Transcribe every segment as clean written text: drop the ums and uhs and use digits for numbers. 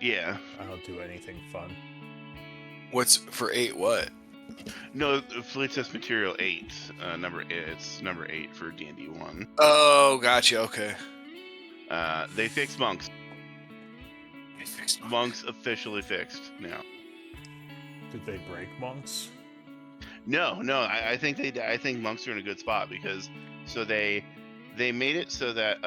Yeah. I don't do anything fun. What's for 8? What? No, Fleet Test Material 8. It's number 8 for D&D 1. Oh, gotcha. Okay. They fixed monks. They fixed Monks officially fixed now. Did they break monks? No. I think monks are in a good spot because they made it so that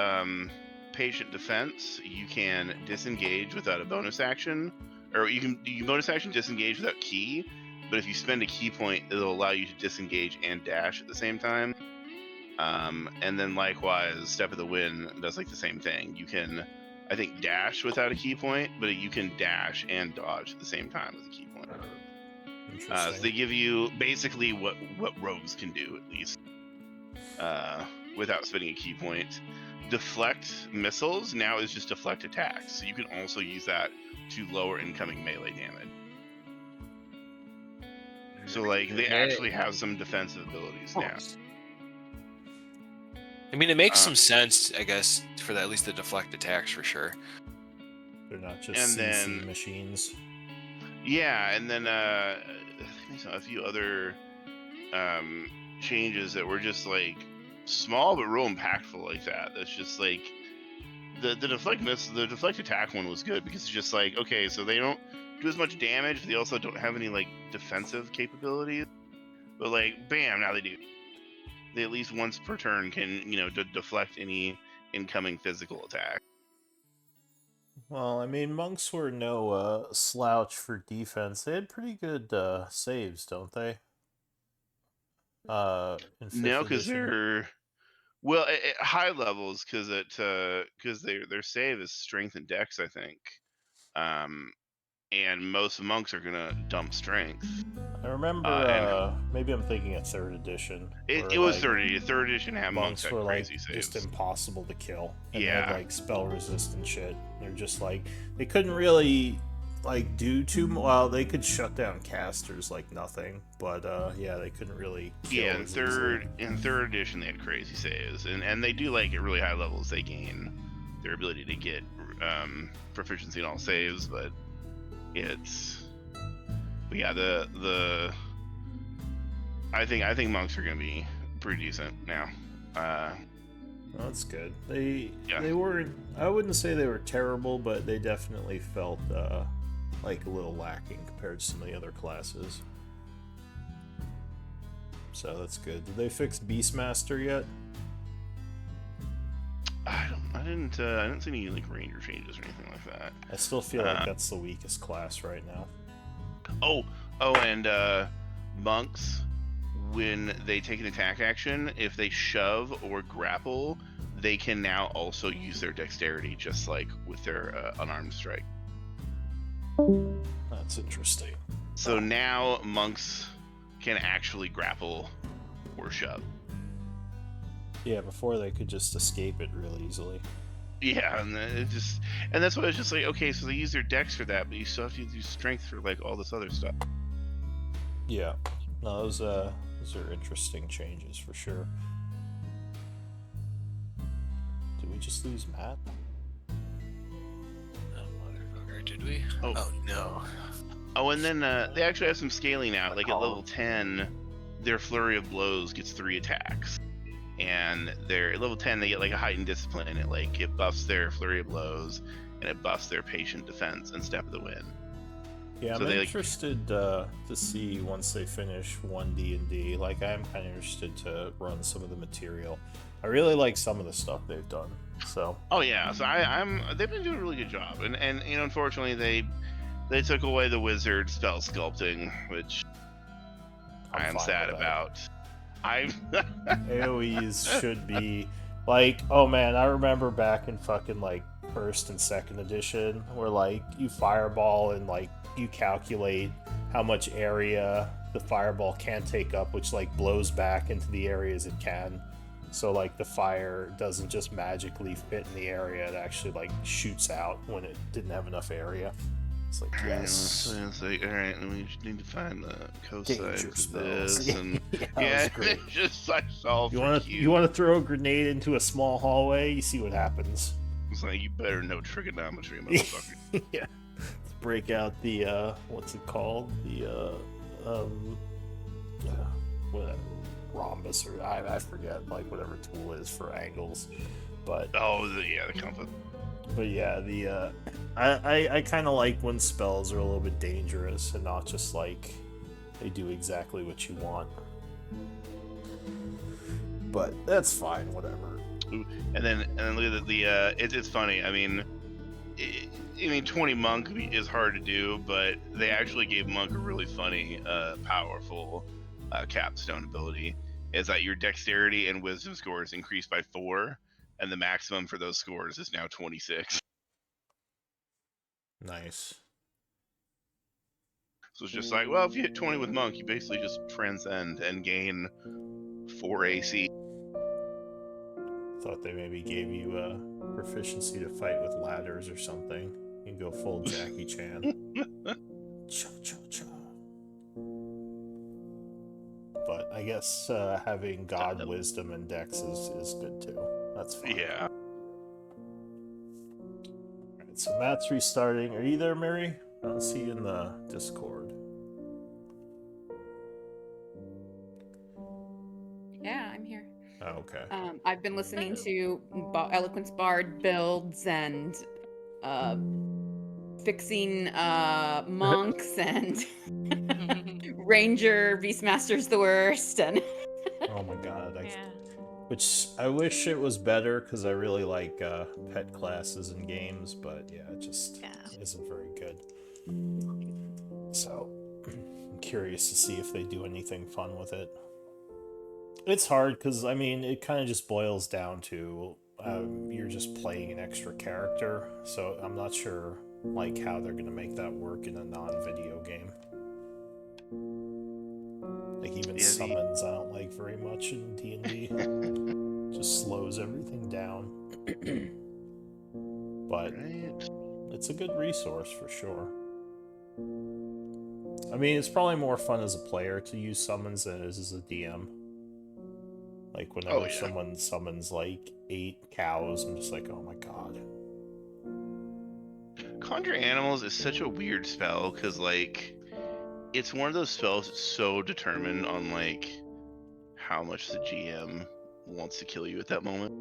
patient defense, you can disengage without a bonus action, or you can bonus action disengage without key. But if you spend a key point, it'll allow you to disengage and dash at the same time. And then likewise, Step of the Wind does like the same thing. You can, I think, dash without a key point, but you can dash and dodge at the same time with a key point. So they give you basically what rogues can do, at least, without spending a key point. Deflect missiles now is just deflect attacks, so you can also use that to lower incoming melee damage. So, like, they actually have some defensive abilities now. I mean, it makes some sense, I guess, for at least the deflect attacks for sure. They're not just CC machines. Yeah, and then a few other changes that were just like small but real impactful like that. That's just like the deflect attack one was good because it's just like, okay, so they don't do as much damage. They also don't have any like defensive capabilities, but like, bam, now they do. They at least once per turn can, deflect any incoming physical attack. Well, I mean, monks were no slouch for defense. They had pretty good saves, don't they? No, because they're at high levels, because their save is strength and dex, I think. And most monks are gonna dump strength. I remember, maybe I'm thinking of 3rd edition. It was 3rd edition. Had monks were crazy like saves. just impossible to kill. And yeah, they had like spell resistant shit. They're just like, they couldn't really like do too much. Well, they could shut down casters like nothing, but yeah, they couldn't really kill. Yeah, in third edition they had crazy saves, and they do like at really high levels they gain their ability to get proficiency in all saves, but I think monks are gonna be pretty decent now. That's good. They weren't. I wouldn't say they were terrible, but they definitely felt like a little lacking compared to some of the other classes. So that's good. Did they fix Beastmaster yet? I didn't see any like ranger changes or anything like that. I still feel like that's the weakest class right now. And monks, when they take an attack action, if they shove or grapple, they can now also use their dexterity, just like with their unarmed strike. That's interesting. So now monks can actually grapple or shove. Yeah, before they could just escape it really easily. Yeah, and that's what I was just like, okay, so they use their dex for that, but you still have to use strength for like all this other stuff. Yeah, no, those are interesting changes for sure. Did we just lose Matt? Oh, motherfucker, did we? Oh no. Oh, and then they actually have some scaling out. Like at level 10, their Flurry of Blows gets 3 attacks. And they're at level 10, they get like a heightened discipline. It buffs their Flurry of Blows, and it buffs their patient defense and Step of the Wind. Yeah, I'm interested to see once they finish 1D&D. Like, I'm kind of interested to run some of the material. I really like some of the stuff they've done. So. Oh yeah, so they've been doing a really good job, and unfortunately they took away the wizard spell sculpting, which I am sad about. AoEs should be like, oh man, I remember back in fucking like 1st and 2nd edition where like you fireball and like you calculate how much area the fireball can take up, which like blows back into the areas it can. So like the fire doesn't just magically fit in the area, it actually like shoots out when it didn't have enough area. It's like, yes. It's like, all right, and we just need to find the cosine for this, and just like solve. You want to throw a grenade into a small hallway? You see what happens. It's like, you better know trigonometry, motherfucker. Yeah. break out the what's it called? The what, rhombus, or I forget, like whatever tool is for angles. But the compass. But yeah, the I kind of like when spells are a little bit dangerous and not just like they do exactly what you want. But that's fine, whatever. Ooh, and then look at it's funny. I mean, 20 Monk is hard to do, but they actually gave Monk a really funny, powerful capstone ability. Is that your dexterity and wisdom scores increase by 4, and the maximum for those scores is now 26. Nice. So it's just like, well, if you hit 20 with Monk, you basically just transcend and gain 4 AC. Thought they maybe gave you a proficiency to fight with ladders or something. You can go full Jackie Chan. Cha cha cha. But I guess having God, Wisdom, and Dex is good too. That's fine. Yeah. Alright, so Matt's restarting. Are you there, Mary? I don't see you in the Discord. Yeah, I'm here. Oh, okay. I've been listening to Eloquence Bard builds and fixing monks and Ranger Beastmaster's the worst, and Oh my god. Which I wish it was better because I really like pet classes in games, but yeah, it just isn't very good. So I'm curious to see if they do anything fun with it. It's hard because, I mean, it kind of just boils down to you're just playing an extra character, so I'm not sure like how they're gonna make that work in a non-video game. Like even summons I don't like very much in D&D. Just slows everything down. But it's a good resource for sure. I mean, it's probably more fun as a player to use summons than it is as a DM. Like whenever someone summons like 8 cows, I'm just like, oh my god. Conjure Animals is such a weird spell because like it's one of those spells that's so determined on like how much the GM wants to kill you at that moment.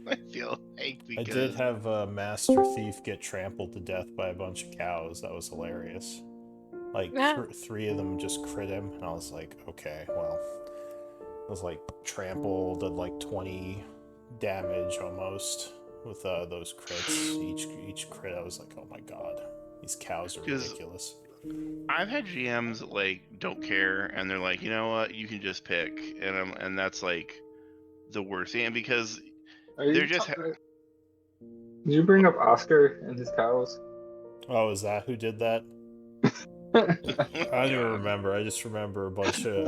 I feel like because... I did have a Master Thief get trampled to death by a bunch of cows. That was hilarious. Like 3 of them just crit him, and I was like, okay, well, I was like trampled at like 20 damage almost with those crits. Each crit, I was like, oh my god, these cows are ridiculous. I've had GMs that like don't care, and they're like, you know what, you can just pick, and that's like the worst thing because they're just. Did you bring up Oscar and his cows? Oh, is that who did that? I don't even remember. I just remember a bunch of,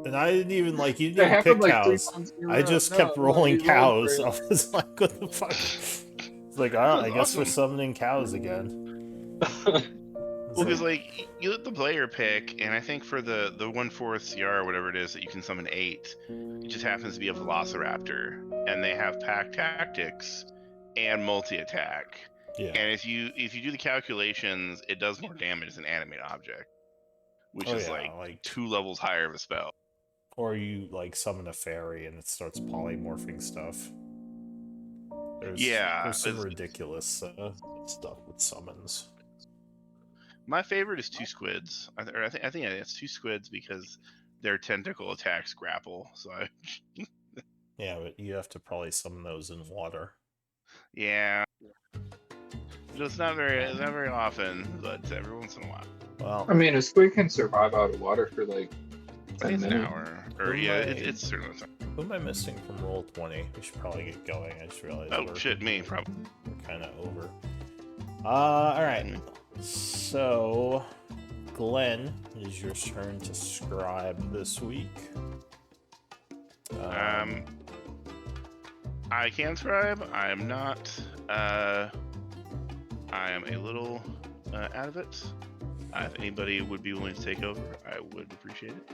and I didn't even like. You didn't even pick like cows. I just kept rolling cows. I was like, what the fuck? It's like, I guess we're summoning cows again. Well, because like you let the player pick, and I think for the 1/4 CR or whatever it is that you can summon 8, it just happens to be a Velociraptor, and they have pack tactics and multi-attack. Yeah. And if you do the calculations, it does more damage than animate object, which is like 2 levels higher of a spell. Or you like summon a fairy and it starts polymorphing stuff. There's some ridiculous stuff with summons. My favorite is 2 squids. I think it's 2 squids because their tentacle attacks grapple. So yeah, but you have to probably summon those in water. Yeah. It's not very often, but every once in a while. Well, I mean, a squid can survive out of water for like 10 an minutes. hour. Or it's certainly time. Who am I missing from Roll20? We should probably get going. I just realized me probably. We're kind of over. Alright. So, Glenn, it is your turn to scribe this week. I can scribe. I am not. I am a little out of it. If anybody would be willing to take over, I would appreciate it.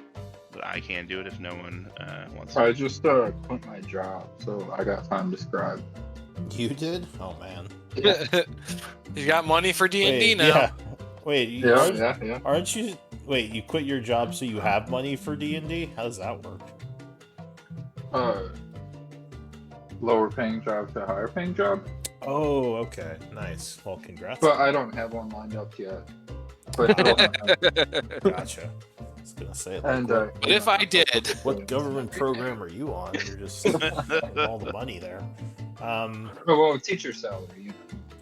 But I can do it if no one wants to. I just quit my job, so I got time to scribe. You did? Oh man. You got money for D&D now. Yeah. Wait, Yeah. aren't you? Wait, you quit your job so you have money for D&D? How does that work? Lower paying job to higher paying job. Oh, okay, nice. Well, congrats. But I don't have one lined up yet. But still Gotcha. I was gonna say, like, and But if I did, what government program are you on? You're just getting all the money there. well, teacher salary. You know.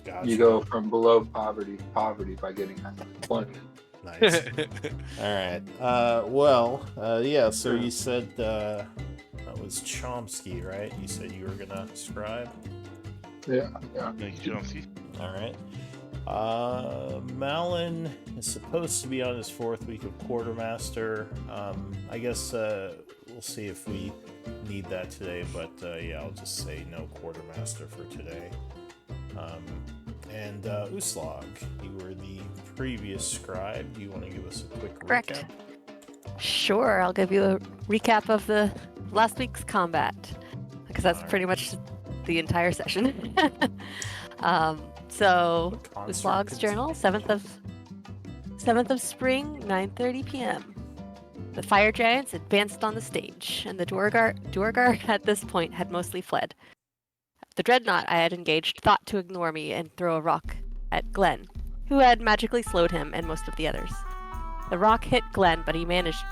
Gotcha. You go from below poverty to poverty by getting unemployment. Nice. All right. Yeah. So you said that was Chomsky, right? You said you were gonna scribe. Yeah. Thank you, Chomsky. All right. Malin is supposed to be on his 4th week of quartermaster. I guess we'll see if we need that today, but yeah, I'll just say no quartermaster for today. And Uslag, you were the previous scribe. Do you want to give us a quick Correct. recap? Sure, I'll give you a recap of the last week's combat, because that's pretty much the entire session. So, Uslag's journal, 7th of spring, 9:30 p.m. The fire giants advanced on the stage, and the Duergar at this point had mostly fled. The dreadnought I had engaged thought to ignore me and throw a rock at Glenn, who had magically slowed him and most of the others. The rock hit Glenn, but he managed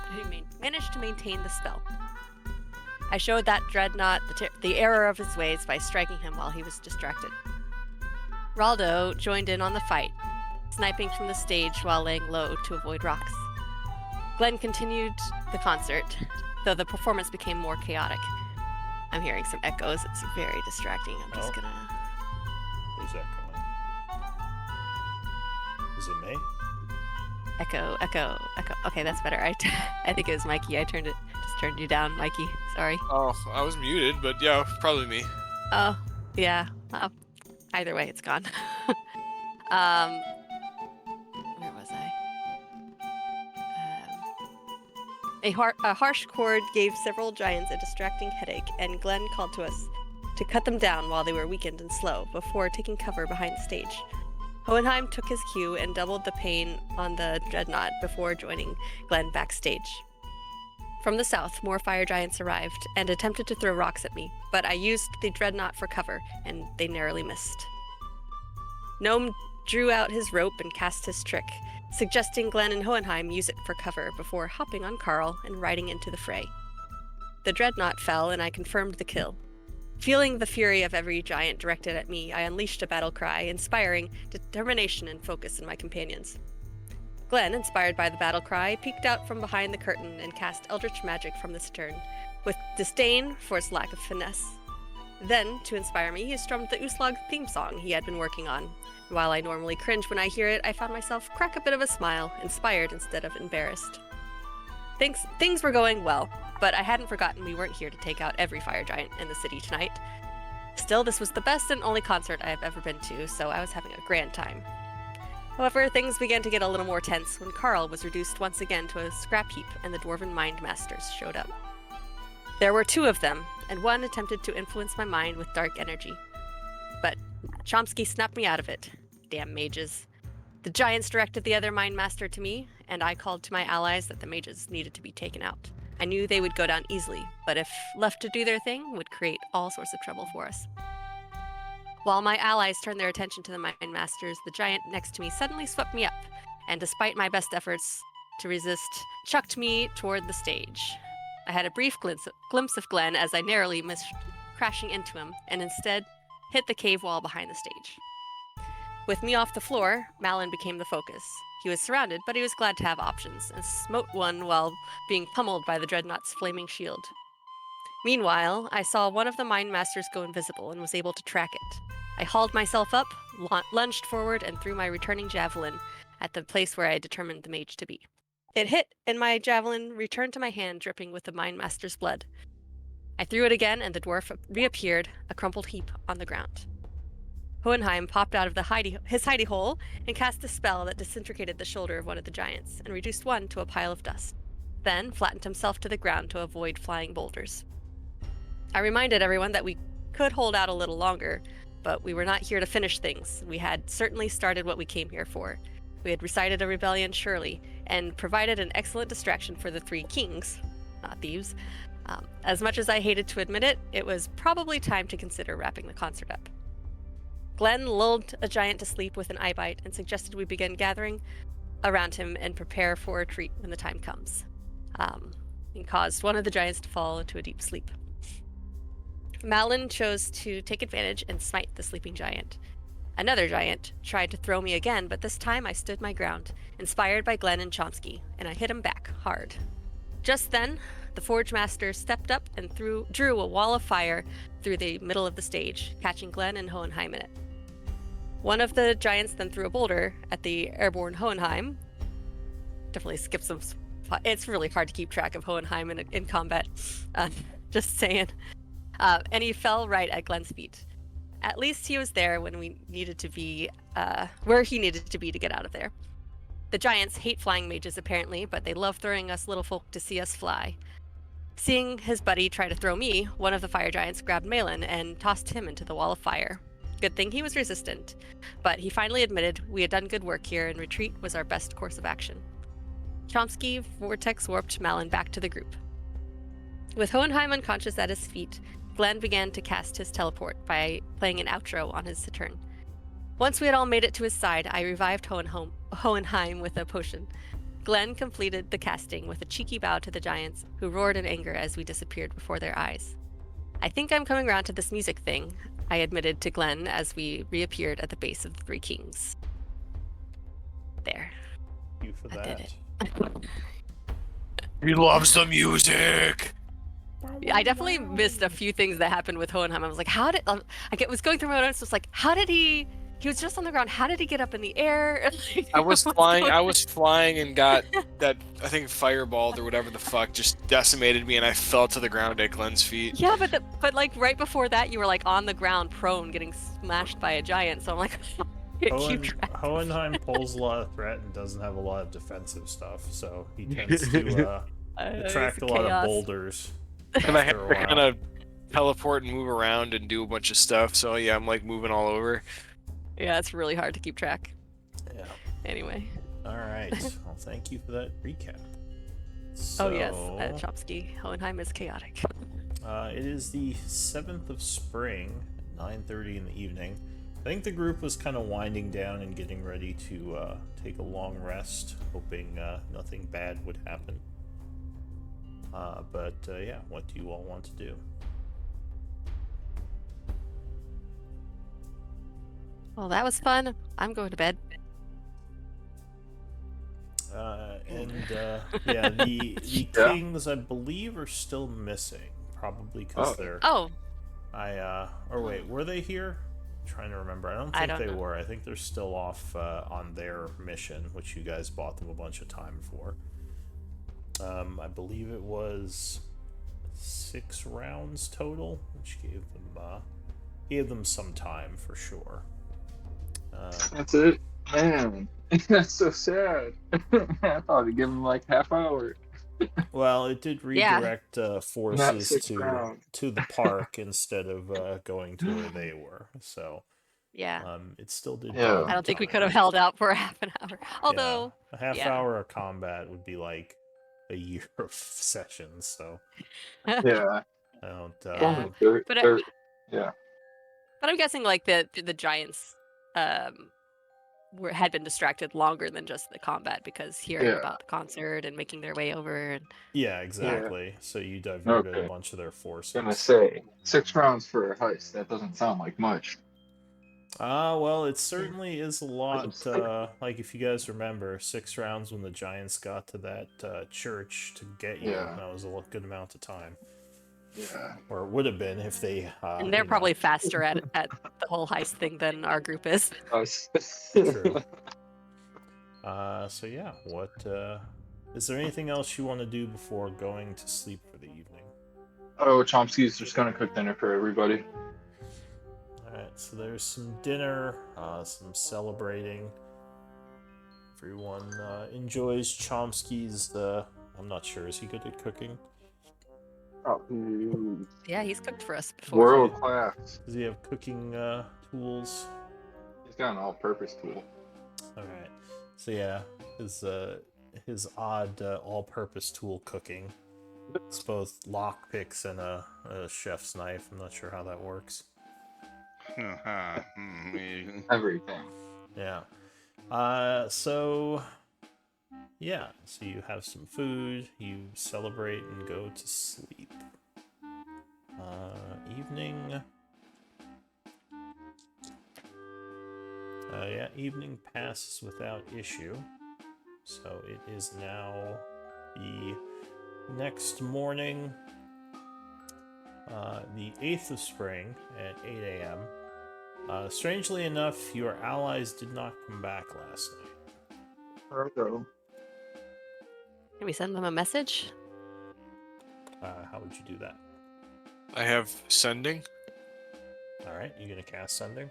to maintain the spell. I showed that dreadnought the error of his ways by striking him while he was distracted. Raldo joined in on the fight, sniping from the stage while laying low to avoid rocks. Glenn continued the concert, though the performance became more chaotic. I'm hearing some echoes. It's very distracting. I'm just gonna... Who's echoing? Is it me? Echo. Okay, that's better. I think it was Mikey. Just turned you down, Mikey. Sorry. oh, I was muted, but yeah, probably me. Oh, yeah. Either way, it's gone. Where was I? A harsh chord gave several giants a distracting headache, and Glenn called to us to cut them down while they were weakened and slow, before taking cover behind the stage. Hohenheim took his cue and doubled the pain on the dreadnought before joining Glenn backstage. From the south, more fire giants arrived and attempted to throw rocks at me, but I used the dreadnought for cover, and they narrowly missed. Gnome drew out his rope and cast his trick, suggesting Glenn and Hohenheim use it for cover before hopping on Carl and riding into the fray. The dreadnought fell, and I confirmed the kill. Feeling the fury of every giant directed at me, I unleashed a battle cry, inspiring determination and focus in my companions. Glenn, inspired by the battle cry, peeked out from behind the curtain and cast eldritch magic from the stern, with disdain for its lack of finesse. Then, to inspire me, he strummed the Uslag theme song he had been working on. While I normally cringe when I hear it, I found myself crack a bit of a smile, inspired instead of embarrassed. Things were going well, but I hadn't forgotten we weren't here to take out every fire giant in the city tonight. Still, this was the best and only concert I have ever been to, so I was having a grand time. However, things began to get a little more tense when Carl was reduced once again to a scrap heap and the Dwarven Mind Masters showed up. There were 2 of them, and one attempted to influence my mind with dark energy. But Chomsky snapped me out of it. Damn mages. The giants directed the other Mind Master to me, and I called to my allies that the mages needed to be taken out. I knew they would go down easily, but if left to do their thing, would create all sorts of trouble for us. While my allies turned their attention to the Mind Masters, the giant next to me suddenly swept me up, and despite my best efforts to resist, chucked me toward the stage. I had a brief glimpse of Glenn as I narrowly missed crashing into him, and instead hit the cave wall behind the stage. With me off the floor, Malin became the focus. He was surrounded, but he was glad to have options, and smote one while being pummeled by the dreadnought's flaming shield. Meanwhile, I saw one of the Mind Masters go invisible and was able to track it. I hauled myself up, lunged forward, and threw my returning javelin at the place where I determined the mage to be. It hit, and my javelin returned to my hand, dripping with the Mind Master's blood. I threw it again, and the dwarf reappeared, a crumpled heap on the ground. Hohenheim popped out of his hidey hole and cast a spell that disintegrated the shoulder of one of the giants and reduced one to a pile of dust, then flattened himself to the ground to avoid flying boulders. I reminded everyone that we could hold out a little longer, but we were not here to finish things. We had certainly started what we came here for. We had recited a rebellion surely, and provided an excellent distraction for the three kings, not thieves. As much as I hated to admit it, it was probably time to consider wrapping the concert up. Glenn lulled a giant to sleep with an eye bite and suggested we begin gathering around him and prepare for a treat when the time comes. He caused one of the giants to fall into a deep sleep. Malin chose to take advantage and smite the sleeping giant. Another giant tried to throw me again, but this time I stood my ground, inspired by Glenn and Chomsky, and I hit him back hard. Just then, the Forge Master stepped up and drew a wall of fire through the middle of the stage, catching Glenn and Hohenheim in it. One of the giants then threw a boulder at the airborne Hohenheim. Definitely skipped some. It's really hard to keep track of Hohenheim in combat. Just saying. And he fell right at Glenn's feet. At least he was there when we needed to be, where he needed to be to get out of there. The giants hate flying mages apparently, but they love throwing us little folk to see us fly. Seeing his buddy try to throw me, one of the fire giants grabbed Malin and tossed him into the wall of fire. Good thing he was resistant, but he finally admitted we had done good work here and retreat was our best course of action. Chomsky vortex warped Malin back to the group. With Hohenheim unconscious at his feet, Glenn began to cast his teleport by playing an outro on his turn. Once we had all made it to his side, I revived Hohenheim with a potion. Glenn completed the casting with a cheeky bow to the giants, who roared in anger as we disappeared before their eyes. I think I'm coming around to this music thing, I admitted to Glenn as we reappeared at the base of the Three Kings. There. Thank you for I that. did it. He loves the music. I definitely missed a few things that happened with Hohenheim. I was like, how did... I was going through my notes, just like, how did he... He was just on the ground. How did he get up in the air? I was flying and got that, I think, fireballed or whatever the fuck just decimated me and I fell to the ground at Glenn's feet. Yeah, but like right before that, you were like on the ground, prone, getting smashed by a giant. So I'm like, keep track. Hohenheim pulls a lot of threat and doesn't have a lot of defensive stuff, so he tends to attract a lot of boulders. And I have after a to while. kind of teleport and move around and do a bunch of stuff. So yeah, I'm like moving all over. Yeah, it's really hard to keep track. Yeah. Anyway. All right. Well, thank you for that recap. Oh yes, So, Chomsky. Hohenheim is chaotic. it is the 7th of spring, 9:30 in the evening. I think the group was kind of winding down and getting ready to take a long rest, hoping nothing bad would happen. But yeah, what do you all want to do? Well, that was fun. I'm going to bed. Yeah, the kings, I believe, are still missing. Probably because they're... Oh, or wait, were they here? I'm trying to remember. I don't think they were. I think they're still off on their mission, which you guys bought them a bunch of time for. I believe it was 6 rounds total, which gave them some time for sure. That's it? Man, that's so sad. I thought I'd give him like half hour. Well, it did redirect forces 6 rounds. to the park instead of going to where they were. So yeah. it still did. Yeah. I don't think we could have held out for half an hour. Although, a half yeah. hour of combat would be like a year of sessions. So Yeah. I don't. Yeah. But yeah. But I'm guessing like the giants had been distracted longer than just the combat because hearing about the concert and making their way over. And... Yeah, exactly. Yeah. So you diverted a bunch of their forces. I was gonna say 6 rounds for a heist. That doesn't sound like much. Well, it certainly is a lot. Like if you guys remember, 6 rounds when the giants got to that church to get you. Yeah. That was a good amount of time. Yeah. Or it would have been if they. And they're probably faster at the whole heist thing than our group is. True. So yeah, what is there anything else you want to do before going to sleep for the evening? Oh, Chomsky's just gonna cook dinner for everybody. Alright, so there's some dinner, some celebrating. Everyone enjoys Chomsky's I'm not sure, is he good at cooking? Oh, Yeah, he's cooked for us before. world class. Does he have cooking tools? He's got an all-purpose tool. Alright. So yeah, his odd all-purpose tool cooking. It's both lock picks and a chef's knife. I'm not sure how that works. Everything. Yeah. So you have some food, you celebrate and go to sleep. Evening. Evening passes without issue. So it is now the next morning, the 8th of spring at 8 a.m. Strangely enough, your allies did not come back last night. Virgo. Can we send them a message? How would you do that? I have sending. Alright, you gonna cast sending?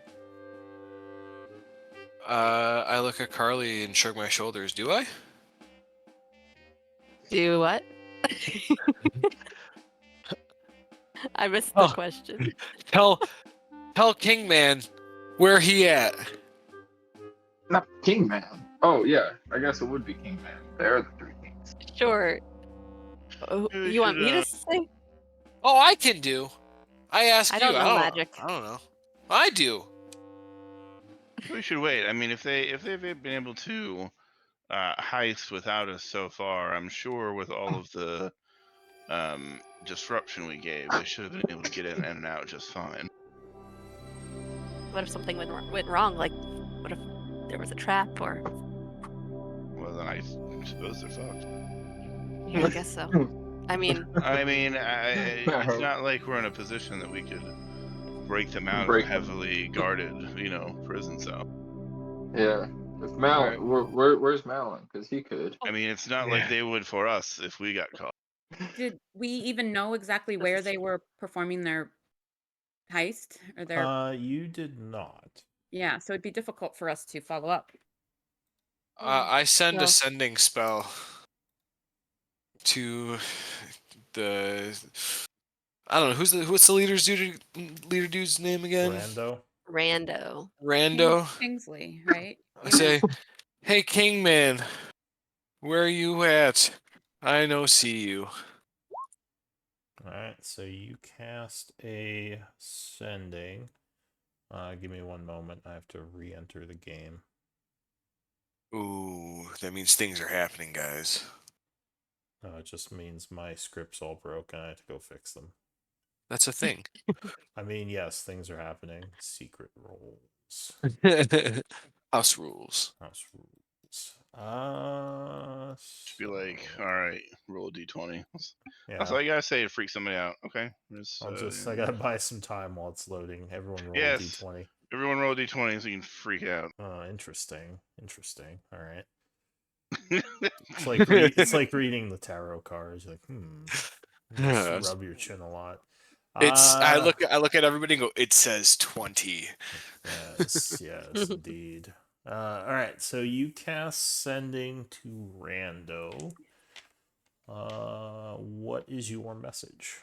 I look at Carly and shrug my shoulders. Do I? Do what? I missed the Oh. question. Tell Kingman where he at. Not Kingman. Oh yeah, I guess it would be Kingman. They're the three kings. Sure. Oh, Yeah, we you want should, me to say? Oh, I can do. I ask I you. don't know magic. I don't know. I do. We should wait. I mean, if they've been able to heist without us so far, I'm sure with all of the disruption we gave, they should have been able to get in and out just fine. What if something went wrong? Like, what if there was a trap or? Well, then I suppose they're fucked. I guess so. I mean, It's not like we're in a position that we could break them out of a heavily guarded, prison cell. Yeah. If Mal, Right. where's Malin? Because he could. I mean, it's not like they would for us if we got caught. Did we even know exactly where they were performing their heist or their? You did not. Yeah, so it'd be difficult for us to follow up. I send Well- a sending spell to the. I don't know what's the leader dude's name again? Rando. Rando. Kingsley, right? I say, hey Kingman, where are you at? I no see you. Alright, so you cast a sending. Give me one moment. I have to re-enter the game. Ooh, that means things are happening, guys. No, it just means my script's all broken. I have to go fix them. That's a thing. I mean, yes, things are happening. Secret roles. House rules. House rules. Should be like, all right, roll a d20. Yeah. That's all you gotta say to freak somebody out. Okay. I gotta buy some time while it's loading. Everyone roll Yes. a d20. Everyone roll a d20 so you can freak out. Interesting. All right. It's like reading the tarot cards. You're like, just rub your chin a lot. I look at everybody and go, it says 20. Yes, indeed. All right, so you cast sending to Rando. What is your message?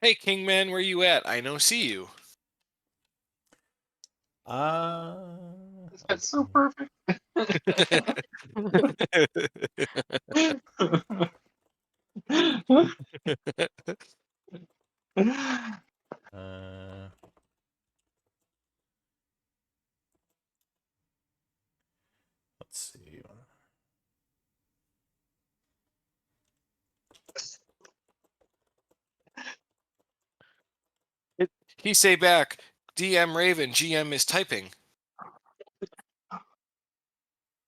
Hey Kingman, where you at? I no see you. That's so perfect. Let's see. He say back, DM Raven, GM is typing.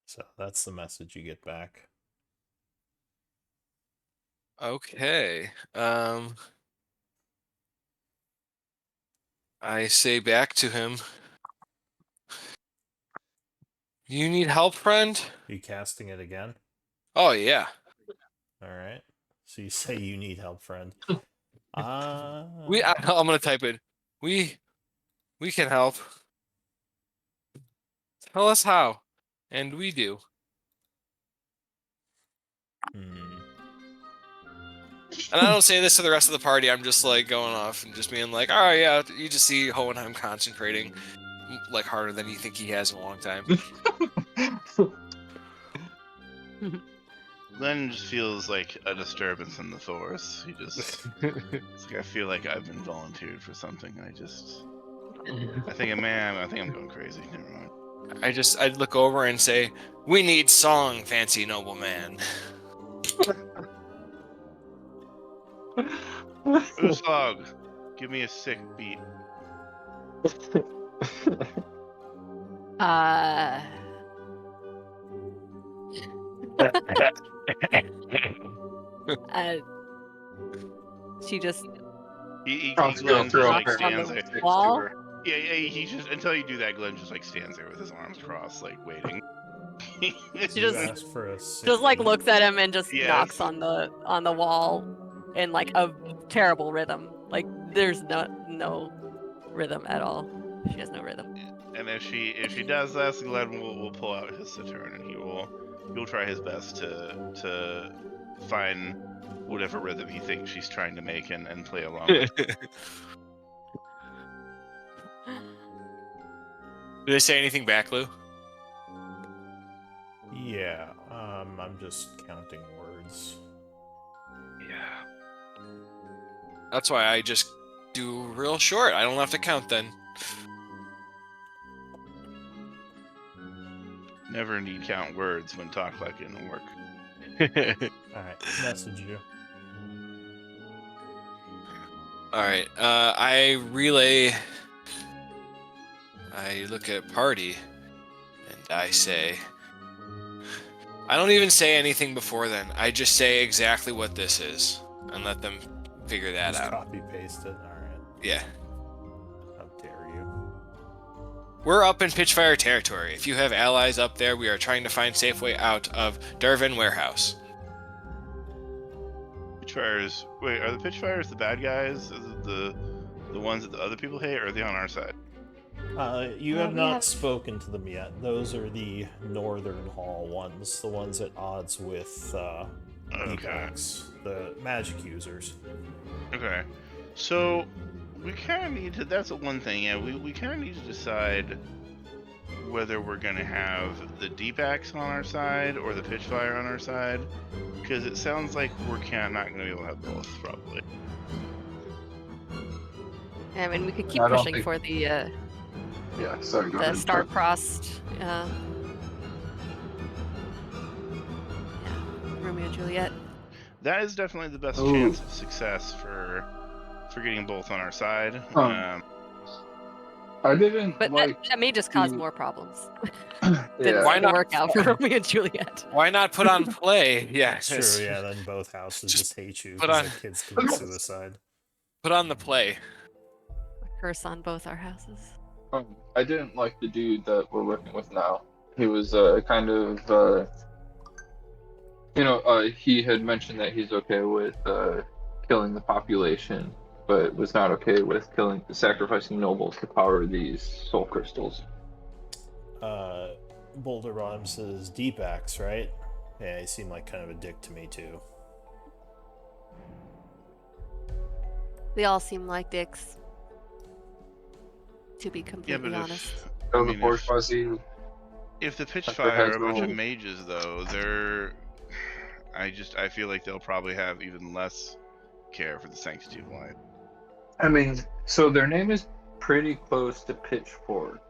So that's the message you get back. Okay. I say back to him, you need help, friend? Are you casting it again? Oh yeah. All right. So you say you need help, friend. I'm gonna type it. We can help. Tell us how, and we do. And I don't say this to the rest of the party. I'm just like going off and just being like, all right, yeah. You just see Hohenheim concentrating like harder than you think he has in a long time. Glenn just feels like a disturbance in the force. He just, it's like, I feel like I've been volunteered for something. I think I'm going crazy. Never mind. I'd look over and say, "We need song, fancy nobleman." Uslog, give me a sick beat. She just Glenn just like stands there. wall. Yeah, he just, until you do that, Glenn just like stands there with his arms crossed, like waiting. She You just asked for a sick just like beat. looks at him and just Yes. knocks on the wall in like a terrible rhythm. Like there's no rhythm at all. She has no rhythm. And if she does that, Glenn will pull out his cittern and he'll try his best to find whatever rhythm he thinks she's trying to make and play along with. Do they say anything back, Lou? Yeah, I'm just counting words. Yeah. That's why I just do real short. I don't have to count then. Never need count words when talk like it don't work. Alright, message you. Alright, I relay. I look at party and I say. I don't even say anything before then. I just say exactly what this is and let them figure that Just out. copy paste it. Alright. Yeah. How dare you? We're up in Pitchfire territory. If you have allies up there, we are trying to find safe way out of Darvin Warehouse. Pitchfires. Wait, are the Pitchfires the bad guys? Is it the ones that the other people hate, or are they on our side? You Yeah, have we not have- spoken to them yet. Those are the Northern Hall ones, the ones at odds with Okay. Evox, the magic users. Okay. So we kind of need to. That's the one thing. Yeah, we kind of need to decide whether we're gonna have the D-backs on our side or the Pitchfire on our side, because it sounds like we're not gonna be able to have both, probably. I mean, we could keep I don't pushing think- for the Yeah, sorry, go the ahead. star-crossed. Romeo and Juliet. That is definitely the best Ooh. chance of success for getting both on our side. I didn't But like. that may just cause the- more problems. Yeah. Didn't Why seem not- to work out for Romeo and Juliet. Why not put on play? Yeah, It's true, yeah, then both houses Just just hate you put because on- their kids commit suicide. Put on the play. A curse on both our houses. I didn't like the dude that we're working with now. He was kind of, he had mentioned that he's okay with killing the population, but was not okay with sacrificing nobles to power these soul crystals. Boulder Bottom says D-backs, right? Yeah, he seemed like kind of a dick to me too. They all seem like dicks. To be Yeah, completely but honest. So mean, the bourgeoisie. if the Hunter Pitchfire has are a bunch of no- mages, though, I feel like they'll probably have even less care for the sanctity of life. I mean, so their name is pretty close to Pitchfork,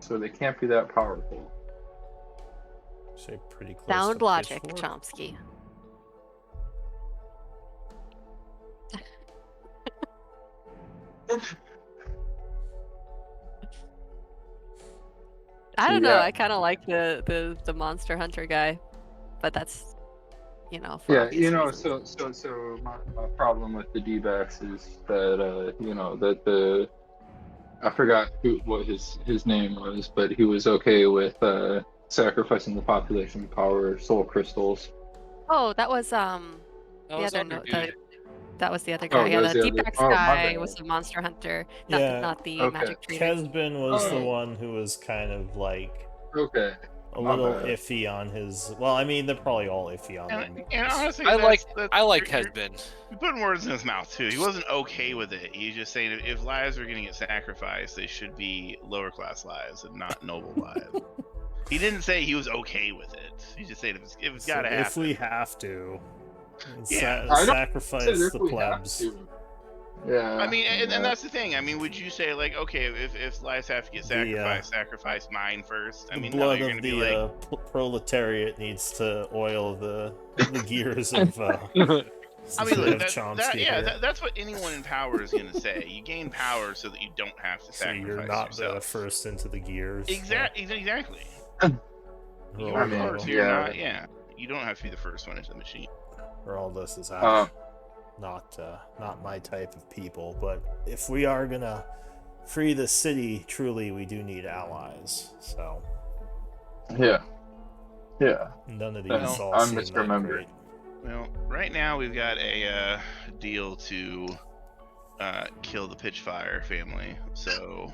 so they can't be that powerful. Say pretty close Sound to logic, Pitchfork. Chomsky. I don't know. Yeah. I kind of like the Monster Hunter guy, but that's for Yeah, obvious reasons. so my problem with the D-backs is that that the I forgot what his name was, but he was okay with sacrificing the population to power soul crystals. Oh, that was That the was other other no, dude. that was the other Oh, guy. Yeah, that the was the other- D-Pax oh, my guy bad. was the Monster Hunter, Yeah, not the okay. Magic Trader. Kesbin was the Oh. one who was kind of like Okay. a My little bad. iffy on his. Well, I mean, they're probably all iffy on And, them. and honestly, I like you're Hesbin. putting words in his mouth too. He wasn't okay with it. He's just saying if lives are going to get sacrificed, they should be lower class lives and not noble lives. He didn't say he was okay with it. He just said it was gotta if happen. we have to, Yeah. I don't sacrifice if the we have plebs. to. Yeah. I mean, and that's the thing. I mean, would you say like, okay, if lives have to get sacrificed, sacrifice mine first? I The mean, no, blood you're of gonna be the like, proletariat needs to oil the gears of. I mean, look, Chomsky that's what anyone in power is gonna say. You gain power so that you don't have to so sacrifice you're not the yourself. first into the gears. Exactly. You I are mean, power, so you're not. Yeah, you don't have to be the first one into the machine. Raldus is Uh, not my type of people, but if we are gonna free the city, truly, we do need allies. So yeah. none of these Well, all I'm seem that misremembered. great. Well, right now we've got a deal to kill the Pitchfire family, so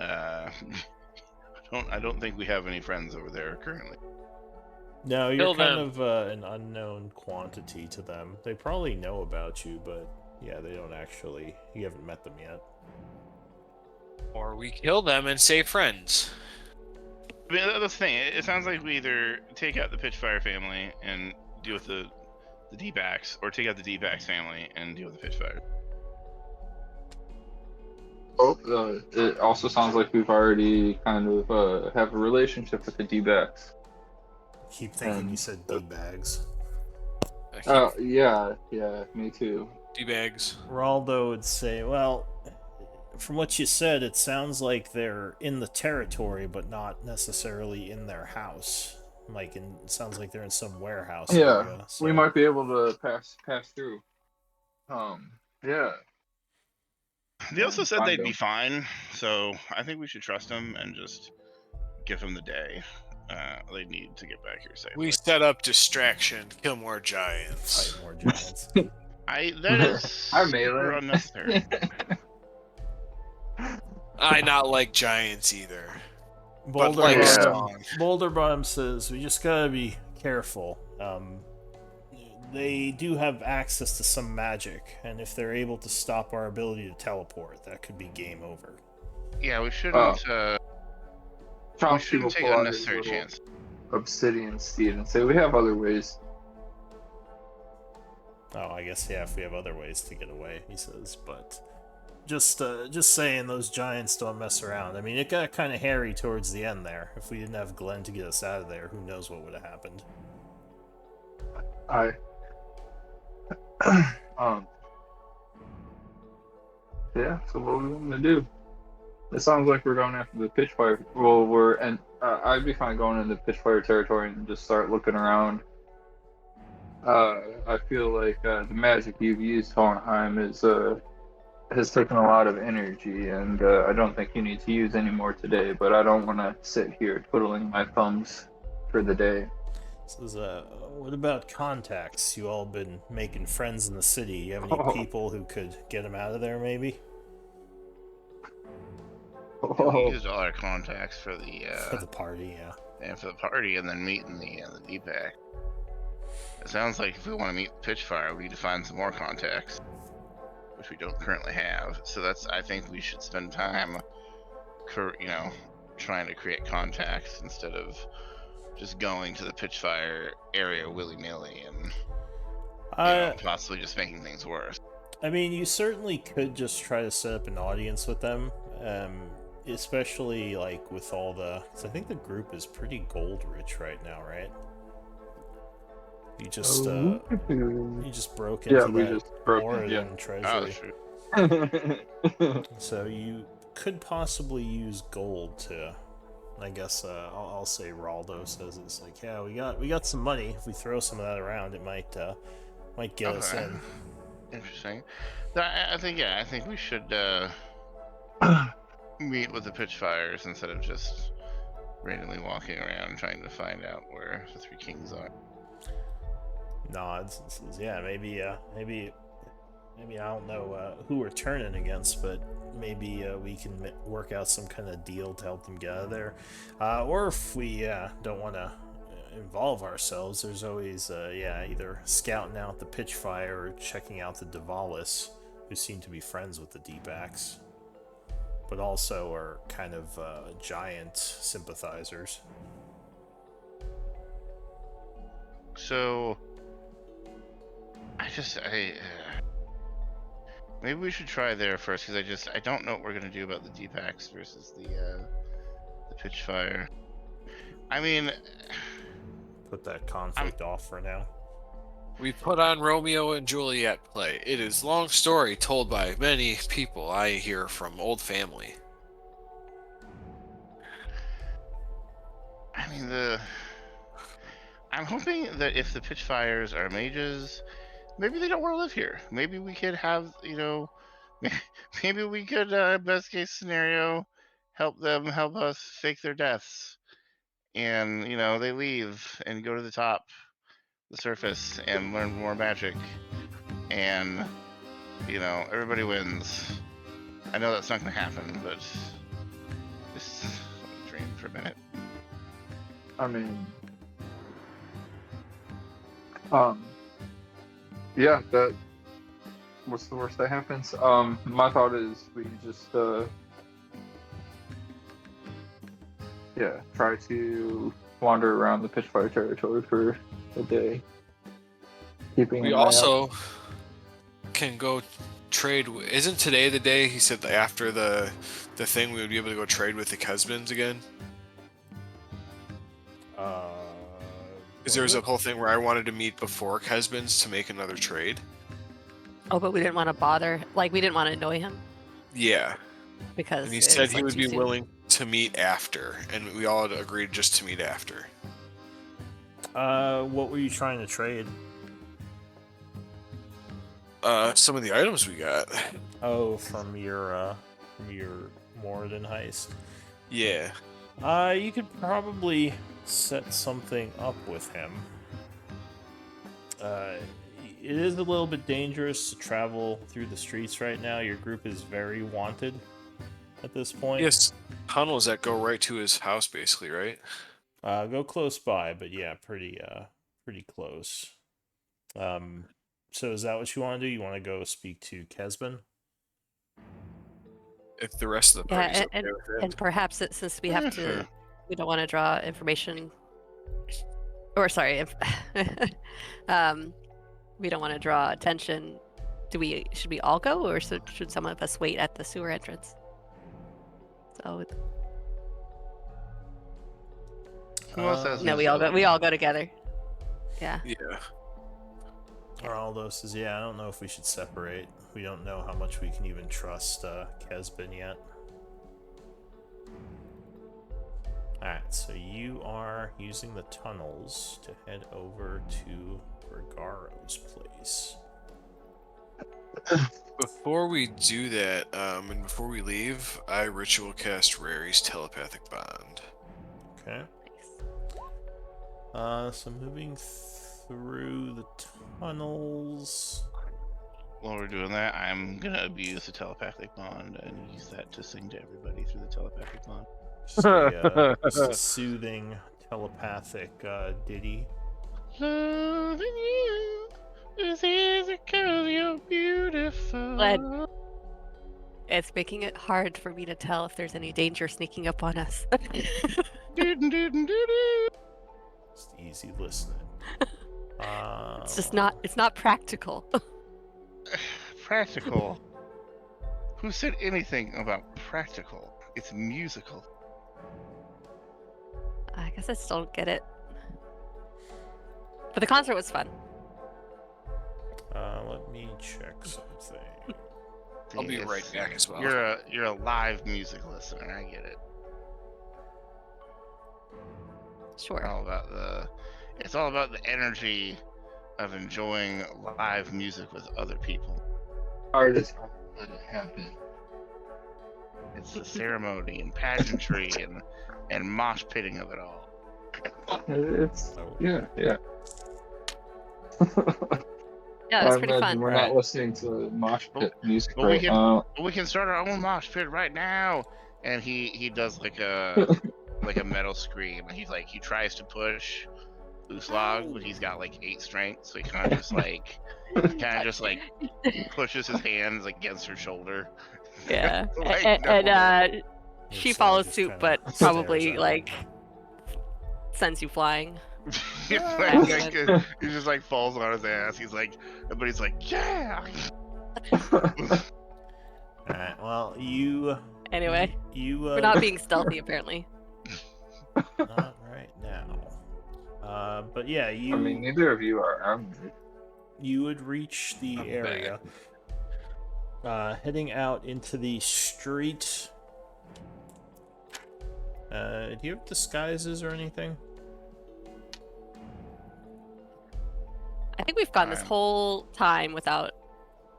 I don't think we have any friends over there currently. No, you're Kill kind them. of an unknown quantity to them. They probably know about you, but yeah, they don't actually. You haven't met them yet. Or we kill them and save friends. I mean, that's the thing. It sounds like we either take out the Pitchfire family and deal with the D-backs, or take out the D-backs family and deal with the Pitchfire. It also sounds like we've already kind of have a relationship with the D-backs. Keep thinking you said D-bags. Yeah, me too. D-bags. Raldo would say, well, from what you said, it sounds like they're in the territory, but not necessarily in their house. It sounds like they're in some warehouse Yeah, area. So. we might be able to pass through. Yeah. They also said Find they'd them. be fine, so I think we should trust them and just give them the day they need to get back here safely. We set up distraction, kill more giants. Fight more giants. That is I'm super melee. unnecessary. I not like giants either. But Boulder, like Yeah. Song. Boulder Bottom says, we just gotta be careful. They do have access to some magic, and if they're able to stop our ability to teleport, that could be game over. Yeah, we shouldn't. We Chomsky shouldn't will take pull out his unnecessary little chances. obsidian steed and say, we have other ways. Oh, I guess, yeah, if we have other ways to get away, he says, but just saying, those giants don't mess around. I mean, it got kind of hairy towards the end there. If we didn't have Glenn to get us out of there, who knows what would have happened. Yeah, so what are we going to do? It sounds like we're going after the Pitchfire. Well, I'd be fine going into Pitchfire territory and just start looking around. I feel like the magic you've used, Hohenheim, has taken a lot of energy, and I don't think you need to use any more today, but I don't want to sit here twiddling my thumbs for the day. Says, what about contacts? You all been making friends in the city. You have any people who could get them out of there, maybe? We used all our contacts for the party, yeah. and for the party, and then meeting the D-pack. It sounds like if we want to meet Pitchfire, we need to find some more contacts, which we don't currently have. So I think we should spend time, trying to create contacts instead of just going to the Pitchfire area willy-nilly and possibly just making things worse. I mean, you certainly could just try to set up an audience with them, especially with all because I think the group is pretty gold rich right now, right? You just broke into that Oregon treasury. Oh, So you could possibly use gold to. I guess I'll say Raldo says it's yeah, we got some money. If we throw some of that around, it might get us in. Interesting. I think we should meet with the Pitchfires instead of just randomly walking around trying to find out where the Three Kings are. Nods and says, yeah, maybe I don't know who we're turning against, but maybe we can work out some kind of deal to help them get out of there. Or if we don't want to involve ourselves, there's always either scouting out the Pitchfire or checking out the Davalis, who seem to be friends with the D-backs. but also are kind of giant sympathizers. So, maybe we should try there first, because I don't know what we're gonna do about the D-packs versus the pitchfire. I mean, Put that conflict off for now. We put on Romeo and Juliet play. It is long story told by many people I hear from old family. I mean I'm hoping that if the pitchfires are mages, maybe they don't want to live here. Maybe we could have, maybe we could, best case scenario, help us fake their deaths, and they leave and go to the top, the surface, and learn more magic, and everybody wins. I know that's not going to happen, but just let me dream for a minute. I mean, yeah, that. What's the worst that happens? My thought is we just, try to wander around the Pitchfire territory for a day, keeping. We also can go trade. Isn't today the day he said that after the thing we would be able to go trade with the Kesbins again? Because there was a whole thing where I wanted to meet before Kesbins to make another trade. Oh, but we didn't want to bother. Like, we didn't want to annoy him Yeah. because. And he it said was, he like, would too be soon. willing to meet after, and we all had agreed just to meet after. What were you trying to trade? Some of the items we got. Oh, from your Moradin heist. Yeah. You could probably set something up with him. It is a little bit dangerous to travel through the streets right now. Your group is very wanted at this point. Yes. Tunnels that go right to his house, basically, right? Go close by, but yeah, pretty close. So is that what you want to do? You want to go speak to Kesbin? If the rest of the party's Yeah, okay with it. and perhaps since we have Yeah, to, sure. we don't want to draw information. Or sorry, we don't want to draw attention. Should we all go, or should some of us wait at the sewer entrance? So Who else has no, we all go together. Yeah. Yeah. Araldo says, yeah, I don't know if we should separate. We don't know how much we can even trust Kesbin yet. Alright, so you are using the tunnels to head over to Regaro's place. Before we do that, and before we leave, I ritual cast Rary's telepathic bond. Okay. So moving through the tunnels. While we're doing that, I'm gonna abuse the telepathic bond and use that to sing to everybody through the telepathic bond. Just a soothing telepathic ditty. Loving you is easy 'cause you're beautiful. Glad. It's making it hard for me to tell if there's any danger sneaking up on us. Just easy listening. It's not practical. Practical. Who said anything about practical? It's musical. I guess I still don't get it. But the concert was fun. Let me check something. I'll be right back as well. You're a live music listener. I get it. Sure. It's all about the energy of enjoying live music with other people. Artists let it happen. It's the ceremony and pageantry and mosh pitting of it all. It's yeah. Yeah, that's pretty imagine fun. We're Right. not listening to mosh pit music But right now. we can start our own mosh pit right now. And he does like a metal scream. And he tries to push Uslag, but he's got like 8 strength, so he kind of just like pushes his hands against her shoulder. Yeah. Like, and no way. she It's, follows just suit, kinda but stares probably at him. like sends you flying. He just like falls on his ass. He's like, but he's like, yeah. Alright, well, you Anyway, we're we're not being stealthy apparently. not right now. But yeah, you I mean, neither of you are armed. you would reach the I'm area. Heading out into the street. Do you have disguises or anything? I think we've gone this Fine. whole time without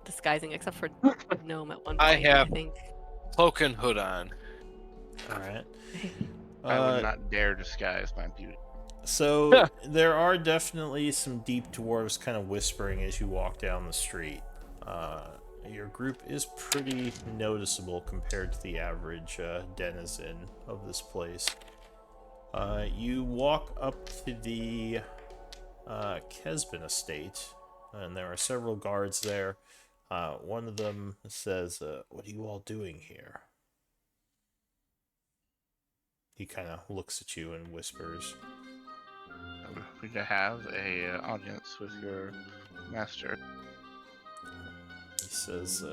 disguising, except for Gnome at one point. I have- think. Cloak and hood on. Alright. I would not dare disguise my beauty. So there are definitely some deep dwarves kind of whispering as you walk down the street. Your group is pretty noticeable compared to the average denizen of this place. You walk up to the Kesbin estate, and there are several guards there. One of them says, "What are you all doing here?" He kind of looks at you and whispers. We could have a audience with your master. He says,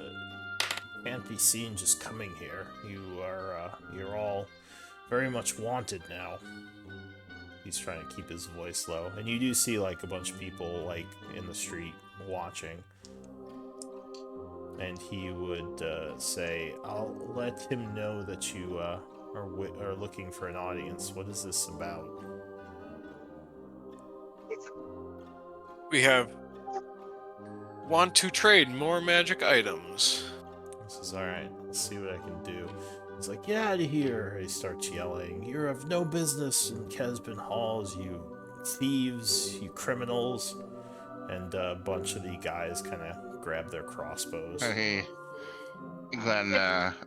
"Can't be seen just coming here. You're all very much wanted now." He's trying to keep his voice low, and you do see like a bunch of people like in the street watching. And he would say, "I'll let him know that you are looking for an audience. What is this about?" We want to trade more magic items. He says, "Alright, let's see what I can do." He's like, "Get out of here!" He starts yelling, "You're of no business in Kesbin Halls, you thieves, you criminals." And a bunch of the guys kind of grab their crossbows. And Glenn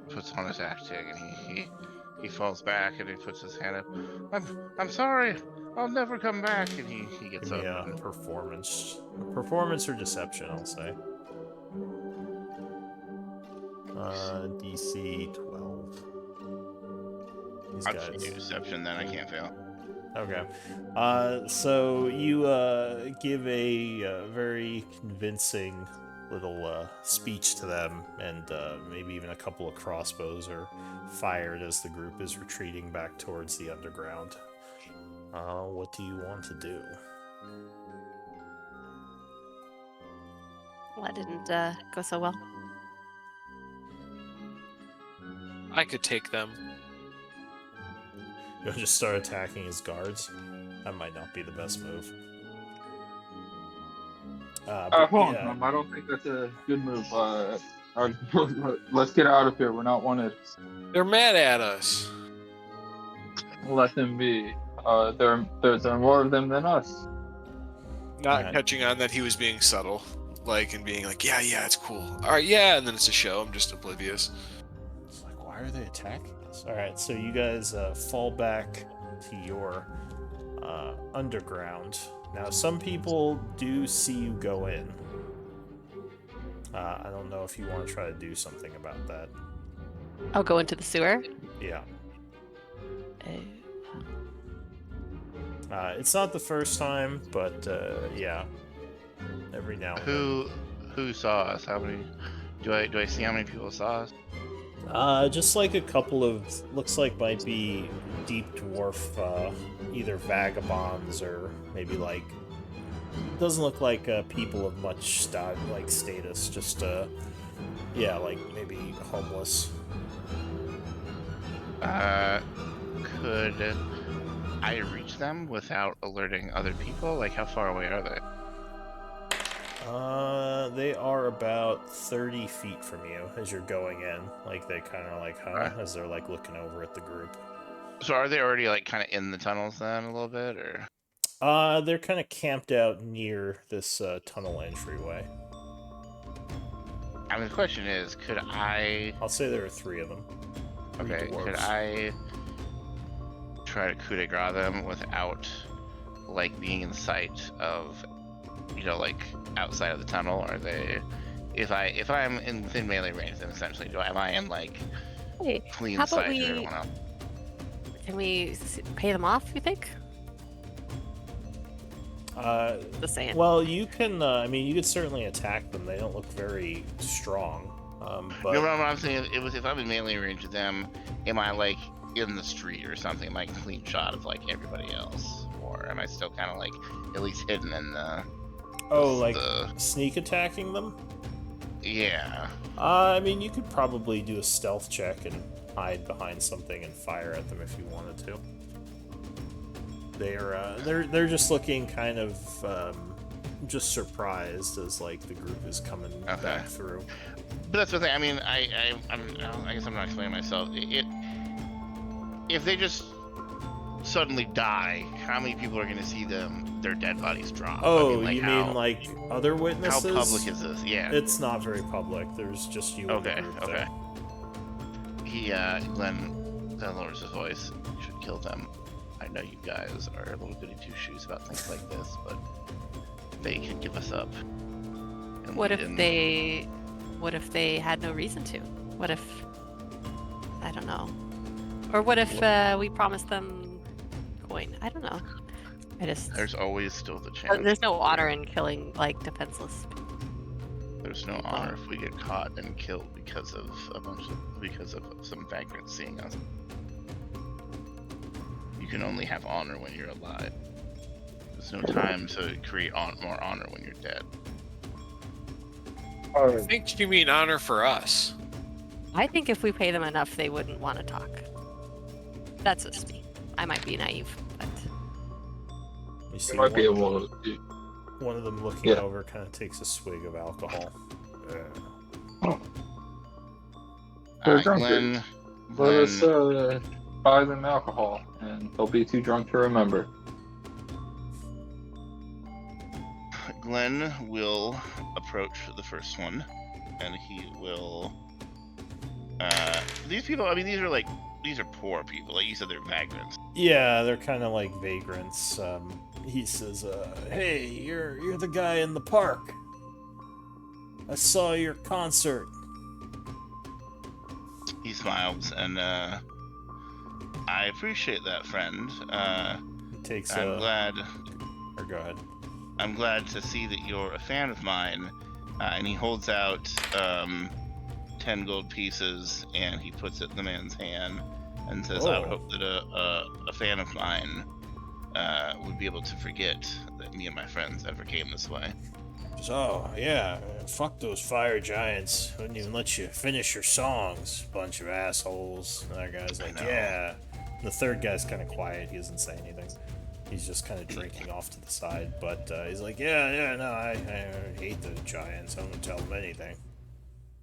puts on his acting, and he falls back, and he puts his hand up. I'm sorry. I'll never come back. And he gets Give me up. a performance or deception, I'll say. DC 12. These I'll just guys. do deception, then I can't fail. Okay. So you give a very convincing little speech to them, and maybe even a couple of crossbows are fired as the group is retreating back towards the underground. What do you want to do? Well, that didn't go so well. I could take them. You'll just start attacking his guards? That might not be the best move. Hold on, I don't think that's a good move. Let's get out of here. We're not wanted. They're mad at us. Let them be. There's more of them than us. Not Alright. catching on that he was being subtle, and being like, yeah, it's cool. All right, yeah, and then it's a show. I'm just oblivious. It's like, why are they attacking us? Alright, so you guys fall back to your underground. Now, some people do see you go in. I don't know if you want to try to do something about that. I'll go into the sewer. Yeah. It's not the first time, but yeah. Every now and then. Who saw us? How many? Do I see how many people saw us? Just like a couple of, looks like might be deep dwarf, either vagabonds or maybe like, doesn't look like people of much status, just yeah, like maybe homeless. Could I reach them without alerting other people? Like, how far away are they? They are about 30 feet from you as you're going in. Like, they kind of like, huh? Right. As they're like looking over at the group. So are they already like kind of in the tunnels then a little bit, or? They're kind of camped out near this tunnel entryway. I mean, the question is, could I? I'll say there are 3 of them. 3 Okay, dwarves. could I try to coup de grace them without like being in sight of, like outside of the tunnel? Are they if I'm in within melee range, then essentially, am I in like Hey, clean how about sight of we everyone else? can we pay them off? You think? Just saying. Well, you can. I mean, you could certainly attack them. They don't look very strong. But No, what I'm saying is, if I'm in melee range of them, am I like in the street or something? Am I a clean shot of like everybody else, or am I still kind of like at least hidden in the? like sneak attacking them? Yeah. I mean, you could probably do a stealth check and hide behind something and fire at them if you wanted to. They're just looking kind of just surprised as like the group is coming back through. But that's the thing. I mean, I guess I'm not explaining myself. If they just suddenly die, how many people are going to see their dead bodies drop? Oh, I mean, like, you mean like other how witnesses? public is this? Yeah. It's not very public. There's just you and the Okay. group Okay. there. Glenn lowers his voice. You should kill them. I know you guys are a little goody two shoes about things like this, but they could give us up. And What we if didn't. they had no reason to? What if I don't know. Or what if we promised them coin? I don't know. There's always still the chance. There's no honor in killing like defenseless. There's no honor if we get caught and killed because of some vagrants seeing us. You can only have honor when you're alive. There's no time to create more honor when you're dead. I think you mean honor for us. I think if we pay them enough, they wouldn't want to talk. That's just me. I might be naive, but You see You might be one of able them- to. One of them looking Yeah. over kind of takes a swig of alcohol. They're drunk. Glenn, Let us buy them alcohol, and they'll be too drunk to remember. Glenn will approach the first one, and he will. These people. I mean, these are poor people. Like you said, they're vagrants. Yeah, they're kind of like vagrants. He says, "Hey, you're the guy in the park. I saw your concert." He smiles, and I appreciate that, friend. He takes I'm glad. Or go ahead. I'm glad to see that you're a fan of mine. And he holds out 10 gold pieces, and he puts it in the man's hand, and says, "I would Oh. hope that a fan of mine would be able to forget that me and my friends ever came this way." Just, oh, yeah, fuck those fire giants. Wouldn't even let you finish your songs. Bunch of assholes. And that guy's like, know. yeah. The third guy's kind of quiet. He doesn't say anything. He's just kind of drinking off to the side. But he's like, yeah, no, I hate the giants. I don't tell them anything.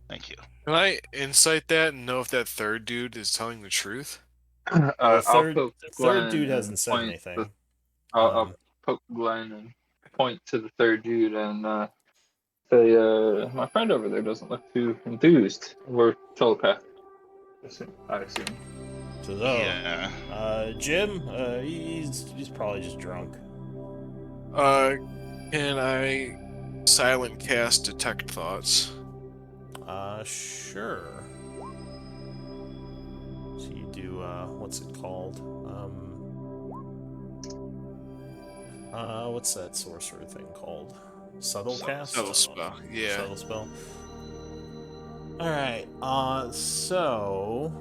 Thank you. Can I insight that and know if that third dude is telling the truth? The I'll third poke dude Glenn hasn't and said point anything. I'll poke Glenn and point to the third dude and say, my friend over there doesn't look too enthused. We're telepath. I assume. Says, Yeah. Jim, he's probably just drunk. Can I silent cast detect thoughts? Sure. So you do, what's it called? What's that sorcerer thing called? Subtle cast? Subtle spell, yeah. Subtle spell. Alright, so...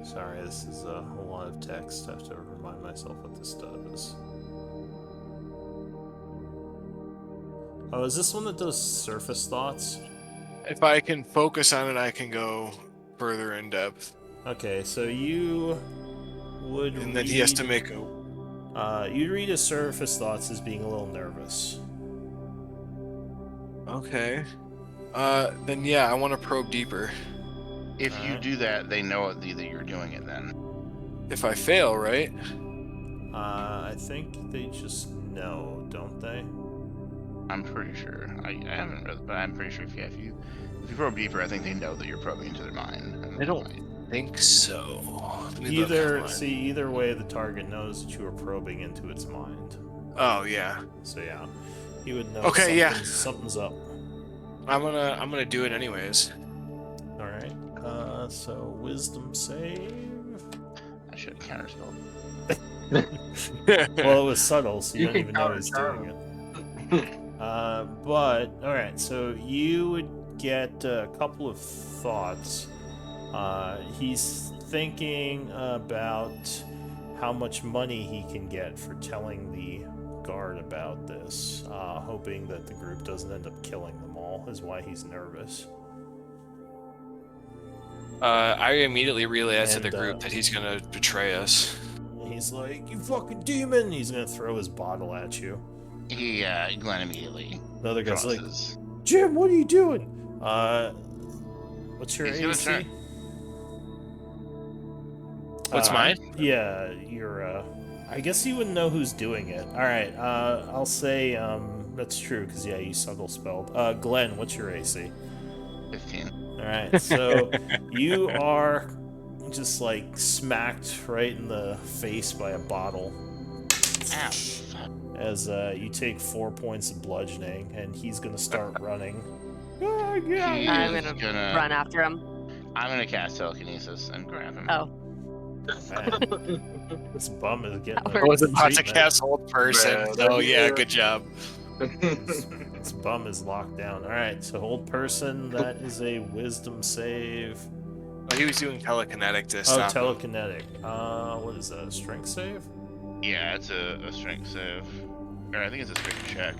Sorry, this is a whole lot of text. I have to remind myself what this does. Oh, is this one that does surface thoughts? If I can focus on it, I can go further in depth. Okay, so you would And then he has to make a... you'd read his surface thoughts as being a little nervous. Okay. Then yeah, I want to probe deeper. If you Alright. do that, they know that you're doing it then. If I fail, right? I think they just know, don't they? I'm pretty sure. I haven't read, but I'm pretty sure if you probe deeper, I think they know that you're probing into their mind. and I don't might- think so. Let me look Either online. either way, the target knows that you are probing into its mind. Oh yeah. So yeah. He would know. Okay, yeah. Something's up. I'm gonna do it anyways. All right. So wisdom save. I should have counterspelled. Well, it was subtle, so you You don't can even know he's doing it. But all right. So you would get a couple of thoughts. He's thinking about how much money he can get for telling the guard about this, hoping that the group doesn't end up killing them all, is why he's nervous. I immediately relay to the And, group that he's gonna betray us. He's like, "You fucking demon!" He's gonna throw his bottle at you. Glenn immediately. The other guy's like, crosses. "Jim, what are you doing?" What's your He's gonna AC? turn. What's mine? Yeah, you're. I guess you wouldn't know who's doing it. All right. I'll say that's true because yeah, you subtle spelled. Glenn, what's your AC? 15. All right. So you are just like smacked right in the face by a bottle. Ow. As you take 4 points of bludgeoning, and he's gonna start running. Oh, yeah. He I'm is gonna run after him. I'm gonna cast telekinesis and grab him. Oh. Man, this bum is getting. I I was about to treatment. cast Old Person. Man, Oh yeah, yeah. good job. This bum is locked down. All right, so hold person. That is a wisdom save. Oh, he was doing telekinetic to Oh, stop him. telekinetic. What is that? A strength save? Yeah, it's a strength save. Or I think it's a strength check.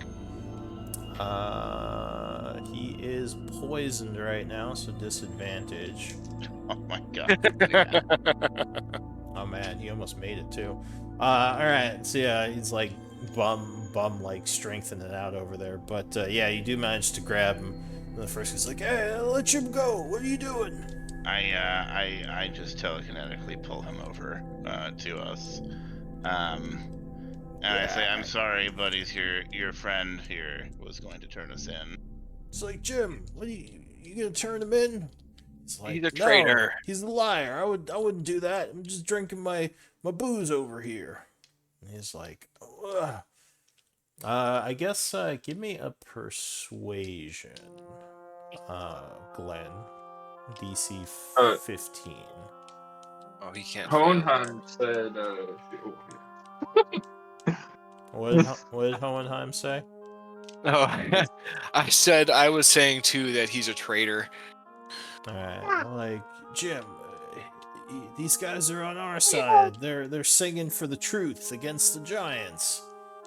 He is poisoned right now, so disadvantage. Oh my god. Oh man, he almost made it too. All right, so yeah, he's like bum like strengthening out over there. But yeah, you do manage to grab him. And the first guy's like, "Hey, let him go. What are you doing?" I just telekinetically pull him over to us. And I say, "I'm sorry, buddies. Your friend here was going to turn us in." It's like, "Jim, what are you gonna turn him in?" He's like, He's a "No, traitor." he's a liar. I wouldn't do that. I'm just drinking my booze over here." And he's like, "Ugh." I guess give me a persuasion, Glenn. DC 15. Oh, he can't. fail. Hohenheim said, What did Hohenheim say? Oh, I was saying too that he's a traitor. All right, like, "Jim, these guys are on our side. They're singing for the truth against the giants."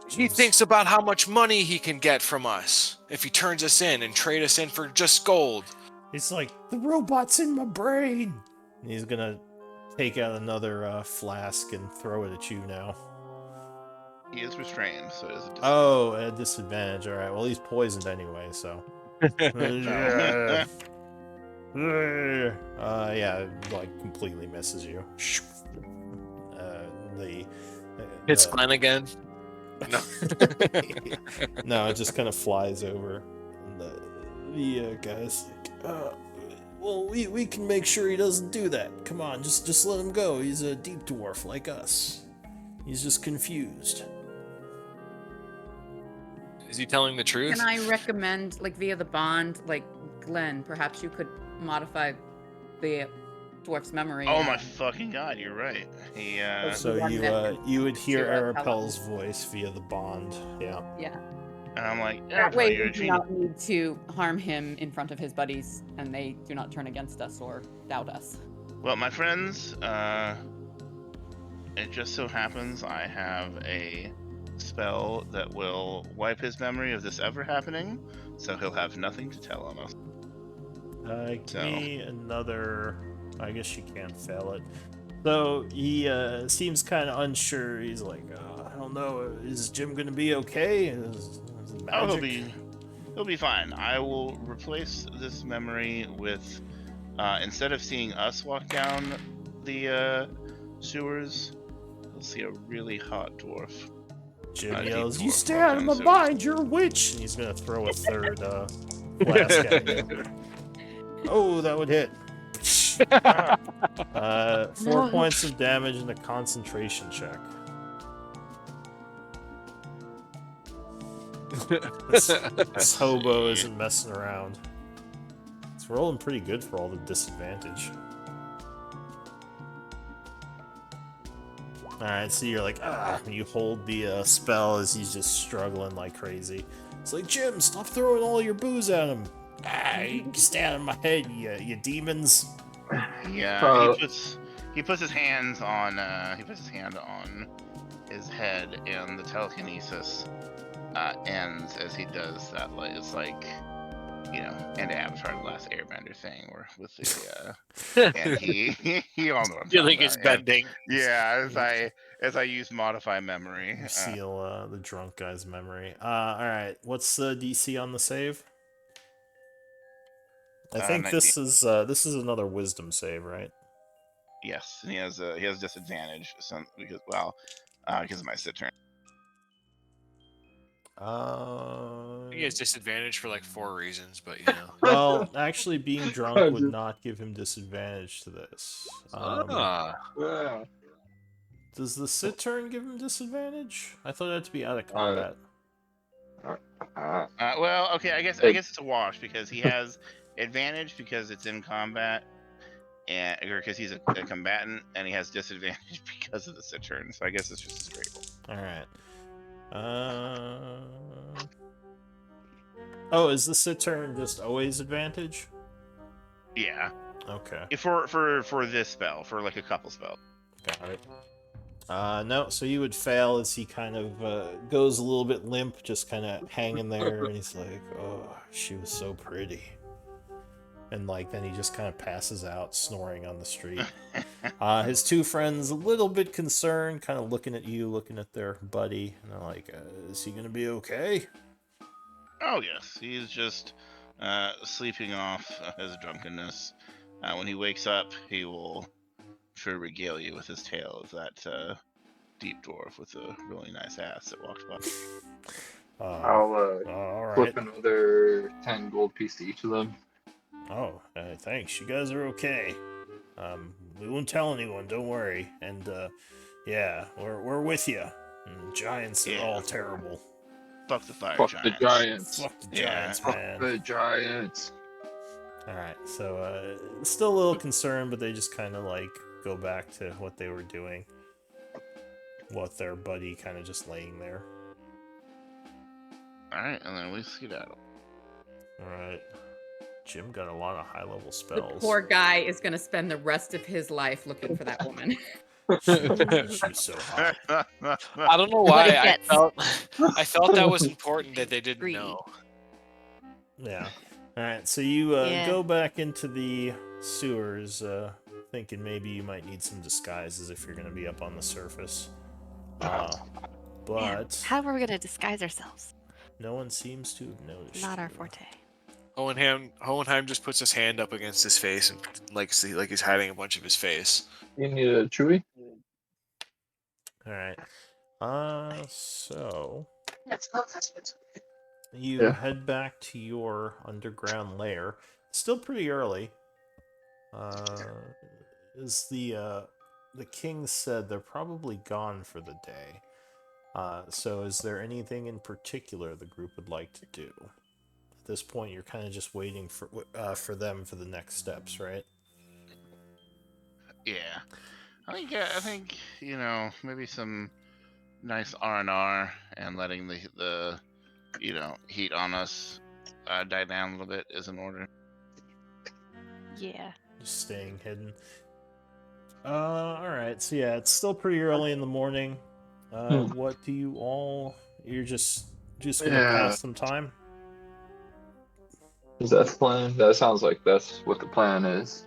He Jim's- thinks about how much money he can get from us if he turns us in and trade us in for just gold. He's like, "The robot's in my brain." And he's gonna take out another flask and throw it at you now. He is restrained, so it is a disadvantage. Oh, at a disadvantage. All right. Well, he's poisoned anyway, so. Yeah, like completely misses you. It's the- Glenn again. No. No, it just kind of flies over. And the guy's like, "Well, we can make sure he doesn't do that. Come on, just let him go. He's a deep dwarf like us. He's just confused." Is he telling the truth? Can I recommend, like via the bond, like Glenn, perhaps you could modify the dwarf's memory? Oh and- my fucking god, you're right. He So One you would hear to, Arapel's voice via the bond. Yeah. Yeah. and I'm like, That Arapel, way you're we a do genius. not need to harm him in front of his buddies, and they do not turn against us or doubt us. Well, my friends, it just so happens I have a spell that will wipe his memory of this ever happening, so he'll have nothing to tell on us. Give me another. I guess you can't fail it. So he seems kind of unsure. He's like, "I don't know. Is Jim gonna be okay? Is it Oh, magic?" he'll be fine. I will replace this memory with, instead of seeing us walk down the sewers, he'll see a really hot dwarf. Jim deep yells, "You dwarf stay out of my walking mind. You're a witch!" And he's gonna throw a third flask at you. Oh, that would hit. 4 points of damage and a concentration check. This hobo isn't messing around. It's rolling pretty good for all the disadvantage. Alright, so you're like, you hold the spell as he's just struggling like crazy. It's like, Jim, stop throwing all your booze at him. You can stay out of my head, you demons. Yeah, he puts his hand on his head, and the telekinesis ends as he does that. Like it's like, and Avatar: The Last Airbender thing, where with the and he all know what I'm Feeling talking is about. And, bending. yeah, as I use modify memory. You seal the drunk guy's memory. Alright, what's the DC on the save? I think 19. this is another wisdom save, right? Yes, and he has disadvantage because of my sit turn. He has disadvantage for like 4 reasons, but Well, actually, being drunk would not give him disadvantage to this. Yeah. Does the sit turn give him disadvantage? I thought it had to be out of combat. Well, okay, I guess it's a wash because he has advantage because it's in combat, or because he's a combatant, and he has disadvantage because of the sit turn. So I guess it's just a straight roll. All right. Oh, is the sit turn just always advantage? Yeah. Okay. For this spell, for like a couple spells. Got it. No, so you would fail as he kind of goes a little bit limp, just kind of hanging there, and he's like, "Oh, she was so pretty," and then he just kind of passes out, snoring on the street. His 2 friends a little bit concerned, kind of looking at you, looking at their buddy, and they're like, "Is he gonna be okay?" Oh yes, he's just sleeping off his drunkenness. When he wakes up, he will sure regale you with his tale of that deep dwarf with a really nice ass that walked by. I'll all flip right. another 10 gold piece to each of them. Oh, thanks. You guys are okay. We won't tell anyone. Don't worry. And yeah, we're with you. And giants are all terrible. Fuck the fire Fuck giants. the giants. Fuck the giants, Fuck man. the giants. All right. So still a little concerned, but they just kind of go back to what they were doing. With their buddy kind of just laying there. All right, and then we skedaddle. All right. Jim got a lot of high-level The spells. poor guy is going to spend the rest of his life looking for that woman. She was so hot. I don't know What he why gets. I felt that was important that they didn't Greedy. know. Yeah. All right. So you Yeah. go back into the sewers, thinking maybe you might need some disguises if you're going to be up on the surface. Man, But how are we gonna disguise ourselves? no one seems to have noticed. Not our you. forte. Hohenheim just puts his hand up against his face and like he's hiding a bunch of his face. You need a chewy? All right. So you Yeah. head back to your underground lair. It's still pretty early. As the king said, they're probably gone for the day. So is there anything in particular the group would like to do? At this point, you're kind of just waiting for them for the next steps, right? Yeah, I think maybe some nice R&R and letting the heat on us die down a little bit is in order. Yeah. Just staying hidden. Alright, so yeah, it's still pretty early in the morning. What do you all... You're just gonna pass some time? Is that the plan? That sounds like that's what the plan is.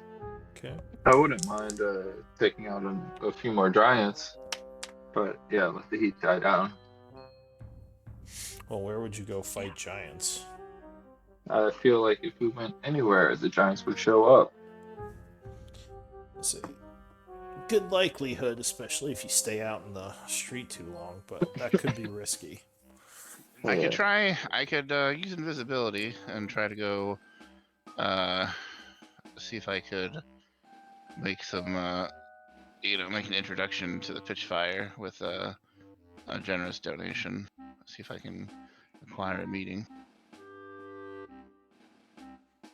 Okay. I wouldn't mind taking out a few more giants, but yeah, let the heat die down. Well, where would you go fight giants? I feel like if we went anywhere, the giants would show up. It's a good likelihood, especially if you stay out in the street too long, but that could be risky. I could use invisibility and try to go see if I could make some make an introduction to the pitch fire with a generous donation. See if I can require a meeting.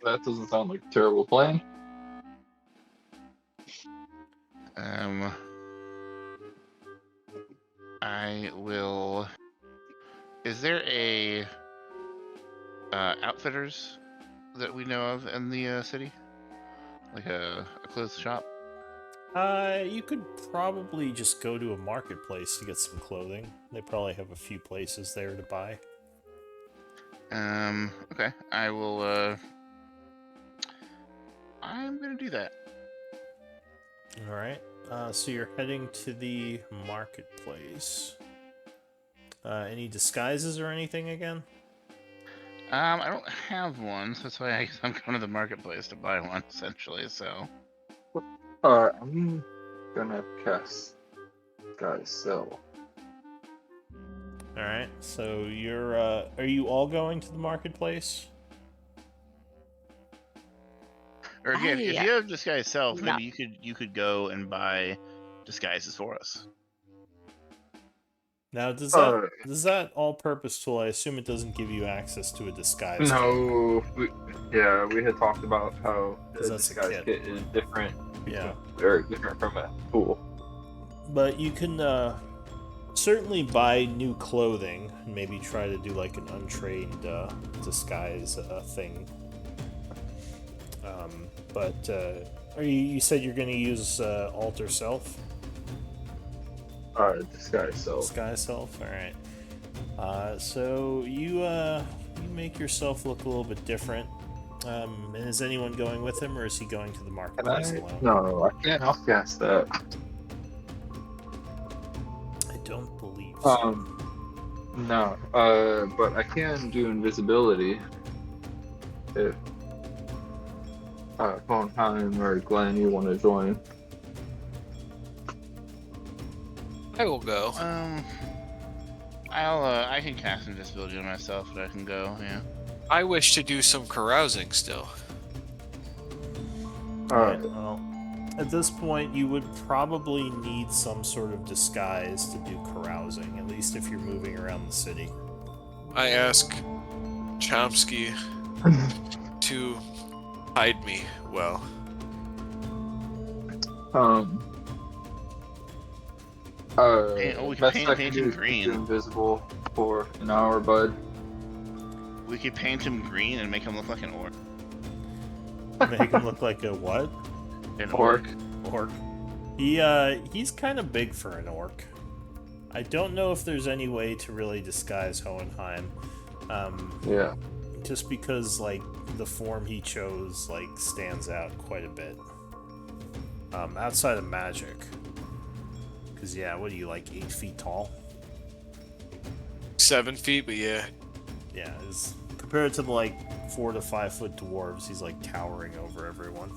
That doesn't sound like a terrible plan. I will. Is there a outfitters that we know of in the city? Like a clothes shop? You could probably just go to a marketplace to get some clothing. They probably have a few places there to buy. Okay. I will, I'm gonna do that. Alright. So you're heading to the marketplace. Any disguises or anything again? I don't have one, so that's why I'm going to the marketplace to buy one, essentially, so. I'm gonna cast Guys Cell. Alright, so you're, are you all going to the marketplace? Or again, if I- you have disguise self, No. maybe you could go and buy disguises for us. Now, does Uh, that all-purpose tool, I assume it doesn't give you access to a disguise kit? No, we had talked about how 'Cause the that's a disguise kit. kit is different. Yeah. Very different from a tool. But you can certainly buy new clothing and maybe try to do like an untrained disguise thing. But you said you're going to use alter self? Disguise Cell. Disguise self? Alright. So you make yourself look a little bit different. And is anyone going with him, or is he going to the marketplace alone? No, I can't outcast that. I don't believe so. No. But I can do invisibility if Hohenheim or Glenn, you want to join. I will go. I can cast invisibility on myself, but I can go, yeah. I wish to do some carousing still. Alright, well, at this point, you would probably need some sort of disguise to do carousing, at least if you're moving around the city. I ask Chomsky to hide me well. We could best paint I can do him is keep green. you invisible for an hour, bud. We could paint him green and make him look like an orc. Make him look like a what? An Orc. Orc. He's kind of big for an orc. I don't know if there's any way to really disguise Hohenheim. Yeah. Just because, like, the form he chose, like, stands out quite a bit. Outside of magic. Because, yeah, what are you, like, 8 feet tall? 7 feet, but yeah. Yeah, compared to the, like, 4 to 5 foot dwarves, he's, like, towering over everyone.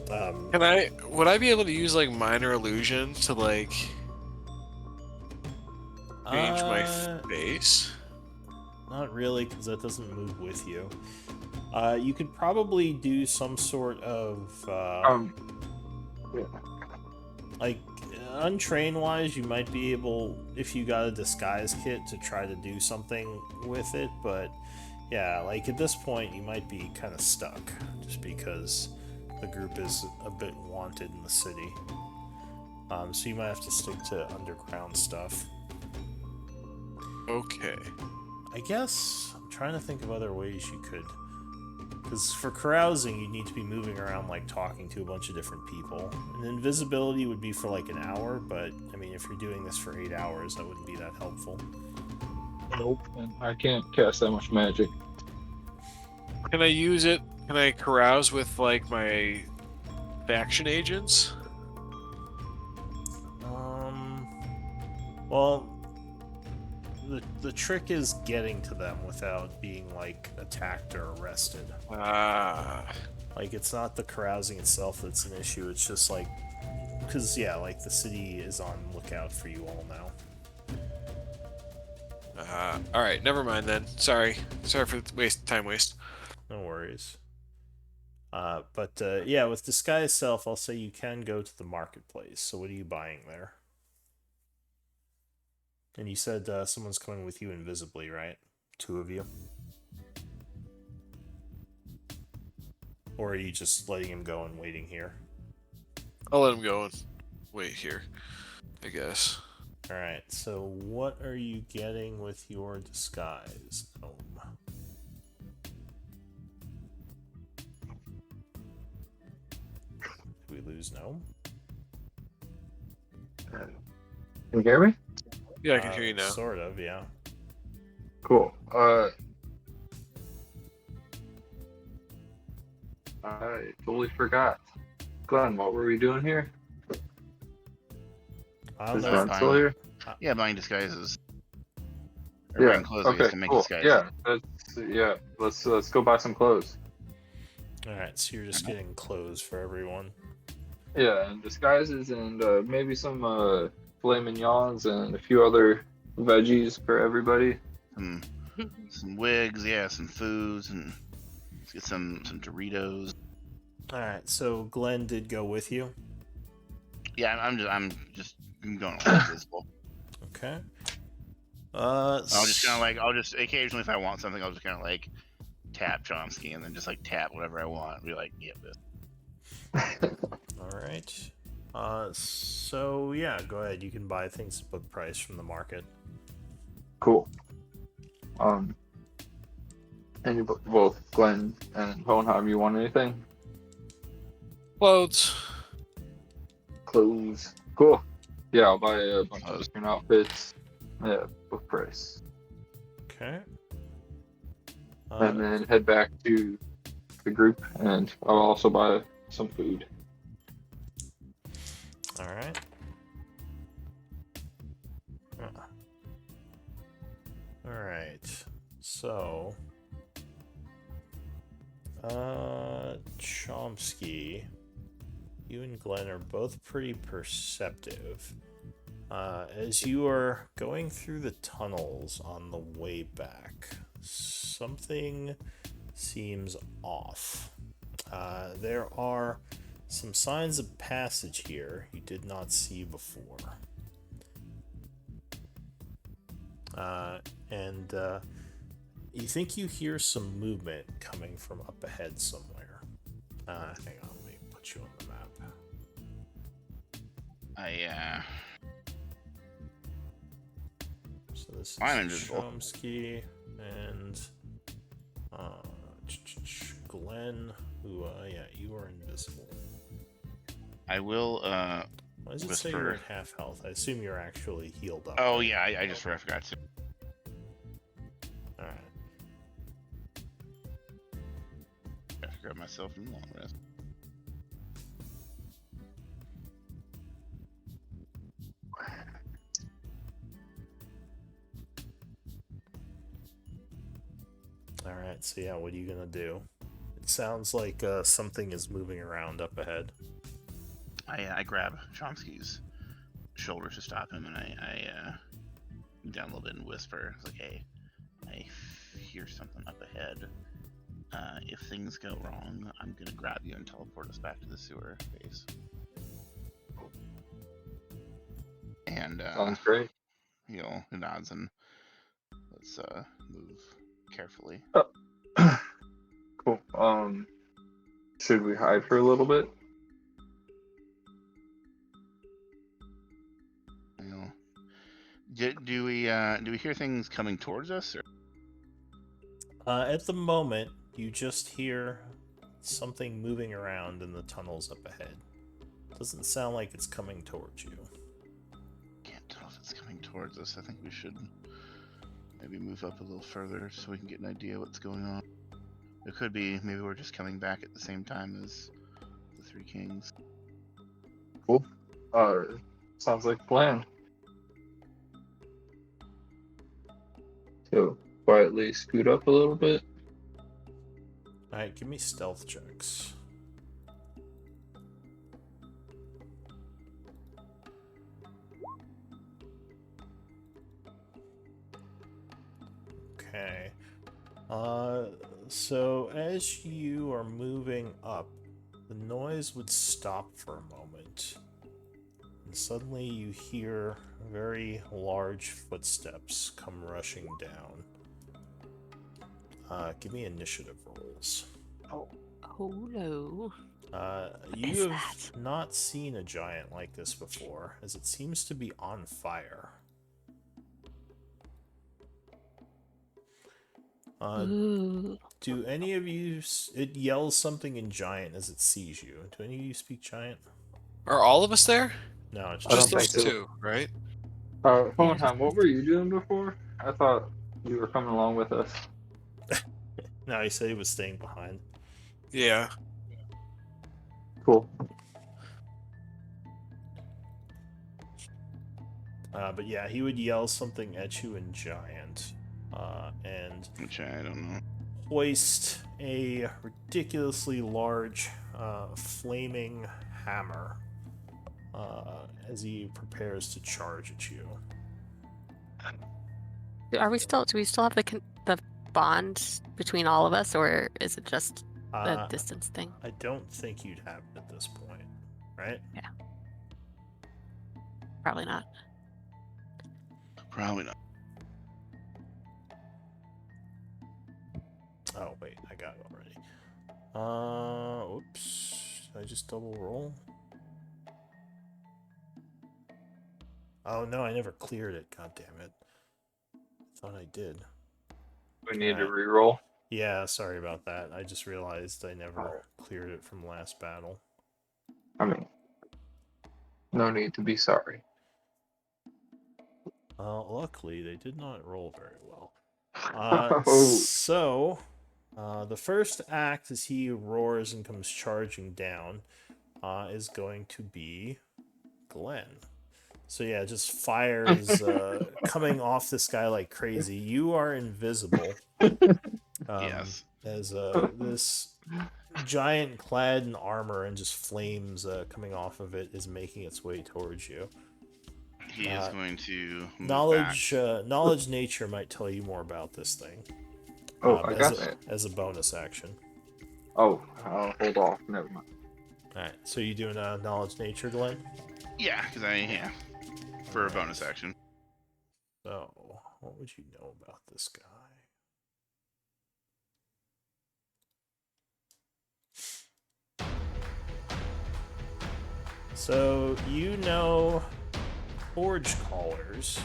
Would I be able to use, like, minor illusion to, like, change my face? Not really, because that doesn't move with you. You could probably do some sort of, Yeah. like, untrained wise, you might be able, if you got a disguise kit, to try to do something with it, but yeah, like at this point, you might be kind of stuck, just because the group is a bit wanted in the city. So you might have to stick to underground stuff. Okay. I guess I'm trying to think of other ways you could. Because for carousing, you need to be moving around, like, talking to a bunch of different people. And invisibility would be for, like, an hour, but, I mean, if you're doing this for 8 hours, that wouldn't be that helpful. Nope. And I can't cast that much magic. Can I use it? Can I carouse with, like, my faction agents? Well, the trick is getting to them without being, like, attacked or arrested. Like, it's not the carousing itself that's an issue, it's just, like, because, yeah, like, the city is on lookout for you all now. Alright, never mind then. Sorry for the time waste. No worries. But yeah, with disguise self, I'll say you can go to the marketplace. So what are you buying there? And you said someone's coming with you invisibly, right? 2 of you? Or are you just letting him go and waiting here? I'll let him go and wait here, I guess. Alright, so what are you getting with your disguise, Gnome? Did we lose Gnome? Can you hear me? Yeah, I can hear you now. Sort of, yeah. Cool. I totally forgot. Glenn, what were we doing here? I don't Is know. Glenn fine. still here? Yeah, buying disguises. Or buying clothes, I guess, Okay. to make Cool. disguises. Let's go buy some clothes. Alright, so you're just getting clothes for everyone. Yeah, and disguises and maybe some filet mignons and a few other veggies for everybody. Some wigs, yeah, some foods, and let's get some Doritos. Alright, so Glenn did go with you. Yeah, I'm just going invisible. Okay. I'll just occasionally, if I want something, I'll just kind of like tap Chomsky and then just like tap whatever I want. Be like, yeah, this. Alright. So yeah, go ahead. You can buy things at book price from the market. Cool. Both Glenn and Hohenheim, you want anything? Clothes. Clothes. Cool. Yeah, I'll buy a bunch of different outfits. Yeah, book price. Okay. And then head back to the group, and I'll also buy some food. Alright. Alright. So Chomsky, you and Glenn are both pretty perceptive. As you are going through the tunnels on the way back, something seems off. There are some signs of passage here you did not see before. And you think you hear some movement coming from up ahead somewhere. Hang on, let me put you on the map. So this I'm is invisible. Chomsky and Glenn, who, yeah, you are invisible. I will. Why does it say whisper. you're at half health? I assume you're actually healed up. Oh right? yeah, I just forgot to. Alright. I forgot myself in the long rest. Alright, so yeah, what are you gonna do? It sounds like something is moving around up ahead. I grab Chomsky's shoulder to stop him, and I down a little bit and whisper, it's like, hey, I hear something up ahead. If things go wrong, I'm gonna grab you and teleport us back to the sewer base. And Sounds great. he nods, and let's move carefully. Cool. Should we hide for a little bit? Do we hear things coming towards us? Or? At the moment, you just hear something moving around in the tunnels up ahead. Doesn't sound like it's coming towards you. Can't tell if it's coming towards us. I think we should maybe move up a little further so we can get an idea what's going on. It could be maybe we're just coming back at the same time as the Three Kings. Cool. Sounds like a plan. So, quietly scoot up a little bit. Alright, give me stealth checks. Okay. So as you are moving up, the noise would stop for a moment. And suddenly you hear very large footsteps come rushing down. Give me initiative rolls. Oh no. You is have that? not seen a giant like this before, as it seems to be on fire. Ooh. Do any of you... It yells something in giant as it sees you. Do any of you speak giant? Are all of us there? No, it's I don't Just just think these so. two, right? Hohenheim, what were you doing before? I thought you were coming along with us. No, he said he was staying behind. Yeah. Cool. But yeah, he would yell something at you in giant. And Which I don't know. hoist a ridiculously large flaming hammer as he prepares to charge at you. Are we still? Do we still have the bond between all of us, or is it just a distance thing? I don't think you'd have it at this point, right? Yeah. Probably not. Probably not. Oh wait, I got it already. Oops. Did I just double roll? Oh no, I never cleared it. God damn it. Thought I did. We need to Alright. re-roll. Yeah, sorry about that. I just realized I never cleared it from last battle. I mean, no need to be sorry. Luckily, they did not roll very well. Oh. So, the first act as he roars and comes charging down is going to be Glenn. So yeah, just fire is coming off this guy like crazy. You are invisible. Yes. As this giant clad in armor and just flames coming off of it is making its way towards you. He is going to move Knowledge, back. knowledge nature might tell you more about this thing. Oh, I got as that. as a bonus action. Oh, hold off. Never mind. All right, so you doing knowledge nature, Glenn? Yeah, because for a bonus action. So, what would you know about this guy? So, you know, forge callers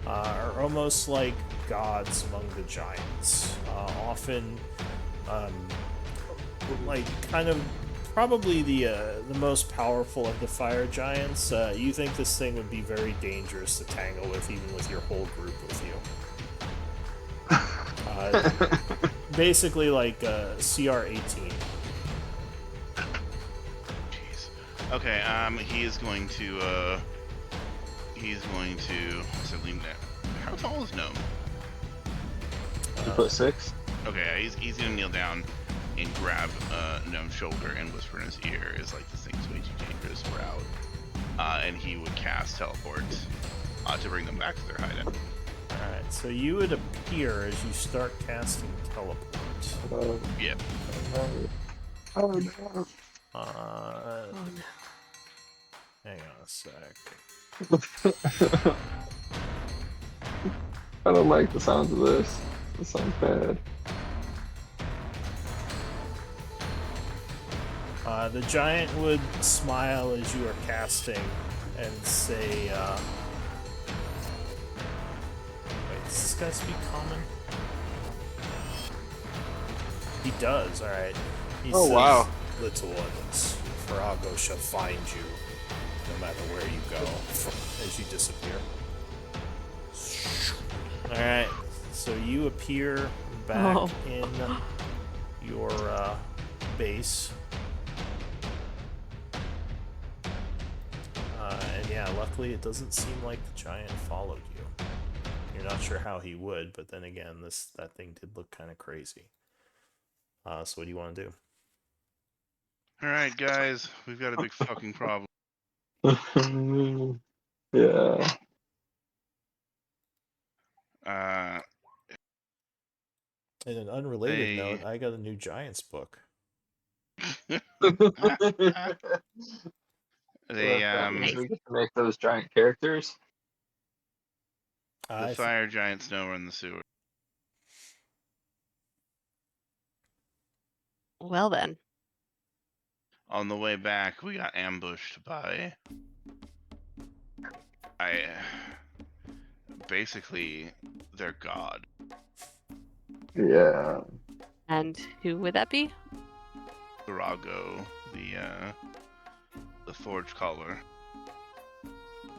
are almost like gods among the giants. Often, like, kind of probably the most powerful of the fire giants. You think this thing would be very dangerous to tangle with, even with your whole group with you. Basically, like CR-18. Jeez. Okay. He is going to. He's going to. How tall is Gnome? You put 6? Okay. He's gonna kneel down and grab Gnome's shoulder and whisper in his ear, "Is like, this thing's way too dangerous. We're out." And he would cast teleport to bring them back to their hideout. Alright, so you would appear as you start casting teleport. Yep. Oh no. Oh no. Hang on a sec. I don't like the sounds of this. This sounds bad. The giant would smile as you are casting and say, wait, does this guy speak common? He does, alright. He Oh, says, wow. "Little ones, Farago shall find you, no matter where you go," as you disappear. Alright, so you appear back in your base. And yeah, luckily it doesn't seem like the giant followed you. You're not sure how he would, but then again, that thing did look kind of crazy. So what do you want to do? All right, guys, we've got a big fucking problem. Yeah. In an unrelated note, I got a new Giants book. They That means we get to make those giant characters. the fire giants know we're in the sewer. Well then. On the way back, we got ambushed by basically their god. Yeah. And who would that be? Virago, the Forge Caller.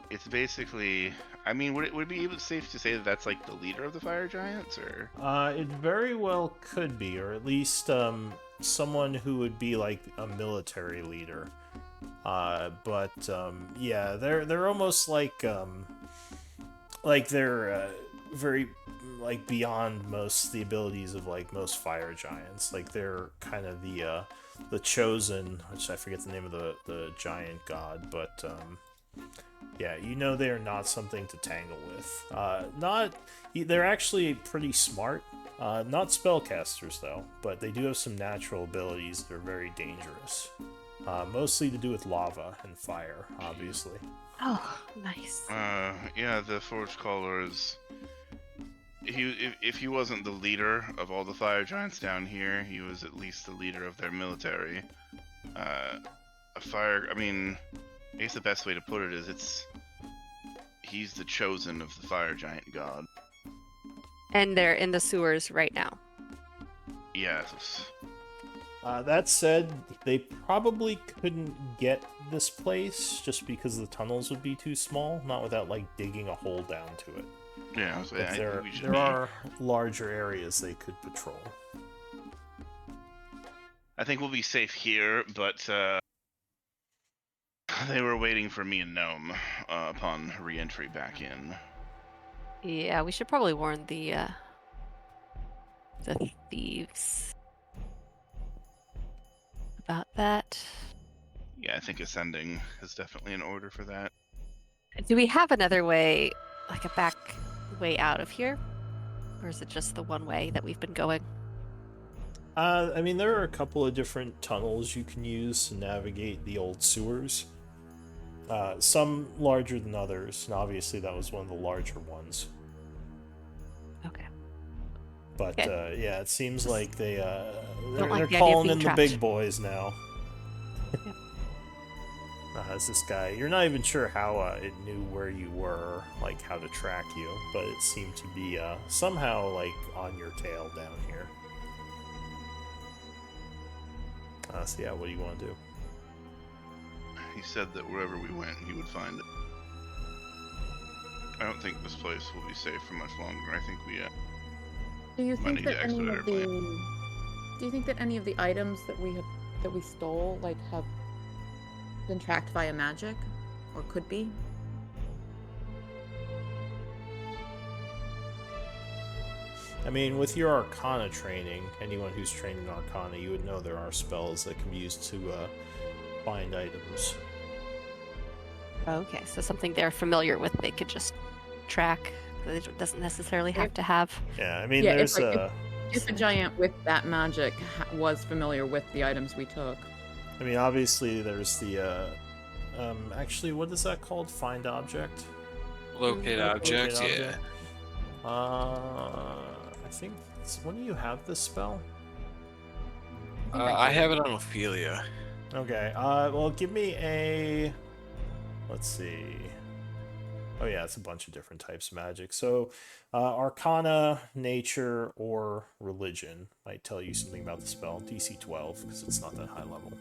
It's basically, I mean, would it be even safe to say that that's like the leader of the fire giants, or? It very well could be, or at least someone who would be like a military leader. But yeah, they're almost like they're very like beyond the abilities of like most fire giants. Like they're kind of the chosen, which I forget the name of the giant god, but yeah, you know they are not something to tangle with. They're actually pretty smart. Not spellcasters though, but they do have some natural abilities that are very dangerous. Mostly to do with lava and fire, obviously. Oh, nice. Yeah, the Forge Caller is. If he wasn't the leader of all the fire giants down here, he was at least the leader of their military. I mean, I guess the best way to put it is he's the chosen of the fire giant god. And they're in the sewers right now. Yes. That said, they probably couldn't get this place just because the tunnels would be too small, not without like digging a hole down to it. Yeah, so I there think we should are larger areas they could patrol. I think we'll be safe here, but they were waiting for me and Gnome upon re-entry back in. Yeah, we should probably warn the thieves about that. Yeah, I think ascending is definitely in order for that. Do we have another way, like a back way out of here? Or is it just the one way that we've been going? I mean, there are a couple of different tunnels you can use to navigate the old sewers. Some larger than others, and obviously that was one of the larger ones. Okay. But yeah, it seems like they're like the idea of calling being in trapped. the big boys now. Yep. It's this guy. You're not even sure how it knew where you were, like how to track you, but it seemed to be somehow like on your tail down here. So yeah, what do you want to do? He said that wherever we went, he would find it. I don't think this place will be safe for much longer. I think we Do you might think need that to any expedite of our the plan. Do you think that any of the items that we stole like have been tracked via magic, or could be? I mean, with your Arcana training, anyone who's trained in Arcana, you would know there are spells that can be used to find items. Okay, so something they're familiar with, they could just track. It doesn't necessarily have to have. Yeah, I mean, Yeah, there's if a giant with that magic was familiar with the items we took. I mean, obviously, there's the actually, what is that called? Find object. Locate object, Locate yeah. object. I think. When do you have this spell? I have it on Ophelia. Okay. Well, give me a. Let's see. Oh yeah, it's a bunch of different types of magic. So, Arcana, Nature, or Religion might tell you something about the spell. DC 12 because it's not that high level.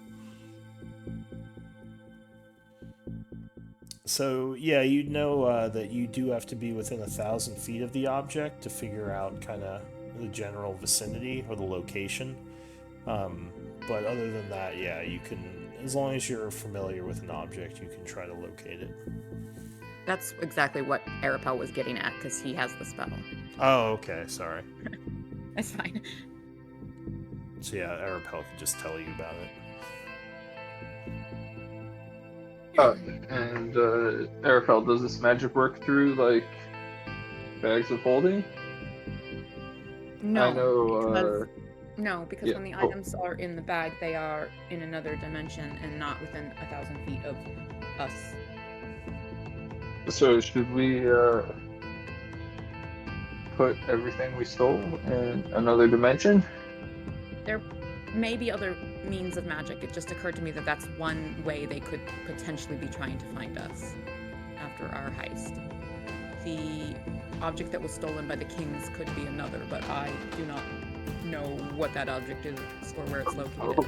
So yeah, you'd know that you do have to be within 1,000 feet of the object to figure out kind of the general vicinity or the location. But other than that, yeah, you can, as long as you're familiar with an object, you can try to locate it. That's exactly what Arapel was getting at, because he has the spell. Oh, okay, sorry. That's fine. So yeah, Arapel could just tell you about it. And Arafel, does this magic work through like bags of holding? No, I know No, because Yeah. when the Oh. items are in the bag, they are in another dimension and not within 1,000 feet of us. So should we put everything we stole in another dimension? There may be other means of magic. It just occurred to me that that's one way they could potentially be trying to find us after our heist. The object that was stolen by the kings could be another, but I do not know what that object is or where it's located.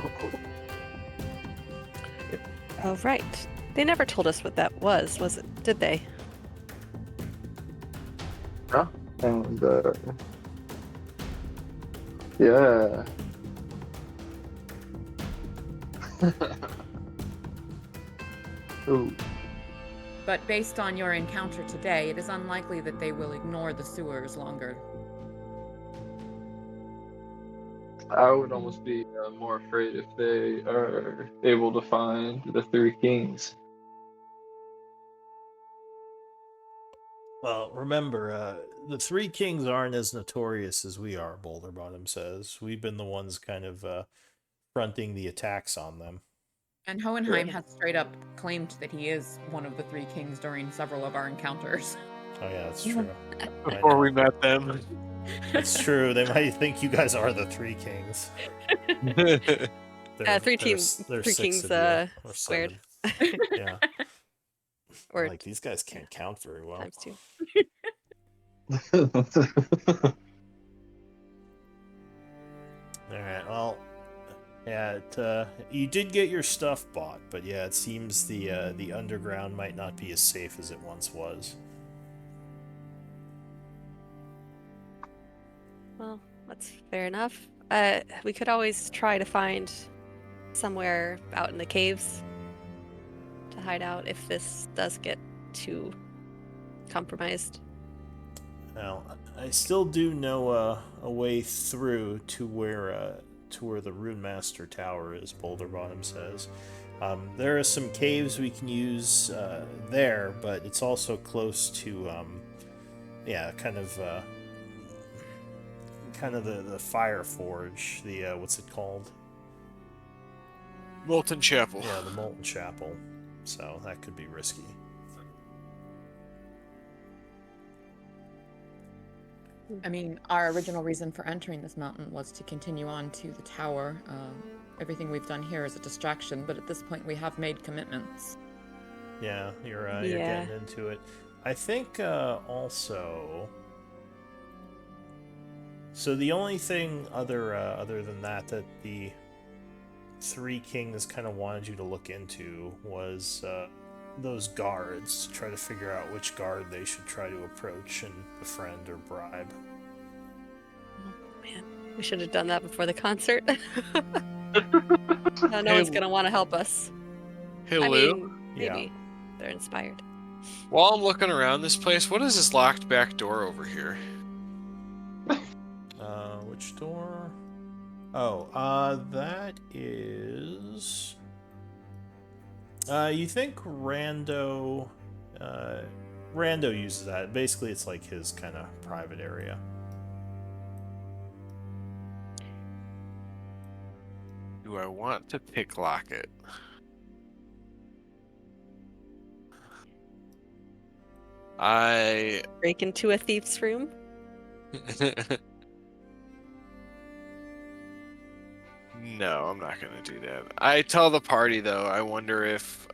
Oh, right. They never told us what that was it? Did they? Yeah. And yeah. Ooh. But based on your encounter today, it is unlikely that they will ignore the sewers longer. I would almost be more afraid if they are able to find the three kings. Well, remember, the Three Kings aren't as notorious as we are, Boulder Bottom says. We've been the ones kind of fronting the attacks on them. And Hohenheim has straight up claimed that he is one of the three kings during several of our encounters. Oh, yeah, that's true. Before we met them. That's true. They might think you guys are the Three Kings. Three there's kings six of you, or squared. 7. Yeah. Or Like, these guys can't count very well. times 2. Alright, well, yeah, you did get your stuff bought, but yeah, it seems the underground might not be as safe as it once was. Well, that's fair enough. We could always try to find somewhere out in the caves to hide out if this does get too compromised. Now, I still do know a way through to where the Rune Master Tower is, Boulder Bottom says. There are some caves we can use there, but it's also close to, kind of the Fire Forge, the, what's it called? Molten Chapel. Yeah, the Molten Chapel. So that could be risky. I mean, our original reason for entering this mountain was to continue on to the tower. Everything we've done here is a distraction, but at this point we have made commitments. Yeah, you're getting into it. I think also. So the only thing other than that the Three Kings kind of wanted you to look into was those guards, to try to figure out which guard they should try to approach and befriend or bribe. Man, we should have done that before the concert. No one's gonna want to help us. Hey, I Lou. mean, maybe they're inspired. While I'm looking around this place, what is this locked back door over here? Which door? Oh, that is. You think Rando uses that. Basically, it's like his kind of private area. Do I want to picklock it? I Break into a thief's room. No, I'm not gonna do that. I tell the party though, I wonder if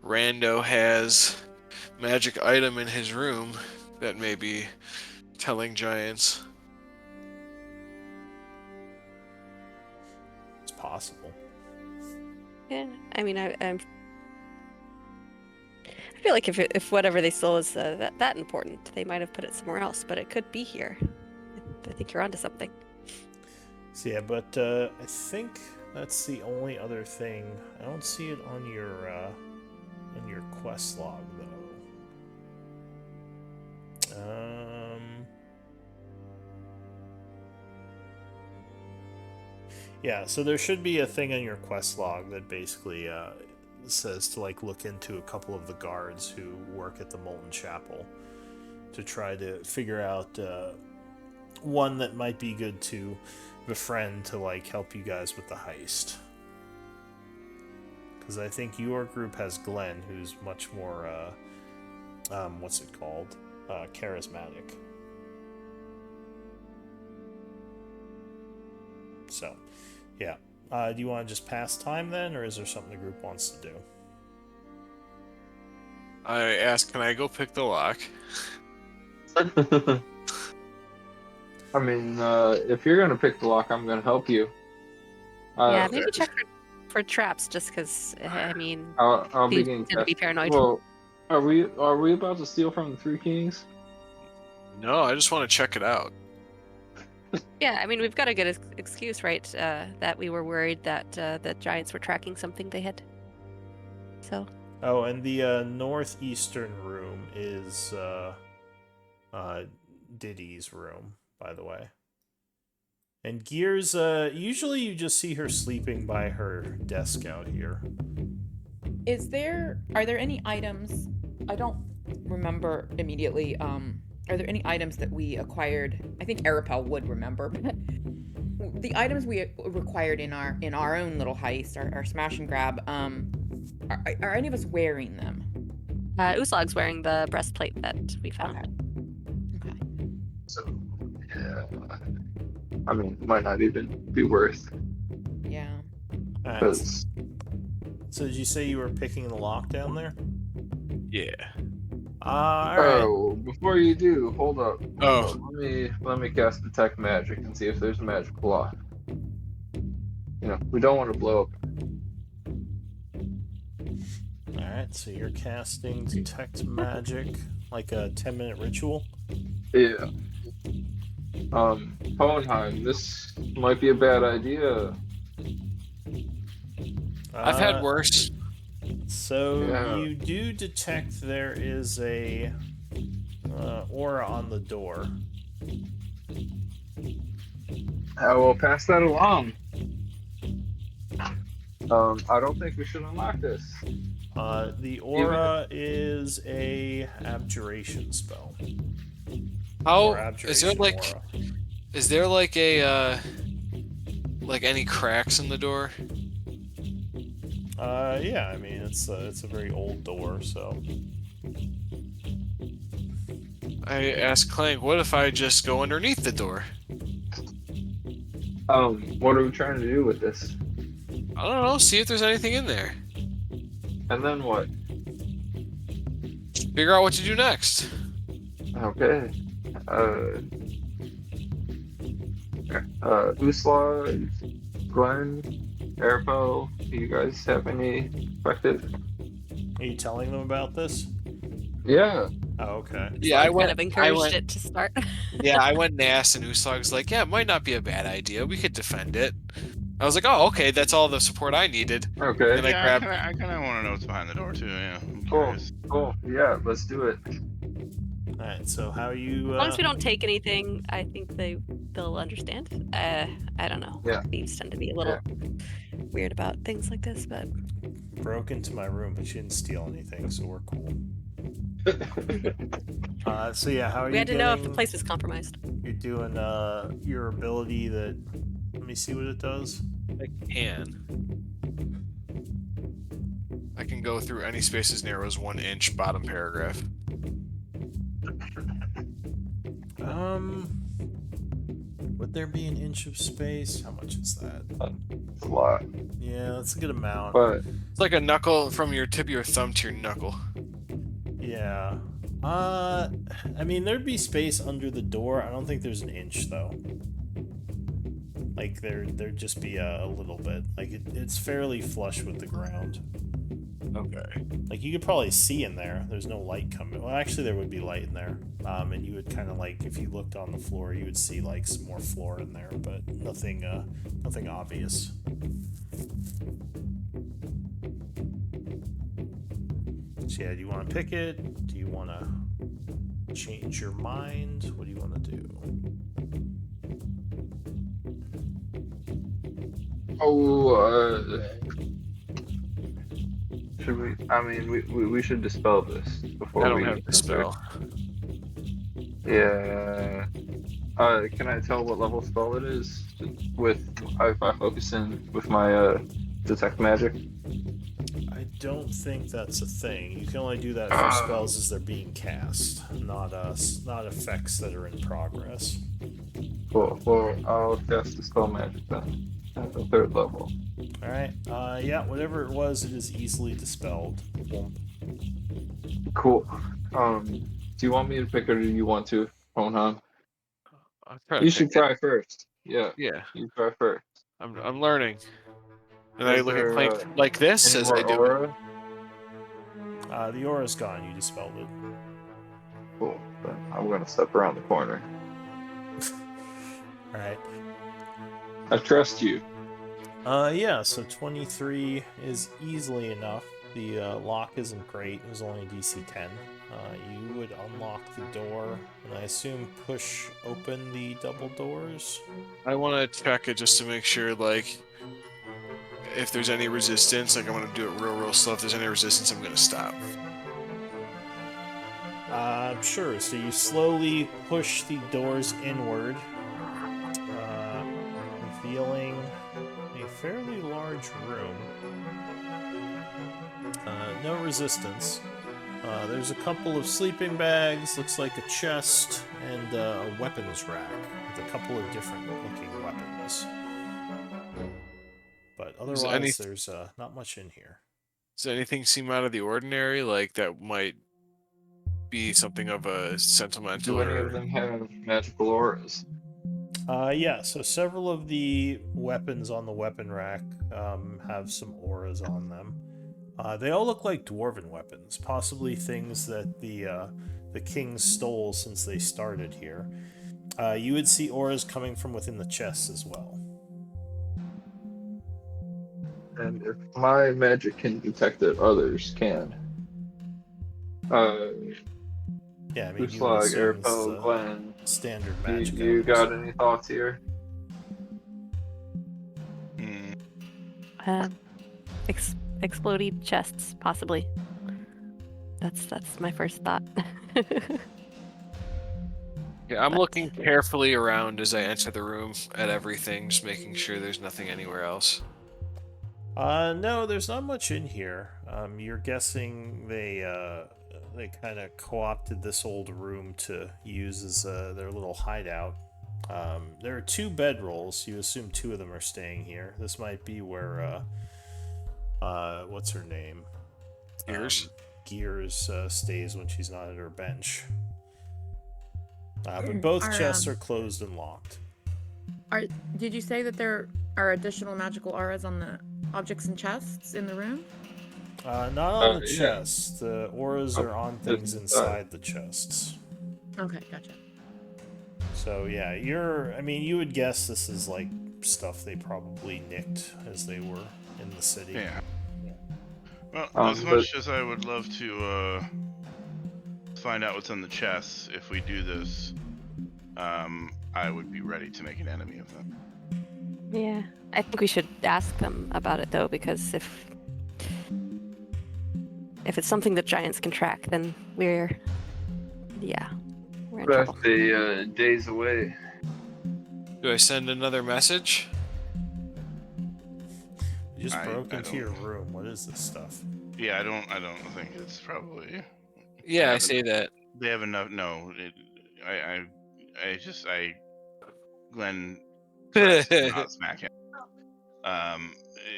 Rando has magic item in his room that may be telling giants. It's possible. Yeah, I mean, I feel like if whatever they stole is that important, they might have put it somewhere else, but it could be here. I think you're onto something. So yeah, but I think that's the only other thing. I don't see it on your quest log though. Yeah, so there should be a thing on your quest log that basically says to like look into a couple of the guards who work at the Molten Chapel to try to figure out one that might be good to befriend to like help you guys with the heist. Because I think your group has Glenn, who's much more, what's it called? Charismatic. So, yeah. Do you want to just pass time then, or is there something the group wants to do? I asked, can I go pick the lock? I mean, if you're gonna pick the lock, I'm gonna help you. Yeah, maybe check for traps, just because. I mean, I'll thieves begin. tend to be paranoid. Well, are we about to steal from the Three Kings? No, I just want to check it out. Yeah, I mean, we've got a good excuse, right? That we were worried that the giants were tracking something they had. So. Oh, and the northeastern room is Diddy's room, by the way. And Gears, usually you just see her sleeping by her desk out here. Are there any items? I don't remember immediately. Are there any items that we acquired? I think Arapel would remember. But the items we required in our own little heist, our smash and grab. Are any of us wearing them? Uslog's wearing the breastplate that we found. Okay. So, yeah. I mean, it might not even be worth. Yeah. Alright. Because So did you say you were picking the lock down there? Yeah. Alright. oh, before you do, hold up. Oh. Let me cast detect magic and see if there's a magical lock. You know, we don't want to blow up. Alright, so you're casting Detect Magic, like a 10-minute ritual? Yeah. Hohenheim, this might be a bad idea. I've had worse. So Yeah. you do detect there is a aura on the door. I will pass that along. I don't think we should unlock this. The aura is a abjuration spell. How Or is there abjuration like aura. is there like a like any cracks in the door? Yeah, I mean it's a very old door, so I asked Clank, what if I just go underneath the door? What are we trying to do with this? I don't know, see if there's anything in there. And then what? Figure out what to do next. Okay. Uslag, Glenn, Airpo, do you guys have any perspective? are you telling them about this? Yeah. Oh, okay. Yeah, I Kind went of encouraged it to start. Yeah, I went and asked, and Uslag's like, yeah, it might not be a bad idea. We could defend it. I was like, oh, okay, that's all the support I needed. Okay. And I Yeah, grabbed. I kind of want to know what's behind the door too. Yeah, I'm Cool. curious. Cool. Yeah, let's do it. Alright, so how you As long as we don't take anything, I think they'll understand. I don't know. Yeah. Thieves tend to be a little weird about things like this, but broke into my room, but you didn't steal anything, so we're cool. So yeah, how are we you had to know if the getting- place was compromised. You're doing your ability that. Let me see what it does. I can go through any space as narrow as 1 inch, bottom paragraph. Would there be an inch of space? How much is that? It's a lot. Yeah, that's a good amount. But It's like a knuckle from your tip of your thumb to your knuckle. Yeah. I mean, there'd be space under the door. I don't think there's an inch though. Like there'd just be a little bit. Like it's fairly flush with the ground. Okay. Like you could probably see in there. There's no light coming. Well, actually, there would be light in there. And you would kind of like if you looked on the floor, you would see like some more floor in there, but nothing obvious. So yeah, do you want to pick it? Do you want to change your mind? What do you want to do? should we? I mean, we should dispel this before I don't we. have the spell. Yeah. Can I tell what level spell it is with if I focus in with my detect magic? I don't think that's a thing. You can only do that for spells as they're being cast, not effects that are in progress. Cool. Well, I'll cast the spell magic then at the 3rd level. All right. Yeah. Whatever it was, it is easily dispelled. Cool. Do you want me to pick it or do you want to, Honhan? I'll try You to should pick it. try first. Yeah, Yeah, you try first. I'm learning. And I Is look at there Clank like this any as more I do. aura? The aura's gone. You dispelled it. Cool. Then I'm gonna step around the corner. All right. I trust you. Yeah. So 23 is easily enough. The lock isn't great. It was only DC 10. You would unlock the door, and I assume push open the double doors. I want to check it just to make sure, like, if there's any resistance. Like, I want to do it real slow. If there's any resistance, I'm gonna stop. Sure. So you slowly push the doors inward, revealing a fairly large room. No resistance. There's a couple of sleeping bags, looks like a chest, and a weapons rack with a couple of different looking weapons. But otherwise, there's not much in here. Does anything seem out of the ordinary? Like, that might be something of a sentimental Do any or... of them have magical auras? Yeah, so several of the weapons on the weapon rack have some auras on them. They all look like dwarven weapons, possibly things that the kings stole since they started here. You would see auras coming from within the chests as well. And if my magic can detect it, others can. Yeah, I mean, you would Uslag, assume this is Airpo, a Glenn, standard magic. you item, got so- any thoughts here? Exploding chests, possibly. That's my first thought. Yeah, I'm looking carefully around as I enter the room at everything, just making sure there's nothing anywhere else. No, there's not much in here. You're guessing they kind of co-opted this old room to use as their little hideout. There are 2 bedrolls. You assume 2 of them are staying here. This might be where what's her name? Gears? Gears stays when she's not at her bench. But both chests are closed and locked. Did you say that there are additional magical auras on the objects and chests in the room? Not on the Yeah. chests. The auras are on things inside the chests. Okay, gotcha. So yeah, you would guess this is like stuff they probably nicked as they were in the city. Yeah. Well, as but- much as I would love to find out what's on the chests, if we do this, I would be ready to make an enemy of them. Yeah, I think we should ask them about it though, because if it's something that giants can track, then we're in trouble. That's a days away. Do I send another message? You just broke I into don't- your room. What is this stuff? Yeah, I don't think it's probably. Yeah, I but- say that. They have enough. No, Glenn tries to not smack him.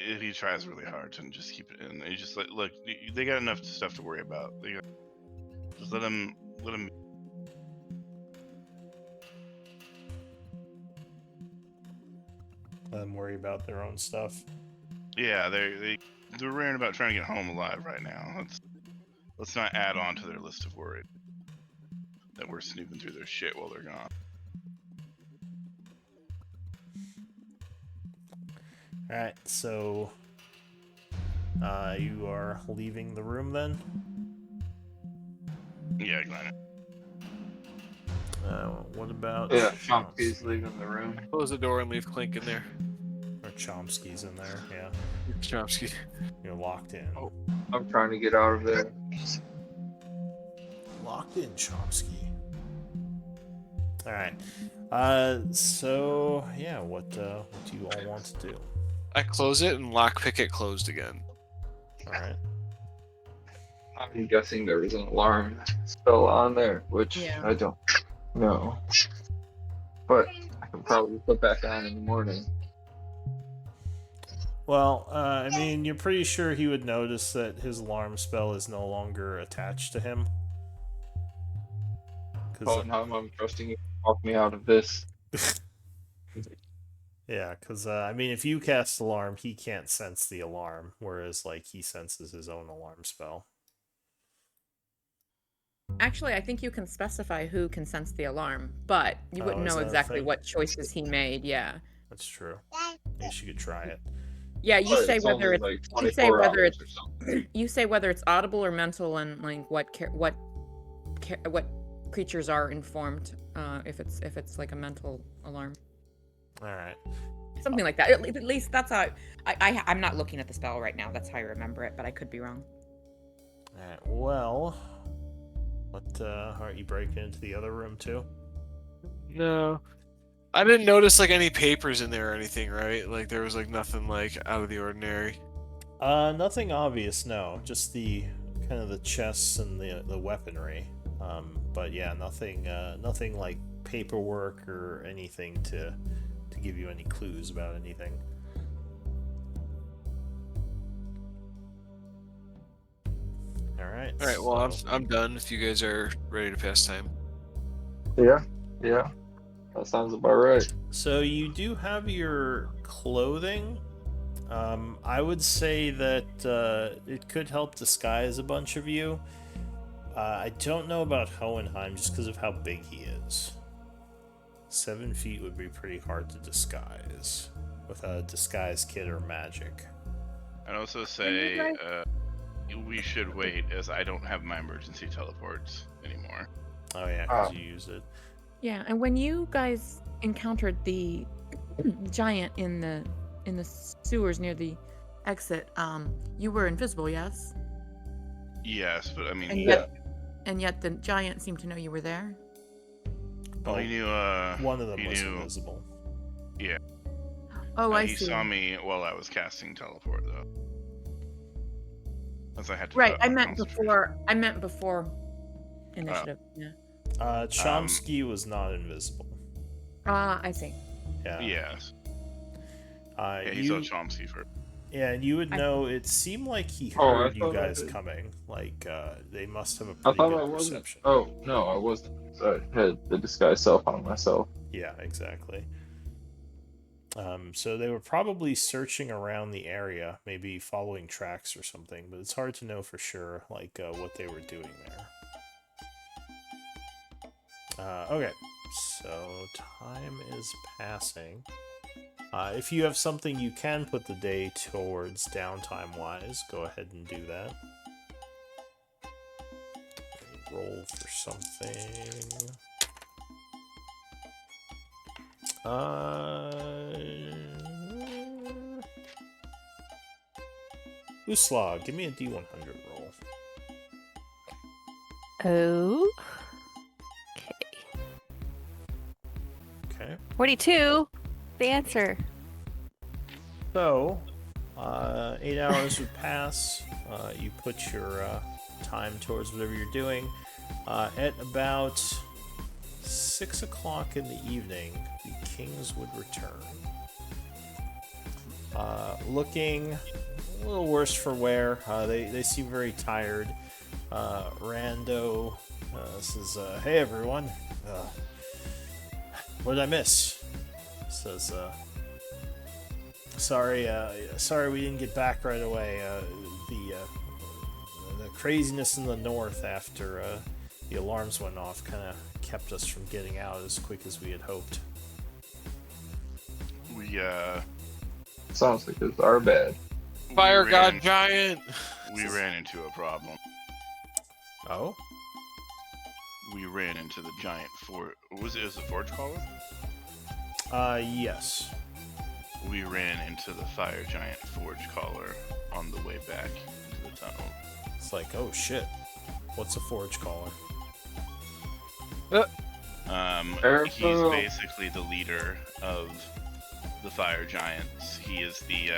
If he tries really hard to just keep it in, you just look. They got enough stuff to worry about. Just let him. Let them worry about their own stuff. Yeah, they're worrying about trying to get home alive right now. Let's not add on to their list of worry that we're snooping through their shit while they're gone. Alright, so you are leaving the room then? Yeah, Glenn. What about Yeah, Chomsky's leaving the room. Close the door and leave Clink in there. Or Chomsky's in there, yeah. Chomsky. You're locked in. Oh. I'm trying to get out of there. Locked in, Chomsky. Alright. So yeah, what do you all want to do? I close it and lockpick it closed again. All right. I'm guessing there was an alarm spell on there, which Yeah. I don't know. But I can probably put back on in the morning. Well, I mean, you're pretty sure he would notice that his alarm spell is no longer attached to him. Oh, now I'm trusting you to walk me out of this. Yeah, because I mean, if you cast alarm, he can't sense the alarm, whereas like he senses his own alarm spell. Actually, I think you can specify who can sense the alarm, but you wouldn't is know that a exactly thing? what choices he made. Yeah. That's true. Maybe you could try it. Yeah, you But say it's whether only it's like you say 24 whether hours it's or something. you say whether it's audible or mental, and like what creatures are informed if it's like a mental alarm, All right. something like that. At least that's how I'm not looking at the spell right now. That's how I remember it, but I could be wrong. All right. Well, what? Aren't you breaking into the other room too? No. I didn't notice like any papers in there or anything, right? Like there was like nothing like out of the ordinary. Nothing obvious. No, just the kind of the chests and the weaponry. But yeah, nothing like paperwork or anything to give you any clues about anything. All right. All right, well, so- I'm done if you guys are ready to pass time. Yeah, that sounds about right. So you do have your clothing. I would say that it could help disguise a bunch of you. I don't know about Hohenheim just because of how big he is. 7 feet would be pretty hard to disguise without a disguise kit or magic. I'd also say we should wait, as I don't have my emergency teleports anymore. Oh yeah, because you use it. Yeah, and when you guys encountered the giant in the sewers near the exit, you were invisible, yes? Yes, but I mean, And yet the giant seemed to know you were there. well, he knew. One of them he was knew. invisible. Oh, I He see. saw me while I was casting teleport, though. As I had to. Right, put I on meant concentration. before. I meant before initiative. Yeah. Chomsky was not invisible. I see. Yeah. Yes. Yeah, he you, saw Chomsky first. Yeah, and you would know. It seemed like he Oh, I heard you thought I guys did. coming. Like they must have a I pretty thought good I wasn't. perception. Oh, no, I wasn't. I had the disguise self on myself. Yeah, exactly. So they were probably searching around the area, maybe following tracks or something, but it's hard to know for sure, like, what they were doing there. Okay, so time is passing. If you have something you can put the day towards downtime-wise, go ahead and do that. Roll for something. Uslag, give me a D100 roll. Oh. Okay. 42. The answer. So, 8 hours would pass. You put your time towards whatever you're doing. At about 6 o'clock in the evening, the Kings would return. Looking a little worse for wear. They seem very tired. Rando says, "Hey everyone, what did I miss?" Says, "Sorry we didn't get back right away. The craziness in the north after the alarms went off kind of kept us from getting out as quick as we had hoped." We Sounds like it's our bad. Fire we God ran- Giant! We ran into a problem. Oh? We ran into the giant was it a forge caller? Yes. We ran into the fire giant forge caller on the way back into the tunnel. It's like, oh shit. What's a forge caller? He's Careful. basically the leader of the fire giants. He is the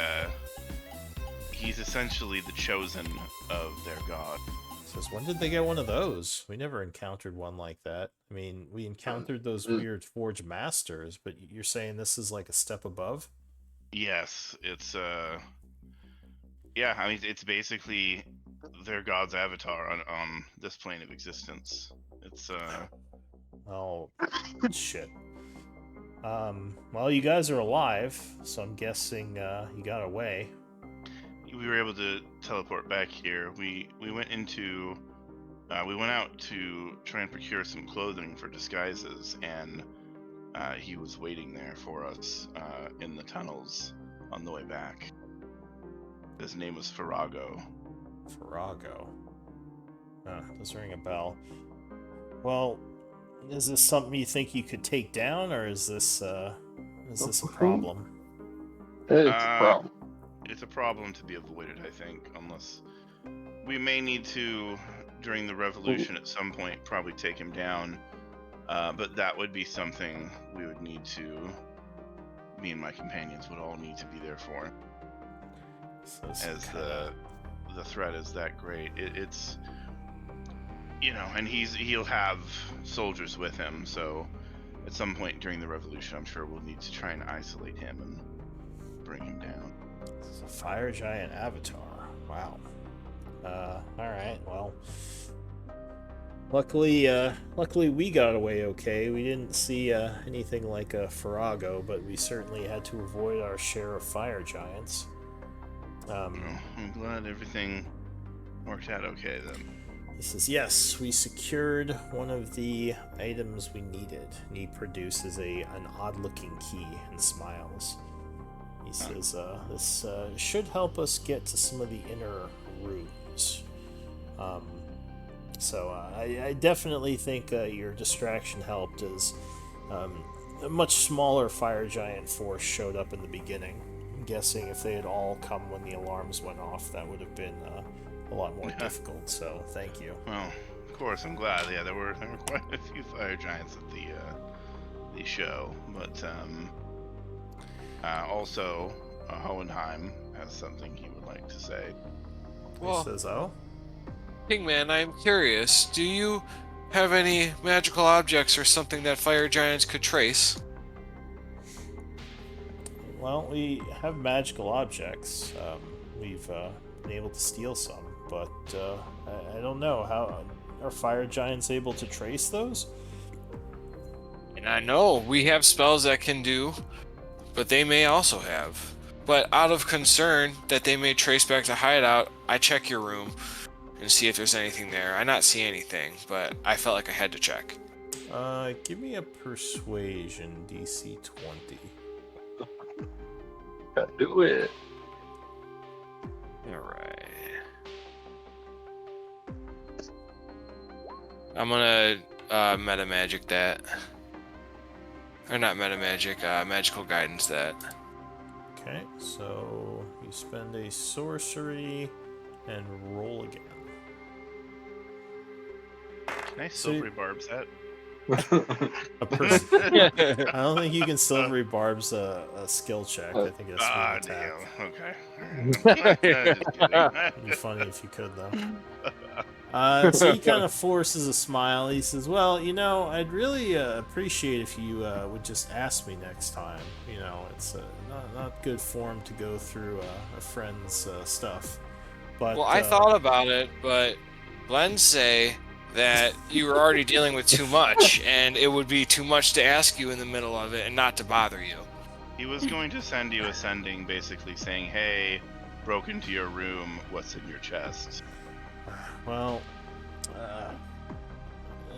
he's essentially the chosen of their god. Says, when did they get one of those? We never encountered one like that. I mean, we encountered those weird Forge Masters, but you're saying this is like a step above? Yes, it's yeah, I mean it's basically their god's avatar on this plane of existence. It's Oh, shit. Well, you guys are alive, so I'm guessing you got away. we were able to teleport back here. We went into we went out to try and procure some clothing for disguises, and he was waiting there for us in the tunnels on the way back. His name was Farago. Farago. Does ring a bell. Well, is this something you think you could take down, or is this a problem? It's a problem. It's a problem to be avoided, I think, unless we may need to, during the revolution at some point, probably take him down. But that would be something we would need to, me and my companions would all need to be there for, So as the threat is that great. It's, you know, and he'll have soldiers with him, so at some point during the revolution, I'm sure we'll need to try and isolate him and bring him down. It's a fire giant avatar. Wow. Alright, well. Luckily we got away okay. We didn't see anything like a Farago, but we certainly had to avoid our share of fire giants. I'm glad everything worked out okay then. He says, yes, we secured one of the items we needed. And he produces an odd-looking key and smiles. He says, this should help us get to some of the inner rooms. So I definitely think your distraction helped, as a much smaller fire giant force showed up in the beginning. I'm guessing if they had all come when the alarms went off, that would have been a lot more difficult, so thank you. Well, of course, I'm glad. Yeah, there were quite a few fire giants at the show, but also Hohenheim has something he would like to say. Well, He says, oh? Kingman, I'm curious. Do you have any magical objects or something that fire giants could trace? Well, we have magical objects. We've been able to steal some, but I don't know. How are fire giants able to trace those? And I know we have spells that can do, but they may also have. But out of concern that they may trace back to hideout, I check your room and see if there's anything there. I not see anything, but I felt like I had to check. Give me a persuasion DC 20. Gotta do it. Alright. I'm gonna meta magic that. Or not meta magic, magical guidance that. Okay, so you spend a sorcery and roll again. Nice So- silvery barbs that. A I don't think you can silvery barbs a skill check. I think it's Ah, an attack. damn. Okay. Just kidding. It'd be funny if you could, though. So he kind of forces a smile. He says, well, you know, I'd really appreciate if you would just ask me next time. You know, it's not good form to go through a friend's stuff. But Well, I thought about it, but Blends say that you were already dealing with too much, and it would be too much to ask you in the middle of it and not to bother you. He was going to send you a sending basically saying, hey, broke into your room, what's in your chest? Well,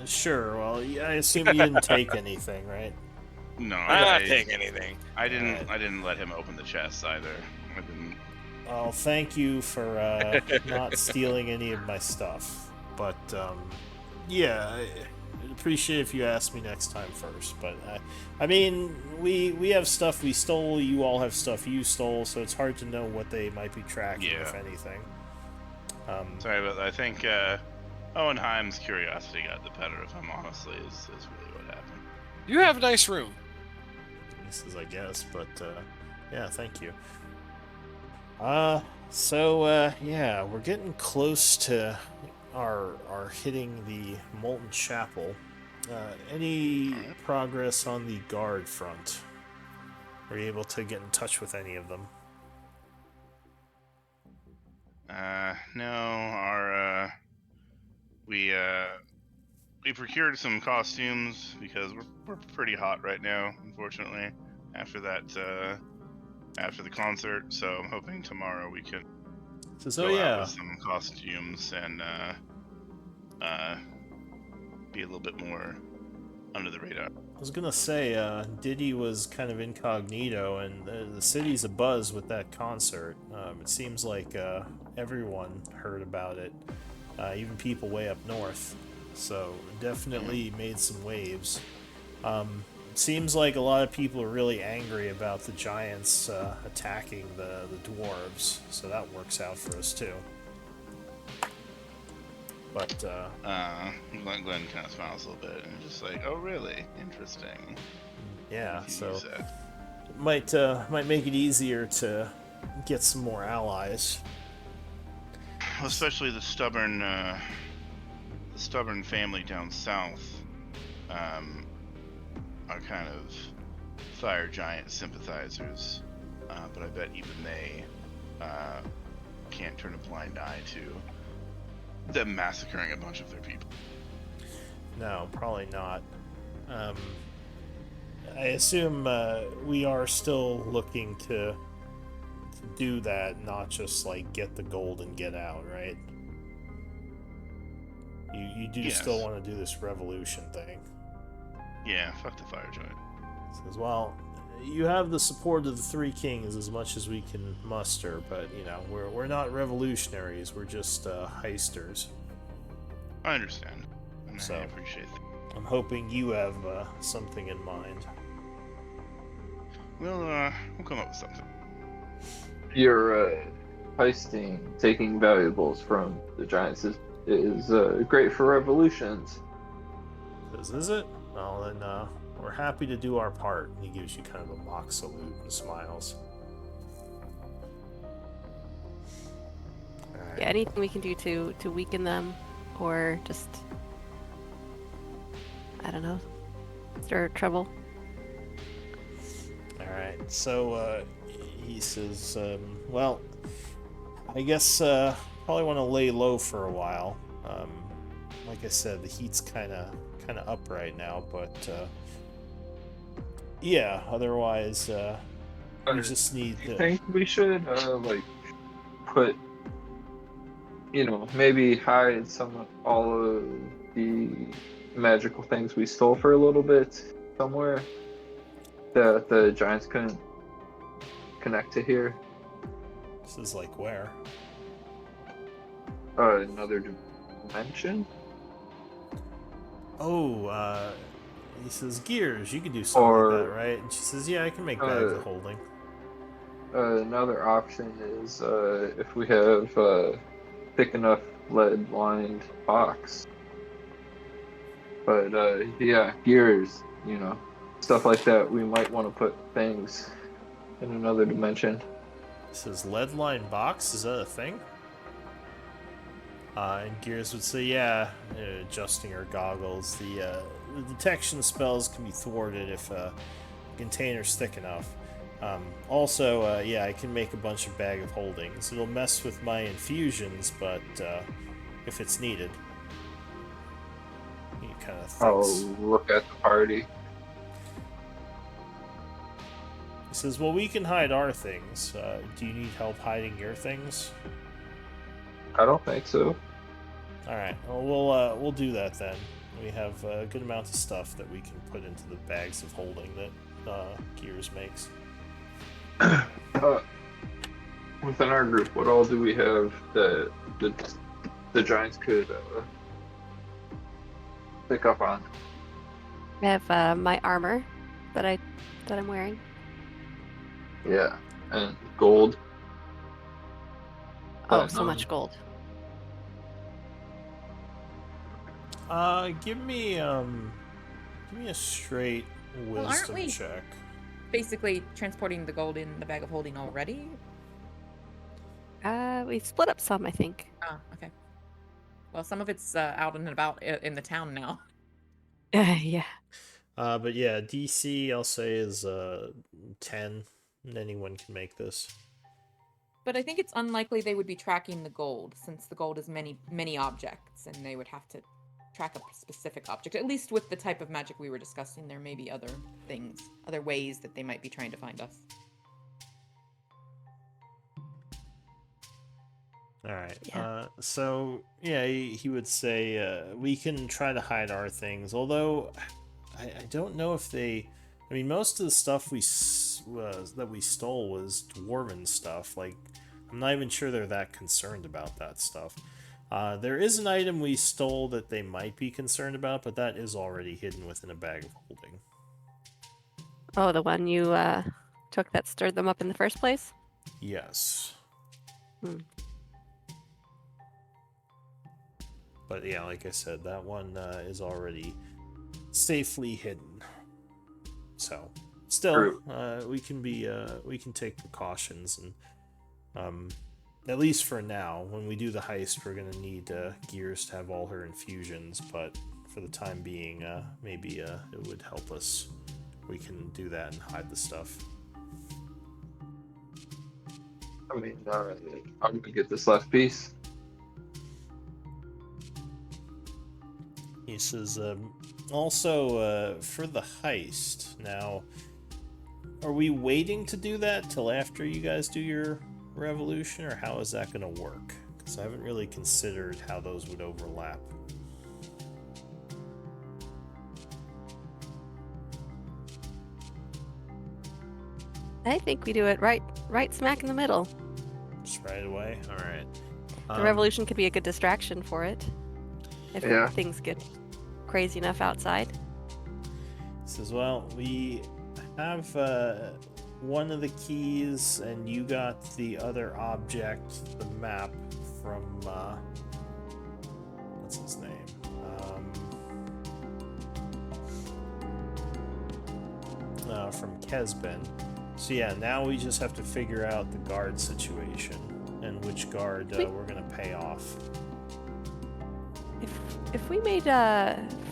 sure. Well, I assume you didn't take anything, right? No, I'm not taking anything. I didn't let him open the chest either. I didn't. Well, thank you for not stealing any of my stuff. But, yeah, I'd appreciate if you asked me next time first. But, I mean, we have stuff we stole, you all have stuff you stole, so it's hard to know what they might be tracking, if anything. Sorry, but I think Hohenheim's curiosity got the better of him, honestly, is really what happened. You have a nice room. He says, I guess, but yeah, thank you. Yeah, we're getting close to our hitting the Molten Chapel. Any progress on the guard front? Were you able to get in touch with any of them? No, we procured some costumes because we're pretty hot right now, unfortunately, after the concert. So I'm hoping tomorrow we can go out with some costumes and be a little bit more under the radar. I was gonna say, Diddy was kind of incognito, and the city's abuzz with that concert. It seems like everyone heard about it, even people way up north. So definitely made some waves. It seems like a lot of people are really angry about the giants attacking the dwarves, so that works out for us too. But Glenn kind of smiles a little bit and just like, oh really? Interesting. Yeah, so it might make it easier to get some more allies. Well, especially the stubborn family down south are kind of fire giant sympathizers, but I bet even they can't turn a blind eye to them massacring a bunch of their people. No, probably not. I assume we are still looking to do that, not just like get the gold and get out, right? You do still want to do this revolution thing. Yeah, fuck the fire giant. Says, well, you have the support of the Three Kings as much as we can muster, but you know we're not revolutionaries. We're just heisters. I understand. And So- I appreciate that. I'm hoping you have something in mind. We'll come up with something. Your heisting, taking valuables from the giants is great for revolutions. Says, is it? Well, then we're happy to do our part. And he gives you kind of a mock salute and smiles. All right. Yeah, anything we can do to weaken them, or just, I don't know, stir trouble. Alright, so he says, well, I guess probably want to lay low for a while. Like I said, the heat's kind of up right now, but yeah, otherwise we just need I to... think we should put, maybe hide all of the magical things we stole for a little bit somewhere that the giants couldn't connect to here. This is like where? Another dimension. Oh, he says, Gears, you can do something like that, right? And she says, yeah, I can make bags of holding. Another option is if we have thick enough lead-lined box. But yeah, gears, stuff like that. We might want to put things in another dimension. He says, lead-lined box? Is that a thing? And Gears would say, yeah, adjusting her goggles. The detection spells can be thwarted if a container's thick enough. Also, yeah, I can make a bunch of bag of holdings. It'll mess with my infusions, but if it's needed. He kind of thinks. I'll look at the party. He says, well, we can hide our things. Do you need help hiding your things? I don't think so. Alright, well, we'll do that then. We have a good amount of stuff that we can put into the bags of holding that Gears makes. Within our group, what all do we have that the giants could pick up on? I have my armor that I'm wearing. Yeah, and gold. Oh, so much gold. Give me a straight Well, aren't wisdom we- check. Basically, transporting the gold in the bag of holding already. We split up some, I think. Ah, okay. Well, some of it's out and about in the town now. Yeah. But yeah, DC I'll say is 10. And anyone can make this. But I think it's unlikely they would be tracking the gold, since the gold is many objects, and they would have to track a specific object. At least with the type of magic we were discussing, there may be other things, other ways that they might be trying to find us. All right. Yeah. So yeah, he would say we can try to hide our things. Although I don't know if they. I mean, most of the stuff that we stole was dwarven stuff. Like, I'm not even sure they're that concerned about that stuff. There is an item we stole that they might be concerned about, but that is already hidden within a bag of holding. Oh, the one you took that stirred them up in the first place? Yes. Hmm. But yeah, like I said, that one is already safely hidden. So, still, we can take precautions, and at least for now, when we do the heist, we're gonna need Gears to have all her infusions. But for the time being, maybe it would help us. We can do that and hide the stuff. I mean, I'm gonna get this last piece. He says, also, for the heist, now, are we waiting to do that till after you guys do your revolution, or how is that going to work? Because I haven't really considered how those would overlap. I think we do it right smack in the middle. Just right away? Alright. The revolution could be a good distraction for it. If Yeah. things get crazy enough outside. Says, well, we have one of the keys, and you got the other object, the map, from, what's his name? From Kesben. So yeah, now we just have to figure out the guard situation, and which guard we're gonna pay off. If we made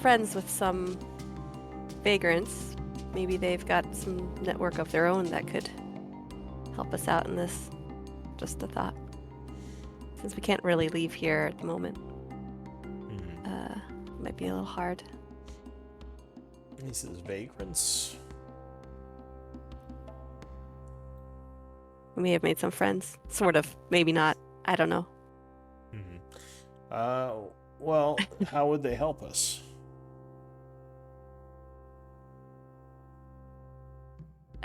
friends with some vagrants, maybe they've got some network of their own that could help us out in this. Just a thought. Since we can't really leave here at the moment, it might be a little hard. He says vagrants. We may have made some friends. Sort of. Maybe not. I don't know. Well, how would they help us?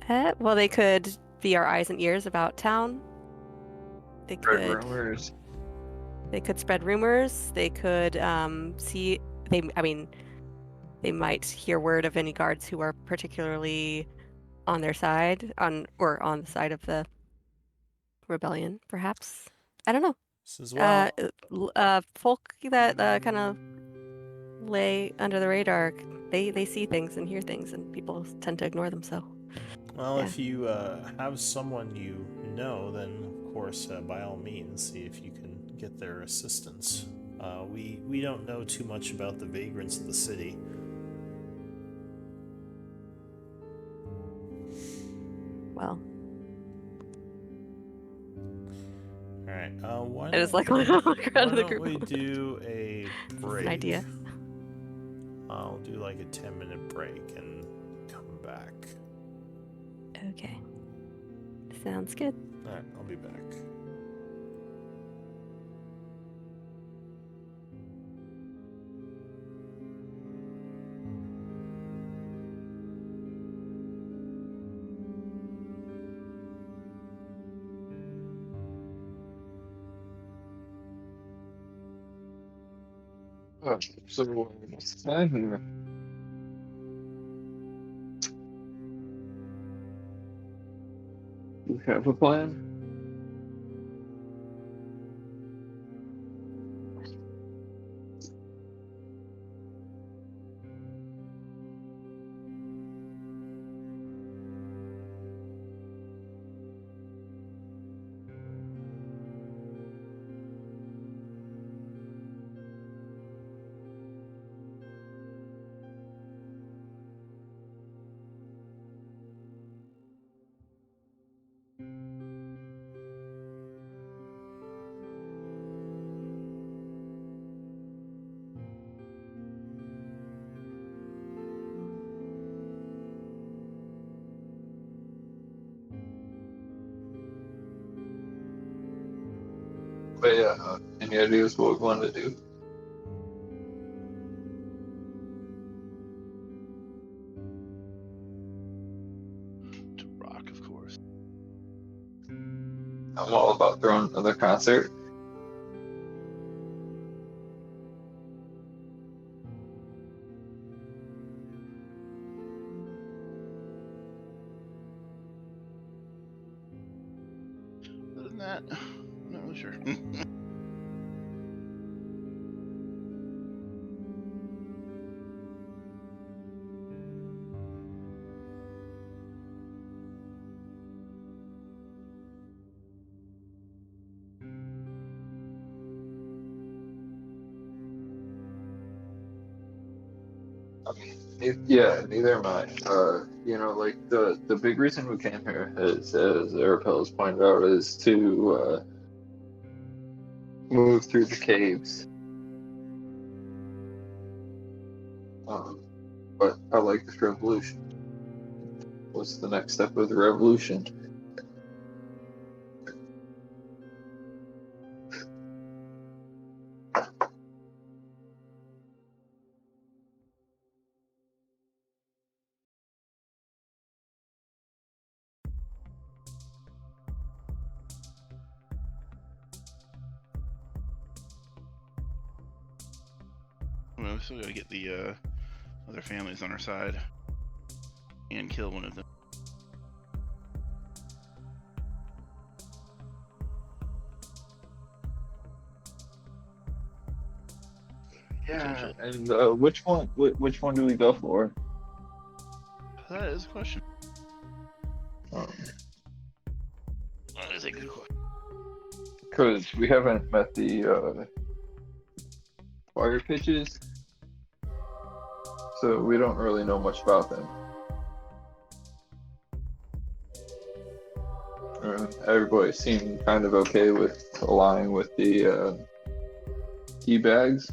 Well, they could be our eyes and ears about town. They Spread could. rumors. They could spread rumors. They could see. They might hear word of any guards who are particularly on their side, on the side of the rebellion, perhaps. I don't know. Says, well, Folk that kind of lay under the radar, they see things and hear things, and people tend to ignore them. So, well, yeah. if you have someone you know, then of course, by all means, see if you can get their assistance. We don't know too much about the vagrants of the city. Well, All right. Why I just don't like we- look around why the don't group. we do a break? An idea. I'll do like a 10-minute break and come back. Okay. Sounds good. All right, I'll be back. Oh, so what's the plan here? You have a plan? But yeah, any ideas what we want to do? To rock, of course. I'm all about throwing another concert. Other than that, I'm not really sure. I mean, yeah, neither am I. You know, like the big reason we came here, as Arapel has pointed out, is to move through the caves. But I like this revolution. What's the next step of the revolution? Well, we still gotta get the other families on our side and kill one of them. Yeah, Potentially. and which one? Which one do we go for? That is a question. Um, That is a good question. Because we haven't met the fire pitches, so we don't really know much about them. Everybody seemed kind of okay with aligning with the tea bags.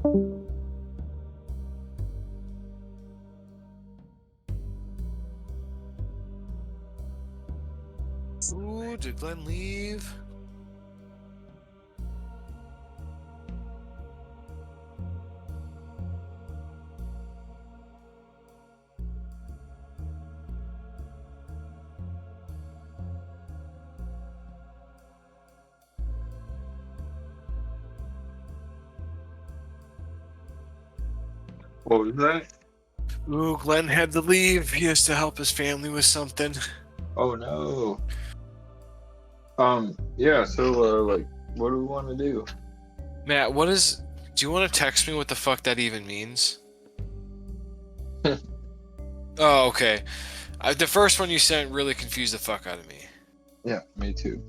Ooh, did Glenn leave? What was that? Ooh, Glenn had to leave. He has to help his family with something. Oh no. Yeah, so like what do we want to do? Matt, do you want to text me what the fuck that even means? Oh, okay. The first one you sent really confused the fuck out of me. Yeah, me too.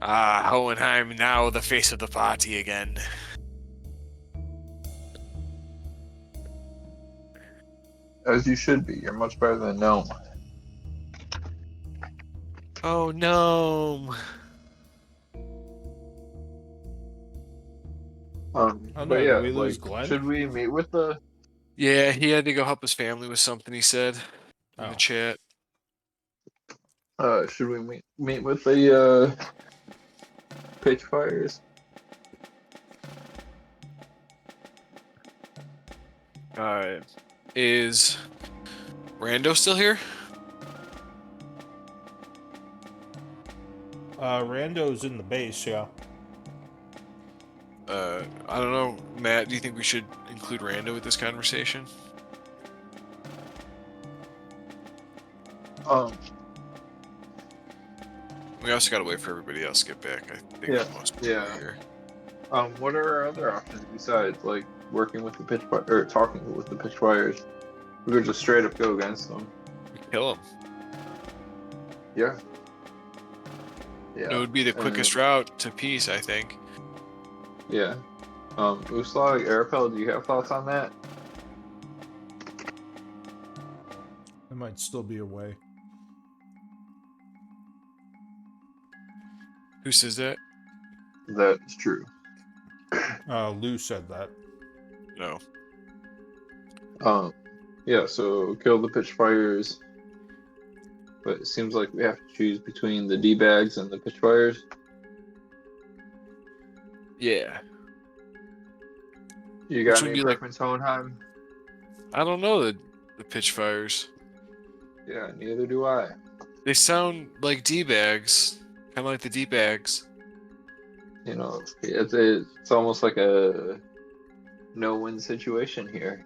Hohenheim, now the face of the party again. As you should be. You're much better than Gnome. Oh no. Oh But no, yeah, did we lose like, Glenn? should we meet with the? Yeah, he had to go help his family with something, he said in the Oh. chat. Should we meet with the Pitchfires? Is Rando still here? Rando's in the base, yeah. I don't know, Matt, do you think we should include Rando with this conversation? We also gotta wait for everybody else to get back. I think Yeah, most people yeah. are here. What are our other options besides like working with the Pitchfire or talking with the Pitchfires? We could just straight up go against them. We kill him. Yeah. Yeah. It would be the quickest route to peace, I think. Yeah. Uslag, Arapel, do you have thoughts on that? I might still be away. Who says that? That's true. Lou said that. No. Yeah, so kill the Pitchfires. But it seems like we have to choose between the D-bags and the Pitchfires. Yeah. You got Which would any be like- preference, Hohenheim? I don't know the pitch fires. Yeah, neither do I. They sound like D-bags. Kind of like the D-bags. You know, it's almost like a no-win situation here.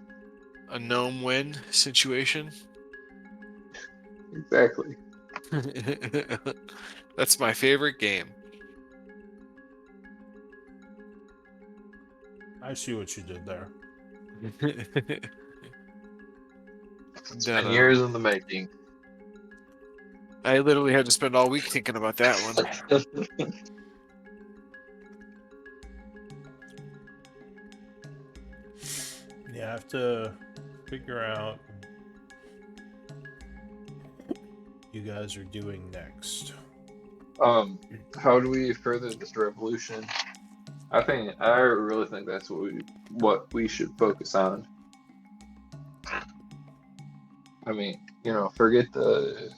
A gnome win situation. Exactly. That's my favorite game. I see what you did there. It's been years in the making. I literally had to spend all week thinking about that one. Yeah, I have to figure out what you guys are doing next. How do we further this revolution? I really think that's what we should focus on. I mean, you know, forget the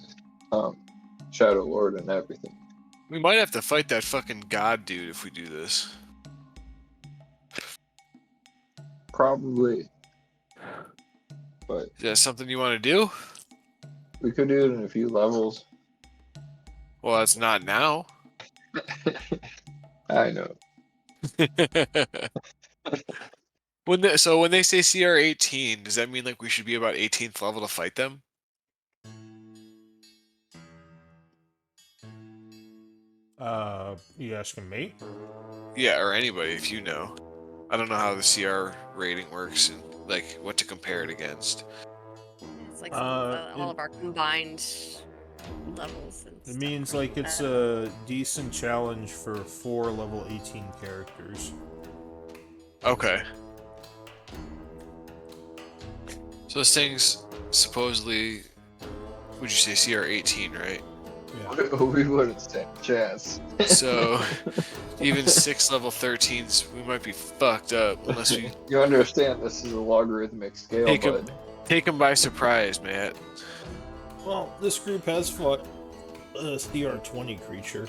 Shadow Lord and everything. We might have to fight that fucking god dude if we do this. Probably. But Is that something you want to do? we could do it in a few levels. Well, it's not now. I know. So when they say CR 18, does that mean like we should be about 18th level to fight them? You asking me? Yeah, or anybody if you know. I don't know how the CR rating works and like what to compare it against. It's like all of our combined levels. And It stuff means like like it's that. a decent challenge for 4 level 18 characters. Okay. So this thing's supposedly, would you say CR 18, right? Yeah. We wouldn't stand a chance. So even 6 level 13s, we might be fucked up unless we You understand this is a logarithmic scale, take bud. them by surprise, Matt. Well, this group has fought a CR20 creature.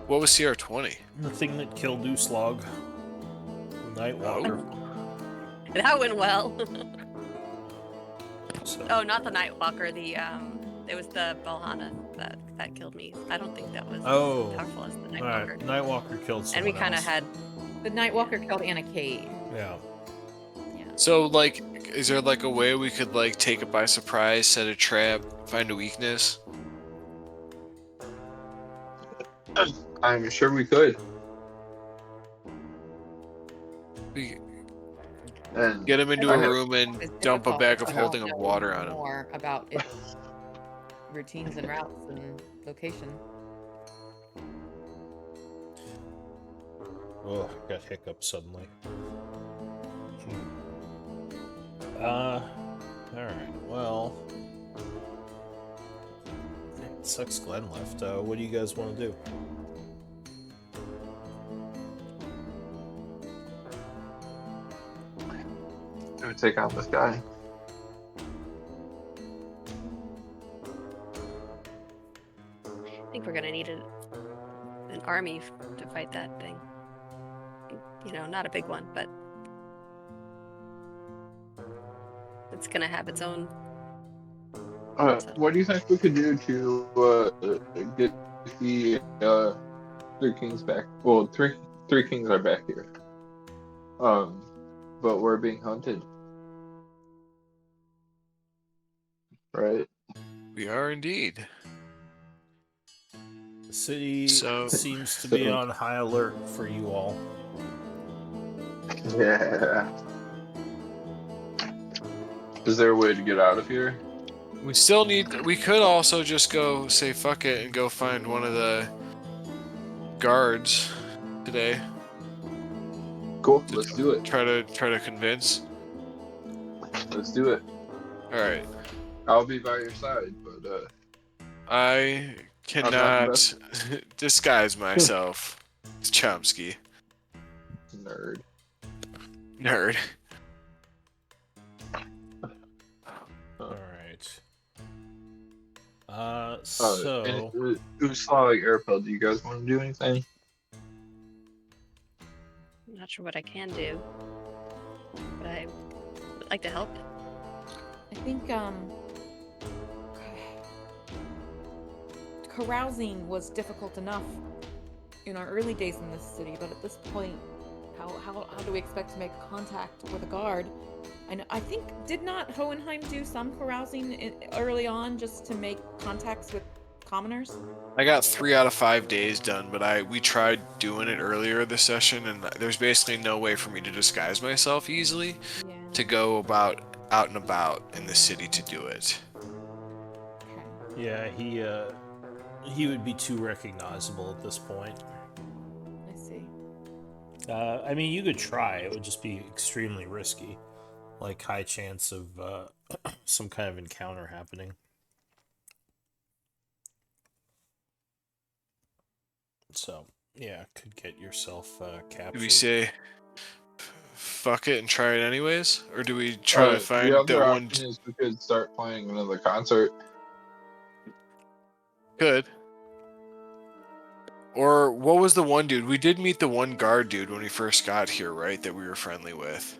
What was CR20? The thing that killed Uslog. The Nightwalker. That went well. So, Oh, not the Nightwalker. It was the Balhana that killed me. I don't think that was as powerful as the Nightwalker. Alright, Nightwalker killed someone And we kind of else. had. The Nightwalker killed Anna Kate. Yeah. So, like, is there like a way we could like take it by surprise, set a trap, find a weakness? I'm sure we could. We And get him into a room and It's dump a difficult bag of because we holding don't of know water on him. More about its routines and routes and location. Oh, got hiccups suddenly. Alright, well. It sucks Glenn left. What do you guys want to do? gonna take out this guy. I think we're gonna need an army to fight that thing. You know, not a big one, but it's gonna have its own. What do you think we could do to get the three kings back? Well, three kings are back here. But we're being hunted. Right? We are indeed. The city So- seems to be on high alert for you all. Yeah. Is there a way to get out of here? We still need. We could also just go say fuck it and go find one of the guards today. Cool. Let's do it. Try to convince. Let's do it. All right. I'll be by your side, but I not the cannot disguise myself. It's Chomsky. nerd. Nerd. Alright. So. And Uslav Airpel, do you guys want to do anything? I'm not sure what I can do, but I would like to help. I think carousing was difficult enough in our early days in this city, but at this point, how do we expect to make contact with a guard? And I think, did not Hohenheim do some carousing early on just to make contacts with commoners? I got 3 out of 5 days done, but we tried doing it earlier this session, and there's basically no way for me to disguise myself easily Yeah. to go out and about in the city to do it. Okay. Yeah, he would be too recognizable at this point. I see. I mean, you could try. It would just be extremely risky. Like, high chance of some kind of encounter happening. So, yeah, could get yourself captured. Do we say fuck it and try it anyways? Or do we try to find the other that one? option is we could start playing another concert. Good. Or what was the one dude? We did meet the one guard dude when we first got here, right? That we were friendly with.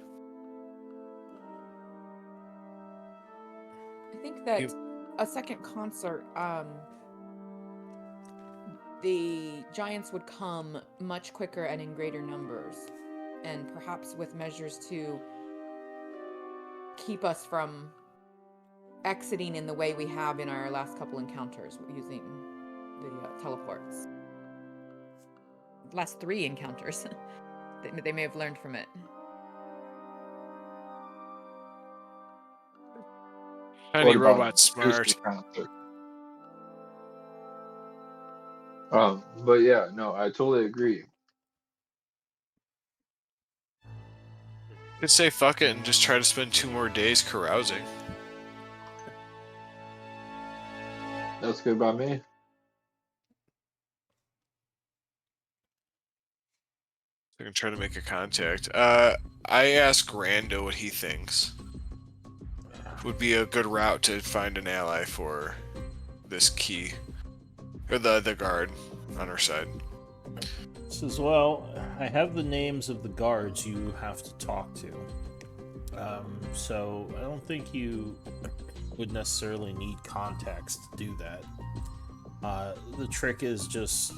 I think that a second concert, the giants would come much quicker and in greater numbers, and perhaps with measures to keep us from exiting in the way we have in our last couple encounters using the teleports. Last 3 encounters. They may have learned from it. Tiny What about robot smart. acoustic concert? But yeah, no, I totally agree. Could say fuck it and just try to spend 2 more days carousing. That's good by me. I can try to make a contact. I ask Rando what he thinks would be a good route to find an ally for this key. Or the guard on our side. Says, well, I have the names of the guards you have to talk to. So I don't think you would necessarily need contacts to do that. The trick is just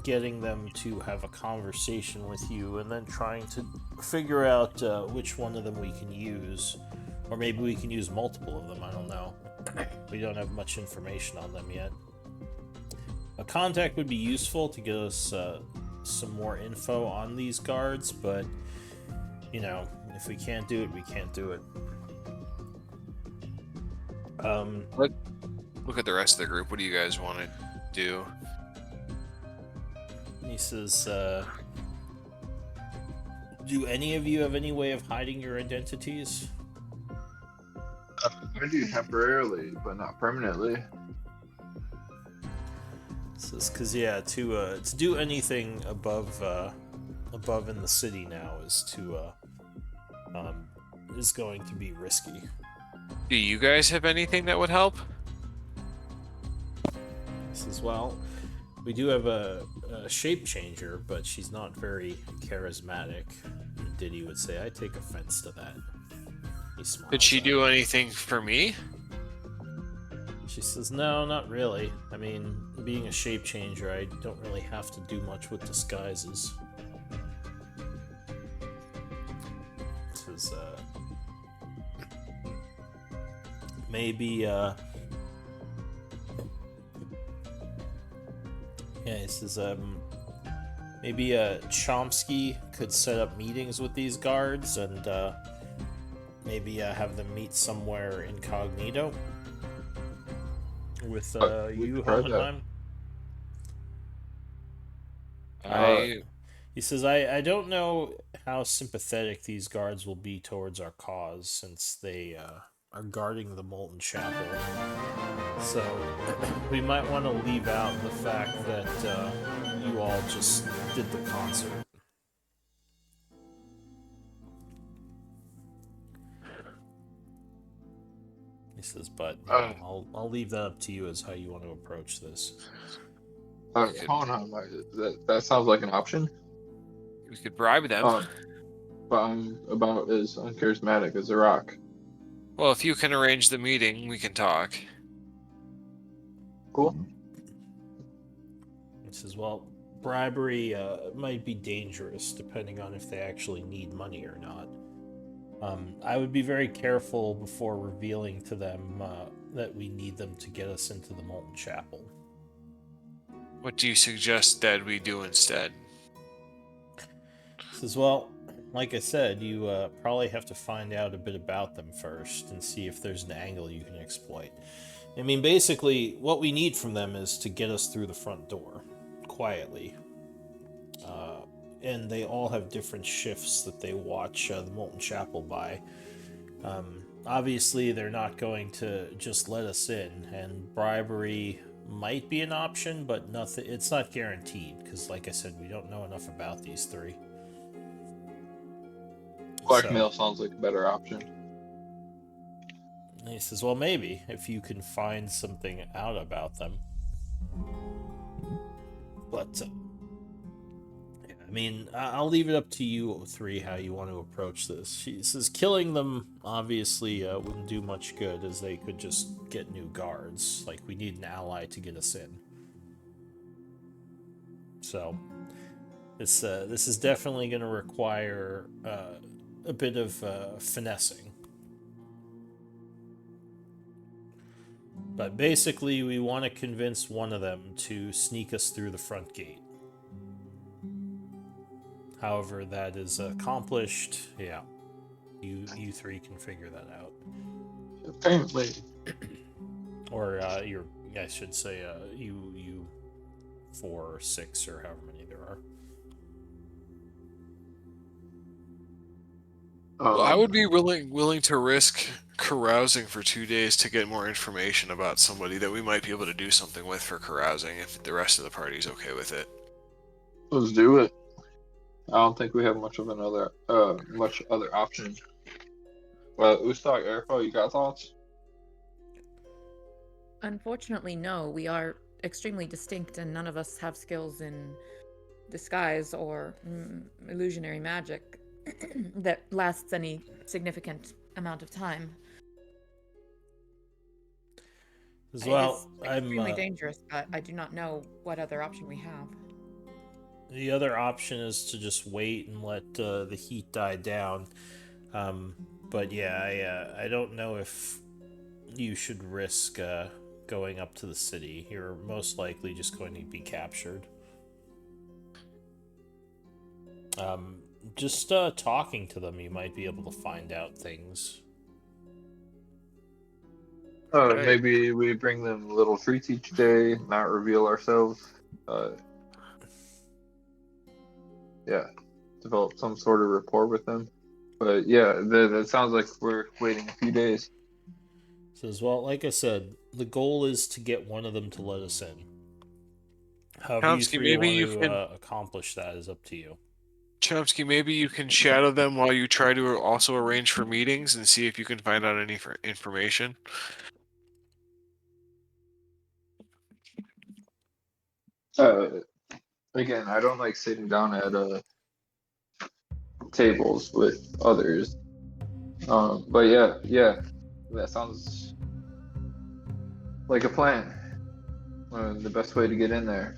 getting them to have a conversation with you and then trying to figure out which one of them we can use. Or maybe we can use multiple of them, I don't know. We don't have much information on them yet. A contact would be useful to get us some more info on these guards, but, you know, if we can't do it, we can't do it. Look at the rest of the group. What do you guys want to do? He says, do any of you have any way of hiding your identities? I do temporarily, but not permanently. Says, cause yeah, to do anything above in the city now is going to be risky. Do you guys have anything that would help? Says, well, we do have a shape changer, but she's not very charismatic. Diddy would say, I take offense to that. He smiles. Could she do anything for me? She says, no, not really. I mean, being a shape changer, I don't really have to do much with disguises. Says, maybe, yeah, he says, maybe Chomsky could set up meetings with these guards and maybe have them meet somewhere incognito with you, Hohenheim. He says, I don't know how sympathetic these guards will be towards our cause since they are guarding the Molten Chapel. So we might want to leave out the fact that you all just did the concert. He says, but I'll leave that up to you as how you want to approach this. Hold on, that sounds like an option. We could bribe them. But I'm about as uncharismatic as a rock. Well, if you can arrange the meeting, we can talk. Cool. He says, well, bribery might be dangerous depending on if they actually need money or not. I would be very careful before revealing to them that we need them to get us into the Molten Chapel. What do you suggest that we do instead? He says, well, like I said, you probably have to find out a bit about them first and see if there's an angle you can exploit. I mean, basically, what we need from them is to get us through the front door, quietly. And they all have different shifts that they watch the Molten Chapel by. Obviously, they're not going to just let us in, and bribery might be an option, but nothing. It's not guaranteed, because like I said, we don't know enough about these three. Blackmail sounds like a better option. And he says, well, maybe, if you can find something out about them. But, I mean, I'll leave it up to you three how you want to approach this. She says killing them obviously wouldn't do much good, as they could just get new guards. Like, we need an ally to get us in. So, this is definitely going to require a bit of finessing. But basically, we want to convince one of them to sneak us through the front gate. However that is accomplished, yeah, you three can figure that out. Apparently. Or I should say, you 4 or 6 or however many there are. Well, I would be willing to risk carousing for 2 days to get more information about somebody that we might be able to do something with for carousing if the rest of the party's okay with it. Let's do it. I don't think we have much other option. Well, Ustak, Airfo, you got thoughts? Unfortunately, no. We are extremely distinct, and none of us have skills in disguise or illusionary magic that lasts any significant amount of time. As It well, is I'm extremely dangerous, but I do not know what other option we have. the other option is to just wait and let the heat die down. But yeah, I don't know if you should risk going up to the city. You're most likely just going to be captured. Just talking to them, you might be able to find out things. Maybe we bring them little treats each day, not reveal ourselves. Yeah, develop some sort of rapport with them. But yeah, that sounds like we're waiting a few days. Says, well, like I said, the goal is to get one of them to let us in. However you Chomsky, three maybe want you to can accomplish that is up to you. Chomsky, maybe you can shadow them while you try to also arrange for meetings and see if you can find out any information. Again, I don't like sitting down at tables with others. But yeah, that sounds like a plan. The best way to get in there.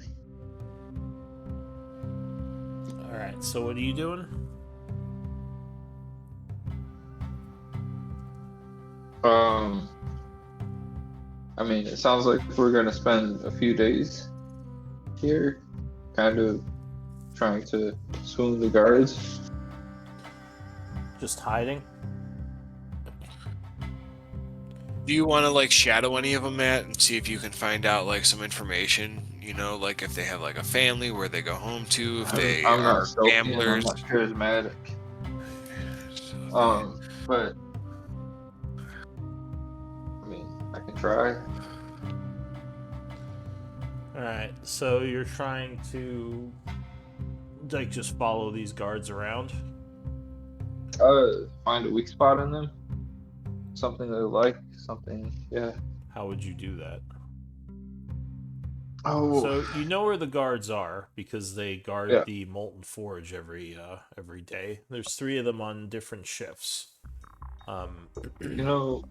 Alright, so what are you doing? I mean, it sounds like we're gonna spend a few days here, kind of trying to swoon the guards. Just hiding? Do you want to like shadow any of them, Matt, and see if you can find out like some information? You know, like if they have like a family where they go home to, if they I'm are not stealthy and I'm gamblers. not charismatic. But I mean, I can try. Alright, so you're trying to like just follow these guards around? Find a weak spot in them. Something they like. Something. Yeah. How would you do that? Oh. So you know where the guards are because they guard Yeah. the Molten Forge every day. There's 3 of them on different shifts. You know,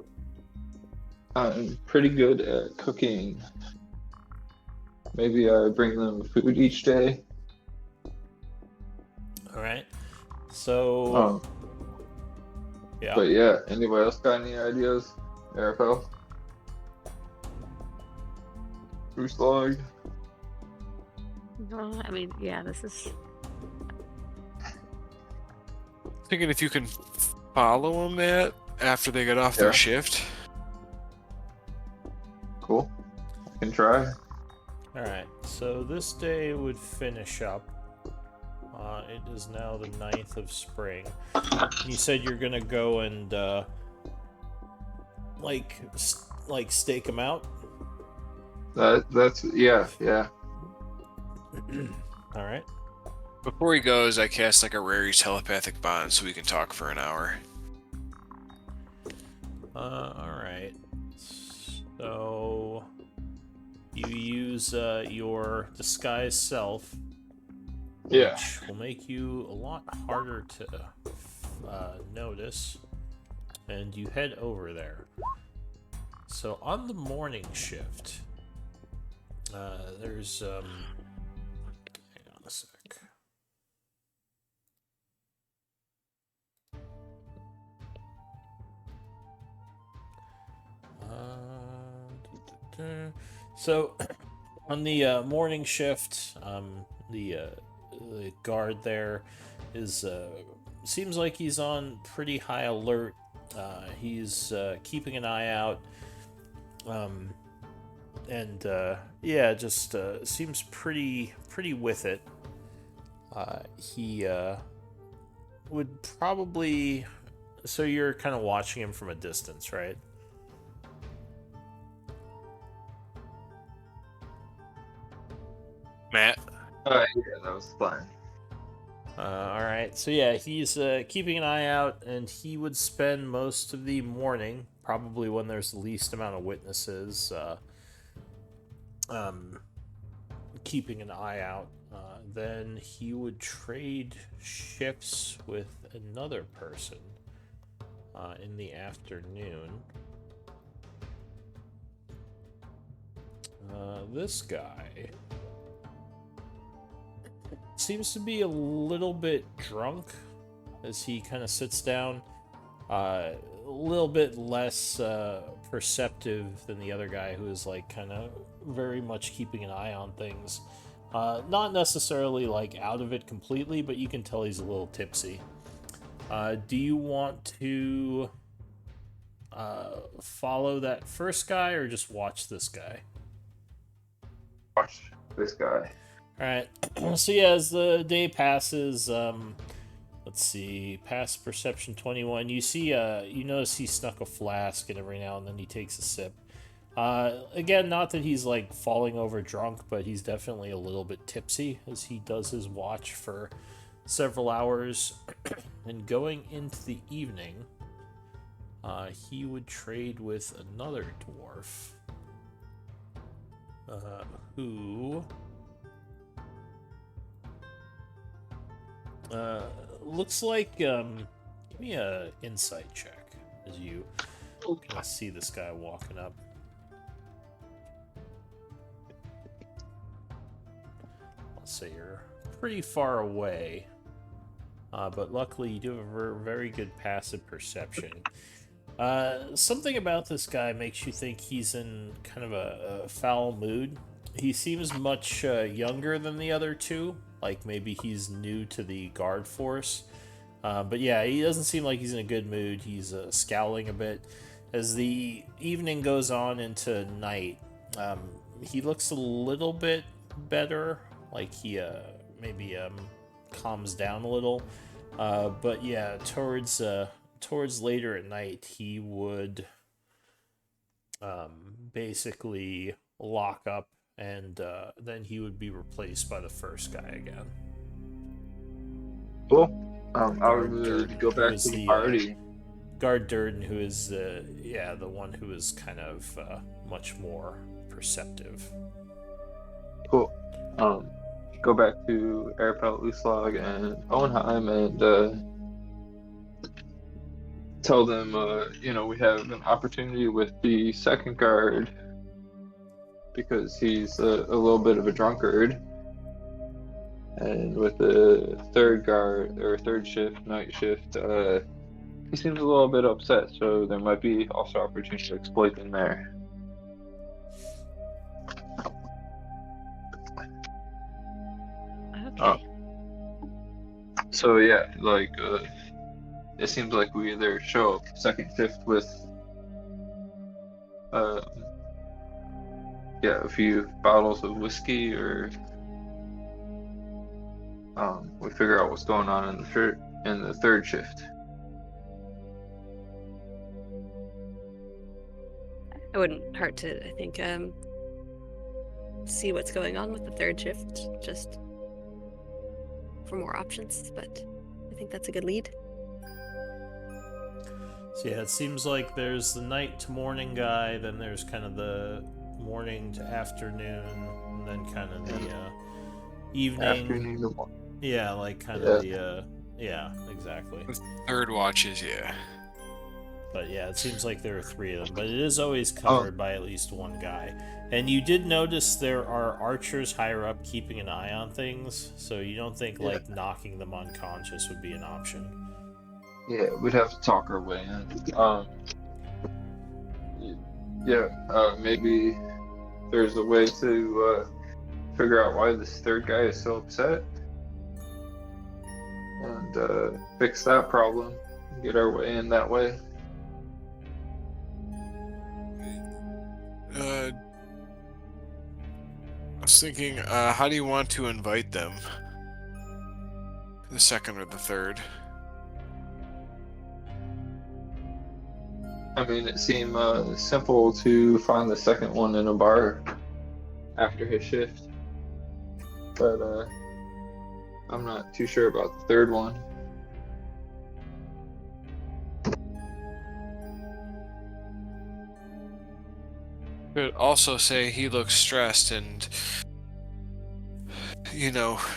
I'm pretty good at cooking. Maybe I bring them food each day. All right. So yeah. But yeah, anybody else got any ideas? Arafel? Bruce Log? No, I mean, yeah, this is. Thinking if you can follow them, Matt, after they get off their shift. Cool. I can try. Alright, so this day would finish up. It is now the 9th of spring. You said you're gonna go and stake them out? That's yeah. Alright. Before he goes, I cast like a rare telepathic bond so we can talk for an hour. Alright. So you use your disguised self, which will make you a lot harder to notice, and you head over there. So on the morning shift, there's hang on a sec. So on the morning shift, the guard there is seems like he's on pretty high alert. He's keeping an eye out, and just seems pretty with it. He would probably so you're kind of watching him from a distance, right? Matt. Yeah, that was fine. All right. So yeah, he's keeping an eye out, and he would spend most of the morning, probably when there's the least amount of witnesses, keeping an eye out. Then he would trade shifts with another person in the afternoon. This guy seems to be a little bit drunk as he kind of sits down. A little bit less perceptive than the other guy, who is like kind of very much keeping an eye on things. Not necessarily like out of it completely, but you can tell he's a little tipsy. Do you want to follow that first guy or just watch this guy? Watch this guy. Alright, so yeah, as the day passes, let's see, past perception 21, you see, you notice he snuck a flask, and every now and then he takes a sip. Again, not that he's, like, falling over drunk, but he's definitely a little bit tipsy, as he does his watch for several hours. And going into the evening, he would trade with another dwarf, who... looks like, give me a insight check as you kind of see this guy walking up. I'll say you're pretty far away, but luckily you do have a very good passive perception. Something about this guy makes you think he's in kind of a foul mood. He seems much younger than the other two. Like, maybe he's new to the guard force. But yeah, he doesn't seem like he's in a good mood. He's scowling a bit. As the evening goes on into night, he looks a little bit better. Like, he maybe calms down a little. But yeah, towards later at night, he would basically lock up, and then he would be replaced by the first guy again. Cool. I would go back to the party. Guard Durden, who is the one who is kind of much more perceptive. Cool. Go back to Airpelt, Uslag, and Owenheim, and tell them, we have an opportunity with the second guard because he's a little bit of a drunkard. And with the third guard, or third shift, night shift, he seems a little bit upset, so there might be also opportunity to exploit him there. Okay. So yeah, like, it seems like we either show up second shift with a few bottles of whiskey, or we figure out what's going on in the third shift. It wouldn't hurt to, I think, see what's going on with the third shift, just for more options, but I think that's a good lead. So yeah, it seems like there's the night to morning guy, then there's kind of the morning to afternoon, and then kind of the evening. Afternoon to morning. Yeah, like kind of the exactly. Third watches, yeah. But yeah, it seems like there are three of them, but it is always covered by at least one guy. And you did notice there are archers higher up keeping an eye on things, so you don't think like knocking them unconscious would be an option. Yeah, we'd have to talk our way in. Maybe there's a way to figure out why this third guy is so upset, and fix that problem, get our way in that way. I was thinking, how do you want to invite them? The second or the third? I mean, it seemed simple to find the second one in a bar after his shift, but I'm not too sure about the third one. Could also say he looks stressed and,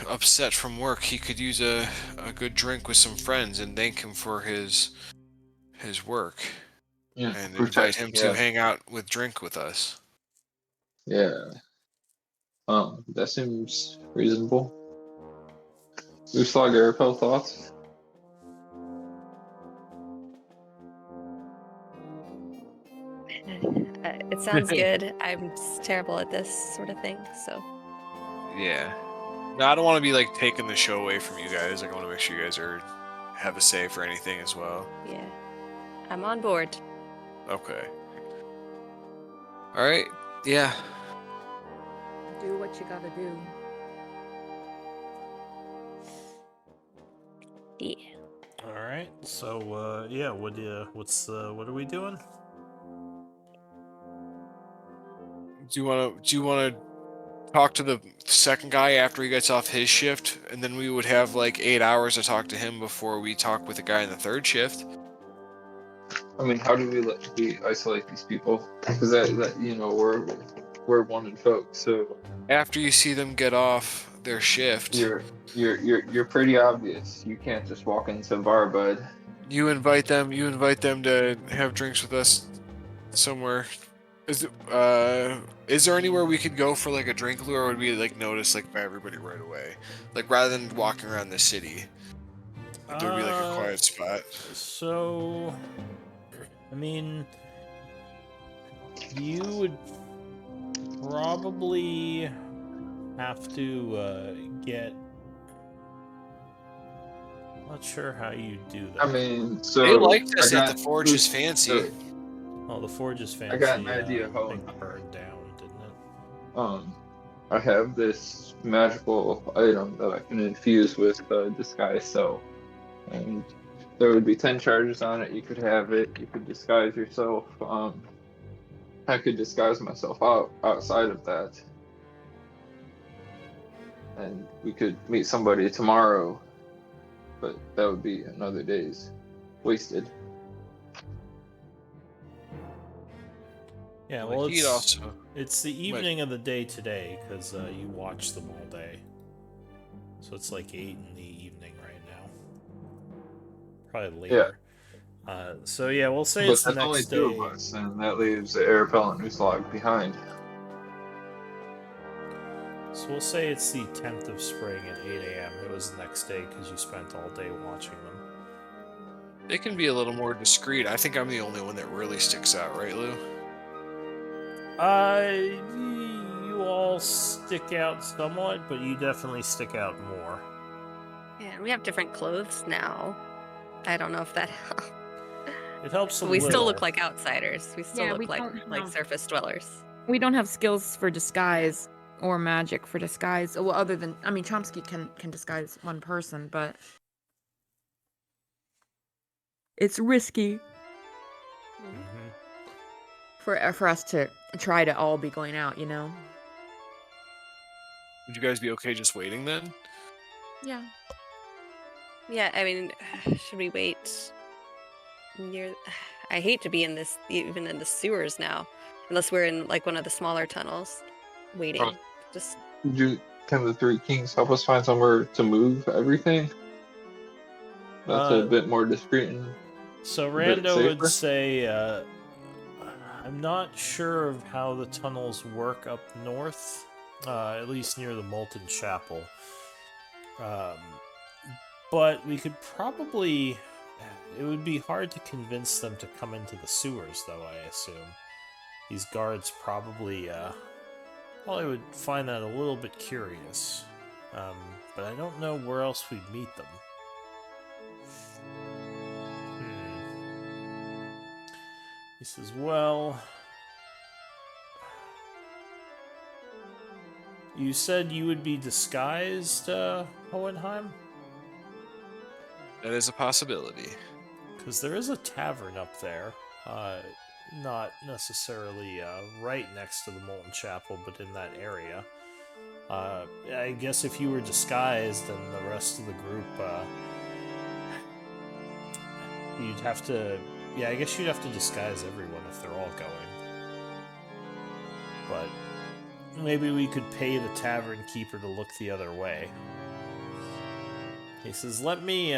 upset from work. He could use a good drink with some friends and thank him for his work Yeah, and invite protect. him to Yeah, hang out drink with us. yeah. That seems reasonable. Uslag Arapel thoughts? It sounds good. I'm terrible at this sort of thing, so Yeah. No, I don't want to be like taking the show away from you guys. Like, I want to make sure you guys have a say for anything as well. yeah, I'm on board. Okay. All right. Yeah. Do what you gotta do. Yeah. All right. So yeah, what are we doing? Do you want to talk to the second guy after he gets off his shift, and then we would have like 8 hours to talk to him before we talk with the guy in the third shift? I mean, how do we isolate these people? Because that we're wanted folks, so After you see them get off their shift, you're pretty obvious. You can't just walk into a bar, bud. you invite them to have drinks with us somewhere. Is there anywhere we could go for like a drink, Lou, or would we like notice like by everybody right away? Like rather than walking around the city, there'd be like a quiet spot. So, I mean, you would probably have to get. Not sure how you do that. I mean, so They liked us I at got- the Forge is Fancy. Oh, the Forge is fancy. I got an idea I how- think burned down, didn't it? I have this magical item that I can infuse with disguise self, and there would be 10 charges on it. You could have it. You could disguise yourself. I could disguise myself outside of that, and we could meet somebody tomorrow, but that would be another day's wasted. Yeah, Like, well, he'd also it's the evening of the day today because you watched them all day. So it's like 8 in the evening right now. Probably later. So yeah, we'll say But it's the that's only next two day. of us, and that leaves the air repellent Uslag behind. So we'll say it's the 10th of spring at 8 a.m. It was the next day because you spent all day watching them. they can be a little more discreet. I think I'm the only one that really sticks out, right, Lou? You all stick out somewhat, but you definitely stick out more. Yeah, we have different clothes now. I don't know if that helps. It helps a We little. still look like outsiders. We still Yeah, we look like don't have- surface dwellers. We don't have skills for disguise or magic for disguise. Well, other than Chomsky can disguise one person, but it's risky Mhm. for us to try to all be going out. Would you guys be okay just waiting then? Yeah. Yeah, I mean, should we wait near? I hate to be even in the sewers now, unless we're in like one of the smaller tunnels, waiting. Oh. Just Can the Three Kings help us find somewhere to move everything? That's a bit more discreet and So bit Rando would safer? say, I'm not sure of how the tunnels work up north, at least near the Molten Chapel. But we could probably... It would be hard to convince them to come into the sewers, though, I assume. These guards probably would find that a little bit curious. But I don't know where else we'd meet them. He says, well... You said you would be disguised, Hohenheim? That is a possibility. Because there is a tavern up there. Not necessarily right next to the Molten Chapel, but in that area. I guess if you were disguised, then the rest of the group, you'd have to. Yeah, I guess you'd have to disguise everyone if they're all going. But maybe we could pay the tavern keeper to look the other way. He says, "Let me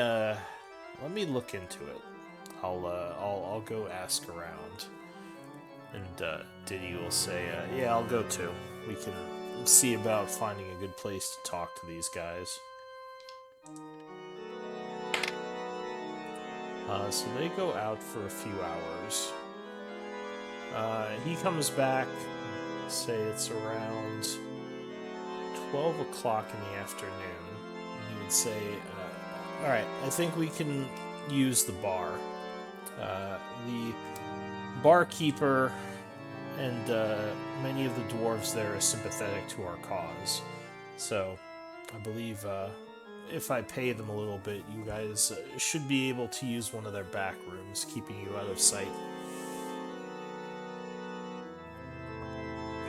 look into it. I'll go ask around." And Diddy will say, "Yeah, I'll go too. We can see about finding a good place to talk to these guys." So they go out for a few hours. He comes back, say it's around 12 o'clock in the afternoon. And he would say, "Alright, I think we can use the bar. The barkeeper and many of the dwarves there are sympathetic to our cause. So I believe if I pay them a little bit, you guys should be able to use one of their back rooms, keeping you out of sight."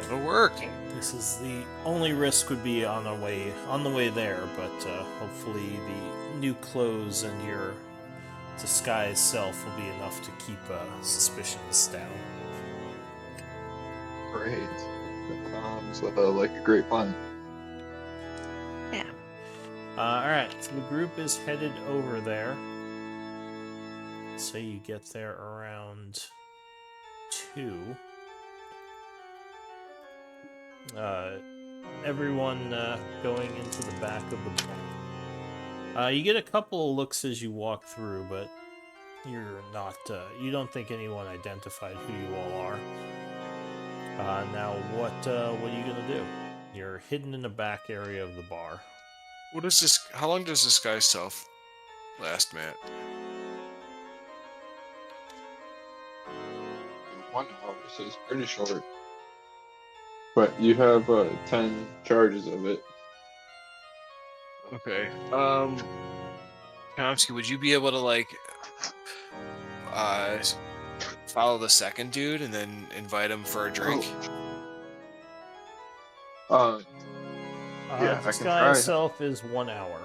That'll work. This is the only risk would be on the way there, but hopefully the new clothes and your disguised self will be enough to keep suspicions down. Great. That sounds like a great plan. Yeah. Alright, so the group is headed over there. Say you get there around 2. Everyone going into the back of the bar. You get a couple of looks as you walk through, but you're not, you don't think anyone identified who you all are. Now, what are you gonna do? You're hidden in the back area of the bar. What is this? How long does this guy's self last, Matt? 1 hour, so it's pretty short. But you have 10 charges of it. Okay. Chomsky, would you be able to like follow the second dude and then invite him for a drink? Yeah, I can Disguise try. self is 1 hour.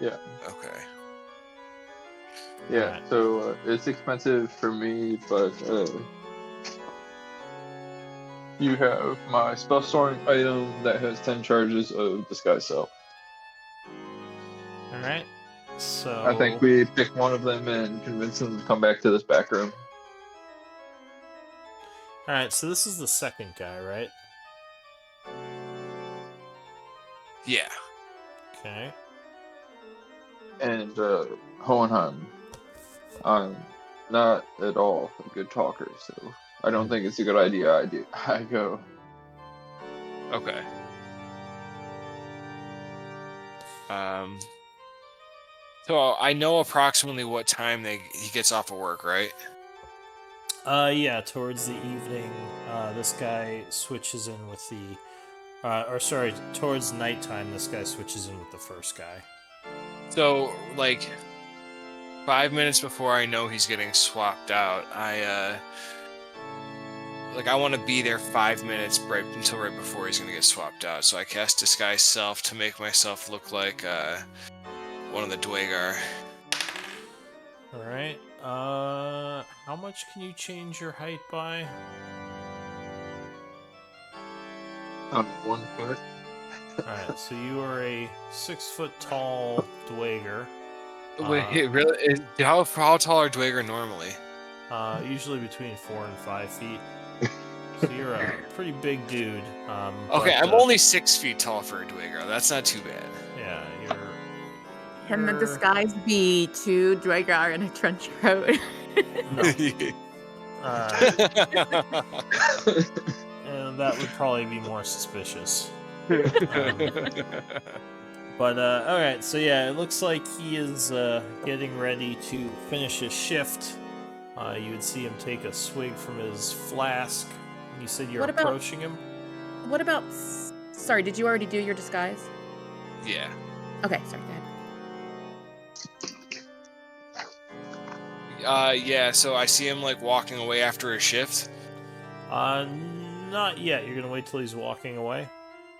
Yeah. Okay. Yeah, Alright. so it's expensive for me, but you have my spell storing item that has 10 charges of disguise self. Alright. So I think we pick one of them and convince them to come back to this back room. Alright, so this is the second guy, right? Yeah. Okay. And Hohenheim, I'm not at all a good talker, so I don't think it's a good idea I go. Okay. So I know approximately what time he gets off of work, right? Yeah, towards the evening, this guy switches in with the... towards nighttime, this guy switches in with the first guy. So, like, 5 minutes before I know he's getting swapped out, I want to be there 5 minutes right before he's gonna get swapped out. So I cast Disguise Self to make myself look like one of the Dwagar. Alright, how much can you change your height by? 1 foot. Alright, so you are a 6-foot-tall Dwager. Wait, really? How tall are Dwagar normally? Usually between 4 and 5 feet. So you're a pretty big dude. Okay, but, I'm only 6 feet tall for a Dwagar. That's not too bad. Yeah, Can the disguise be 2 Dwagar in a trench coat? No. And that would probably be more suspicious. But, alright, so yeah, it looks like he is getting ready to finish his shift. You would see him take a swig from his flask. You said you're approaching him? What about... Sorry, did you already do your disguise? Yeah. Okay, sorry, go ahead. Yeah, so I see him, like, walking away after his shift. Not yet. You're gonna wait till he's walking away?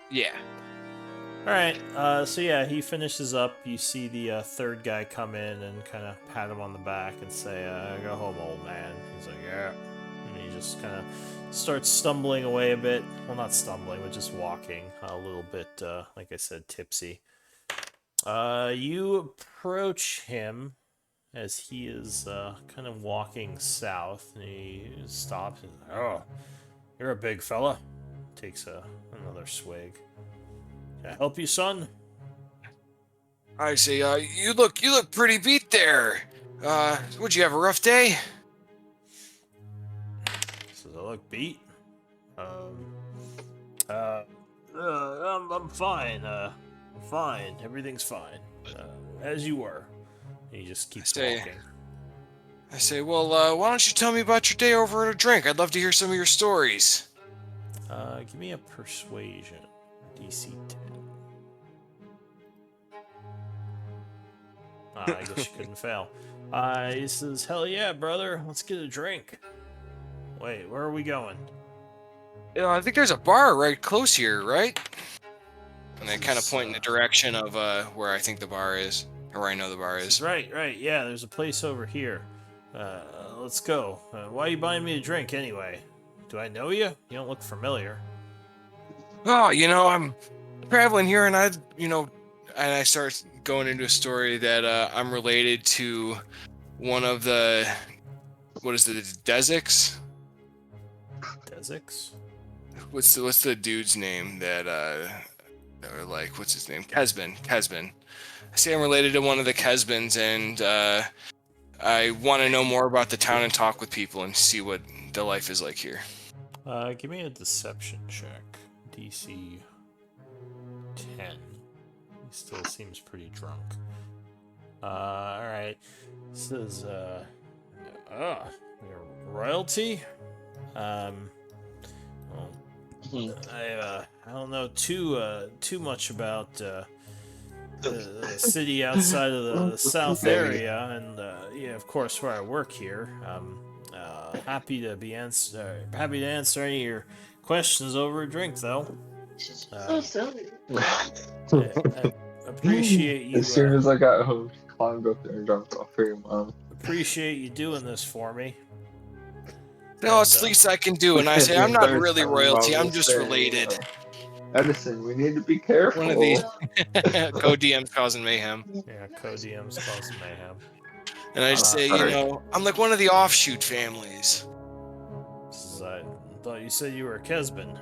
Yeah. Alright, so yeah, he finishes up. You see the third guy come in and kind of pat him on the back and say, go home, old man. He's like, yeah. And he just kind of starts stumbling away a bit. Well, not stumbling, but just walking a little bit, like I said, tipsy. You approach him as he is kind of walking south, and he stops and, oh, you're a big fella. Takes another swig. Can I help you, son? I say, you look pretty beat there. Would you have a rough day? Says I look beat. I'm fine. Fine. Everything's fine. As you were. And he just keeps walking. I say, well, why don't you tell me about your day over at a drink? I'd love to hear some of your stories. Give me a persuasion. DC 10. I guess you couldn't fail. He says, hell yeah, brother. Let's get a drink. Wait, where are we going? I think there's a bar right close here, right? And I kind of point in the direction of where I think the bar is, or where I know the bar is. Right. Yeah, there's a place over here. Let's go. Why are you buying me a drink anyway? Do I know you? You don't look familiar. Oh, I'm traveling here, and I start going into a story that I'm related to one of the, what is it, Desix? Desix? What's the dude's name that or like, what's his name? Kesbin. I say I'm related to one of the Kesbins, and I want to know more about the town and talk with people and see what the life is like here. Give me a deception check. DC 10. He still seems pretty drunk. Alright. Says, your royalty? Well, I don't know too much about the city outside of the south area, and yeah, of course, where I work here. Happy to answer any of your questions over a drink, though. I appreciate you. As soon as I got home, she climbed up there and jumped off for your mom. Appreciate you doing this for me. No, it's the least I can do, and I say I'm not really royalty. I'm just related. Edison, we need to be careful. One of these co-DMs causing mayhem. Yeah, co-DMs causing mayhem. And I just say, I'm like one of the offshoot families. I thought you said you were a Kesbin.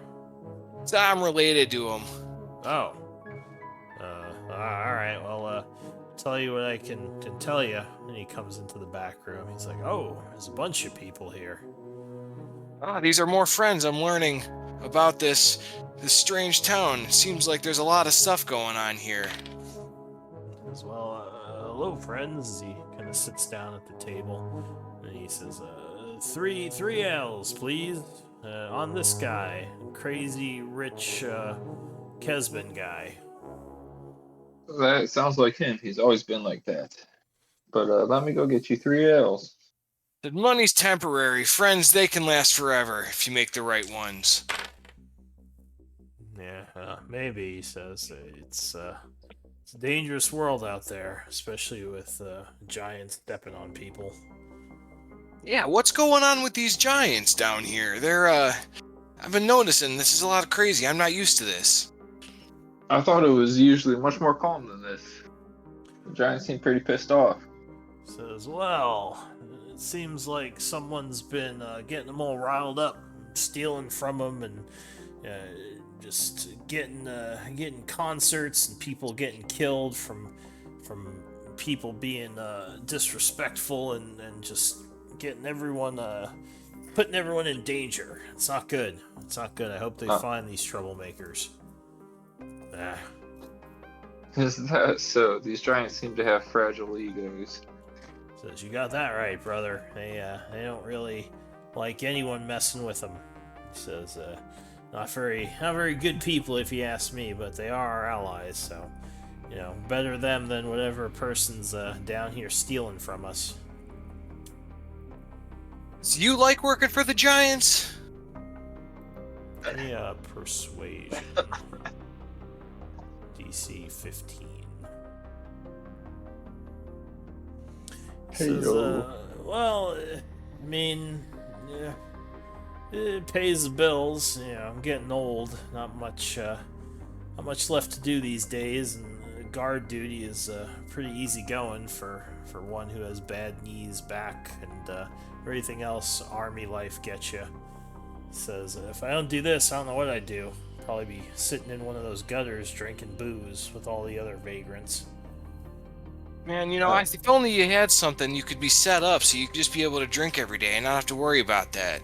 So I'm related to him. Oh. Alright, well, tell you what I can tell you. And he comes into the back room. He's like, oh, there's a bunch of people here. These are more friends. I'm learning about this strange town. It seems like there's a lot of stuff going on here. As well, hello, friends. He kind of sits down at the table, and he says, three L's, please. On this guy, crazy rich Kesbin guy. That sounds like him. He's always been like that. But let me go get you 3 L's. The money's temporary. Friends, they can last forever if you make the right ones. Yeah, maybe, he says. It's a dangerous world out there, especially with giants stepping on people. Yeah, what's going on with these giants down here? They're, I've been noticing this is a lot of crazy. I'm not used to this. I thought it was usually much more calm than this. The giants seem pretty pissed off. Says, well, it seems like someone's been getting them all riled up, stealing from them, and just getting concerts and people getting killed from people being disrespectful and just getting everyone putting everyone in danger. It's not good. It's not good. I hope they find these troublemakers. Is that so? These giants seem to have fragile egos. Says, you got that right, brother. They don't really like anyone messing with them. He says, not very good people if you ask me, but they are our allies, so, better them than whatever person's down here stealing from us. So you like working for the Giants? Yeah, persuasion. DC 15. Hey, Says, yo. well, I mean, yeah, it pays the bills. You know, I'm getting old. Not much left to do these days, and guard duty is pretty easy going for one who has bad knees, back, and everything else army life gets you. Says, if I don't do this, I don't know what I'd do. Probably be sitting in one of those gutters drinking booze with all the other vagrants. Man, you know, if only you had something you could be set up so you could just be able to drink every day and not have to worry about that.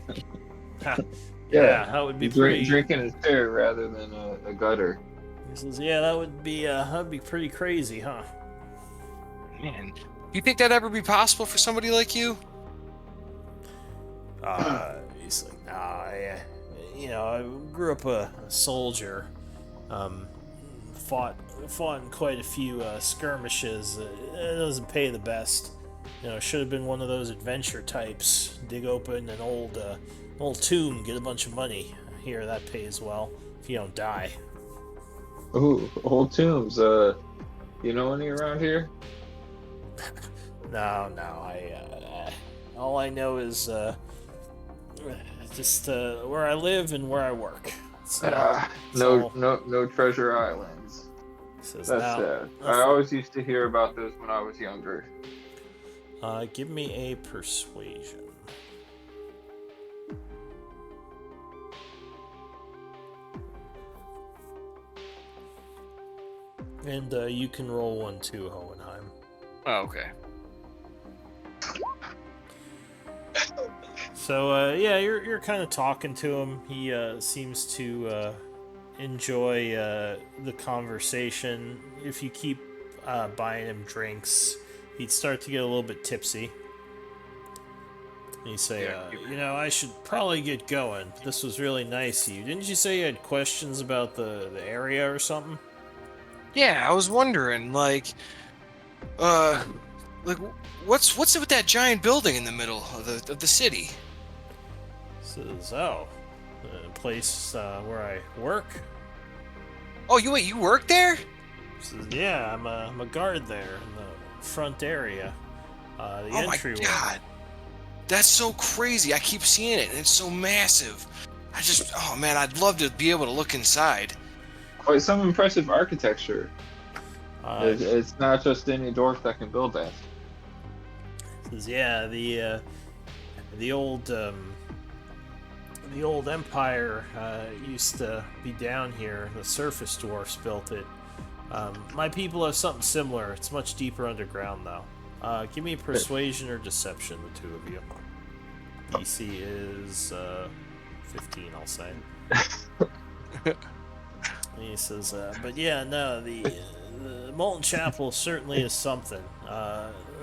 Yeah, that would be pretty. Drinking is fair rather than a gutter. He says, yeah, that'd be pretty crazy, huh? Man, do you think that'd ever be possible for somebody like you? He's like, nah, I grew up a soldier. Fought in quite a few skirmishes. It doesn't pay the best. Should have been one of those adventure types. Dig open an old tomb, get a bunch of money. Here, that pays well if you don't die. Ooh, old tombs. You know any around here? No. All I know is just where I live and where I work. No treasure islands. Says, That's now, sad. I always used to hear about those when I was younger. Give me a persuasion. And you can roll one too, Hohenheim. Oh, okay. So yeah, you're kind of talking to him. He seems to enjoy the conversation. If you keep buying him drinks, he'd start to get a little bit tipsy. And you say, I should probably get going. This was really nice of you. Didn't you say you had questions about the area or something? Yeah, I was wondering, like what's it with that giant building in the middle of the city? Says, the place where I work. Oh, you work there? Says, yeah, I'm a guard there in the front area. The entryway. My God, that's so crazy! I keep seeing it, and it's so massive. I'd love to be able to look inside. Quite some impressive architecture. It's not just any dwarf that can build that. Says, yeah, the old empire used to be down here. The surface dwarfs built it. My people have something similar. It's much deeper underground, though. Give me persuasion or deception, the two of you. DC is 15, I'll say. And he says, but yeah, no, the Molten Chapel certainly is something.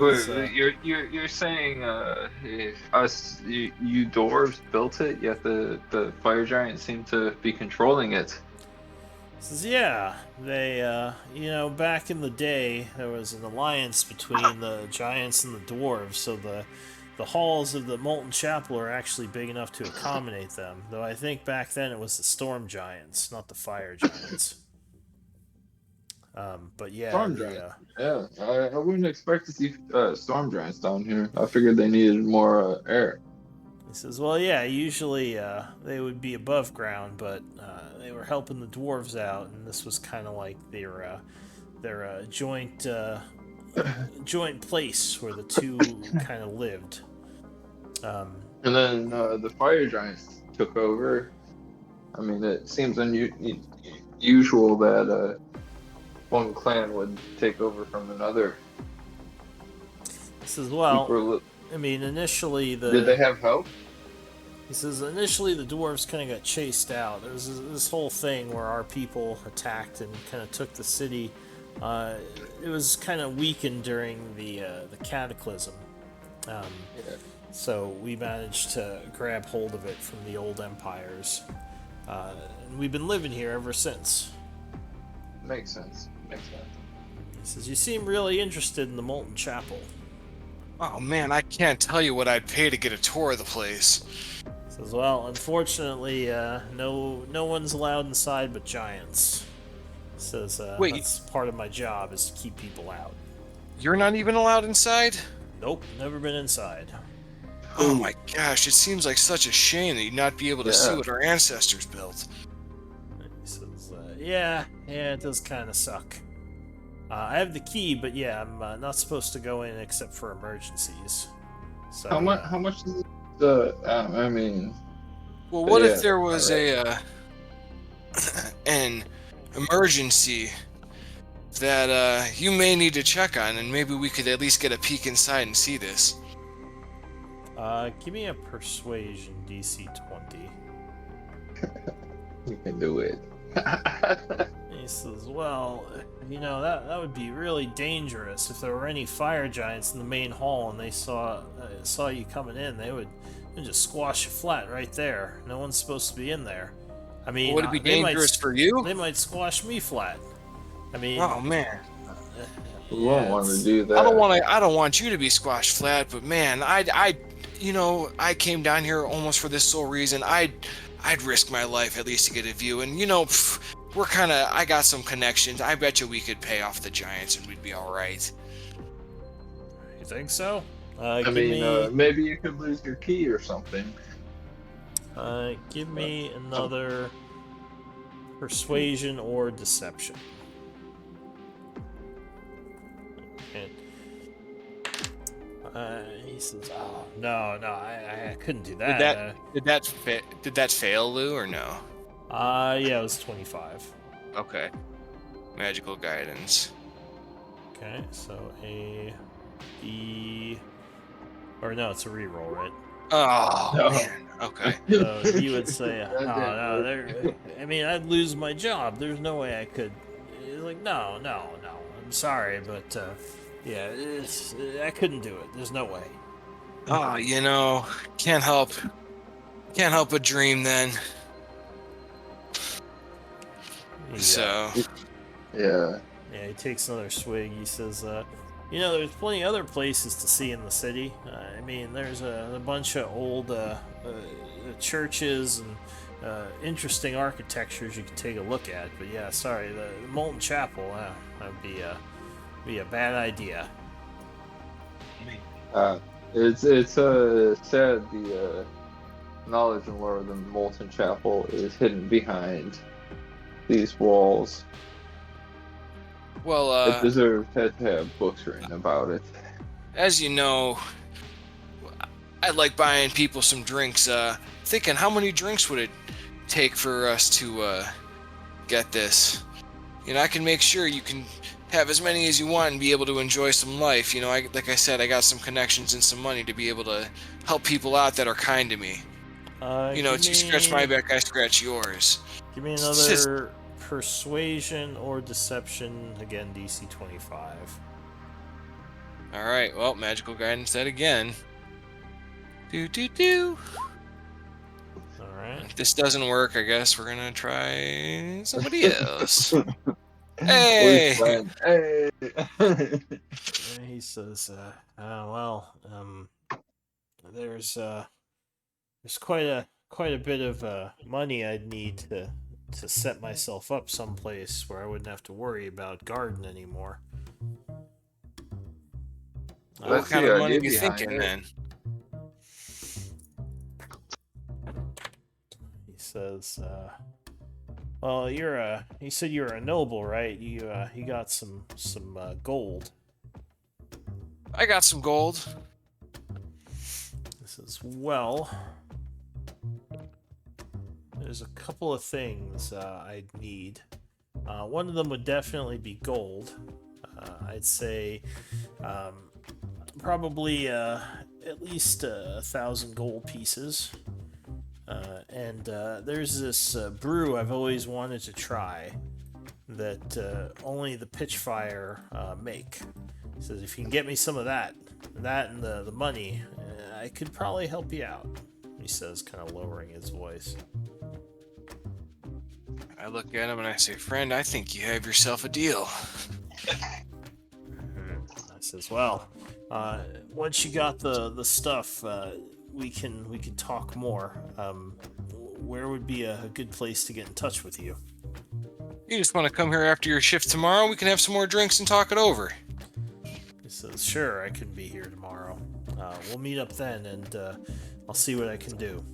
You're saying you dwarves built it, yet the fire giants seem to be controlling it. Says, yeah, they, back in the day, there was an alliance between the giants and the dwarves, so the halls of the Molten Chapel are actually big enough to accommodate them, though I think back then it was the storm giants, not the fire giants. But yeah, Storm giants. Yeah, I wouldn't expect to see storm giants down here. I figured they needed more air. He says, well, yeah, usually they would be above ground, but they were helping the dwarves out, and this was kind of like their joint place where the two kind of lived. And then the fire giants took over. I mean, it seems unusual that one clan would take over from another. He says, well, I mean, initially Did they have help? He says, initially the dwarves kind of got chased out. There was this whole thing where our people attacked and kind of took the city. It was kind of weakened during the cataclysm. So we managed to grab hold of it from the old empires. And we've been living here ever since. Makes sense. He says, you seem really interested in the Molten Chapel. Oh man, I can't tell you what I'd pay to get a tour of the place. Says, well, unfortunately, no one's allowed inside but giants. Says, Wait, that's part of my job is to keep people out. you're not even allowed inside? Nope, never been inside. Oh my gosh, it seems like such a shame that you'd not be able to see Yeah. what our ancestors built. He says, yeah, it does kind of suck. I have the key, but yeah, I'm not supposed to go in except for emergencies. So, How much? How much is the? I mean, Well, but what yeah, if there was alright. an emergency that you may need to check on, and maybe we could at least get a peek inside and see this? Give me a persuasion DC 20. You can do it. He says, well, that would be really dangerous if there were any fire giants in the main hall and they saw you coming in. They'd just squash you flat right there. No one's supposed to be in there. I mean, Would it be they might dangerous for you? They might squash me flat. I mean, Oh man, We won't want to it's- do that. I don't want you to be squashed flat, but man, I came down here almost for this sole reason. I'd risk my life at least to get a view, and I got some connections. I bet you we could pay off the giants and we'd be all right. You think so? I Give mean, me, maybe you could lose your key or something. give me another persuasion or deception. And, he says, "Oh no, I couldn't do that." Did that fail, Lou, or no? Yeah, it was 25. Okay. Magical guidance. Okay, so it's a reroll, right? Oh No. man. Okay. So you would say, "Oh That no, didn't work. I mean, I'd lose my job. There's no way I could." He's like, "No. I'm sorry, but yeah, I couldn't do it. There's no way." Oh, can't help but dream then. So Yeah. Yeah, he takes another swig. He says, there's plenty of other places to see in the city. I mean, there's a bunch of old churches and interesting architectures you can take a look at. But yeah, sorry, the Molten Chapel, that would be a bad idea. It's sad the knowledge and lore of the Molten Chapel is hidden behind these walls. well, It deserves to have books written about it. as you know, I like buying people some drinks. Thinking how many drinks would it take for us to get this? I can make sure you can have as many as you want and be able to enjoy some life. Like I said, I got some connections and some money to be able to help people out that are kind to me. You scratch my back, I scratch yours. Give me It's just- another persuasion or deception. Again, DC 25. All right, well, magical guidance that again. Do. All right. If this doesn't work, I guess we're gonna try somebody else. Hey! Hey! And he says, there's quite a bit of money I'd need to set myself up someplace where I wouldn't have to worry about garden anymore." What That's kind the of money idea you behind thinking it. then? He says, "Well, you said you're a noble, right? You got some gold." I got some gold. He says, "Well, there's a couple of things I'd need. One of them would definitely be gold. I'd say probably at least 1,000 gold pieces. And there's this brew I've always wanted to try that only the Pitchfire make. He says, if you can get me some of that and the money, I could probably help you out." He says, kind of lowering his voice. I look at him and I say, "Friend, I think you have yourself a deal." I says, "Well, Once you got the stuff, we can talk more. Where would be a good place to get in touch with you? You just want to come here after your shift tomorrow? We can have some more drinks and talk it over. He says, "Sure, I can be here tomorrow. We'll meet up then, and I'll see what I can do."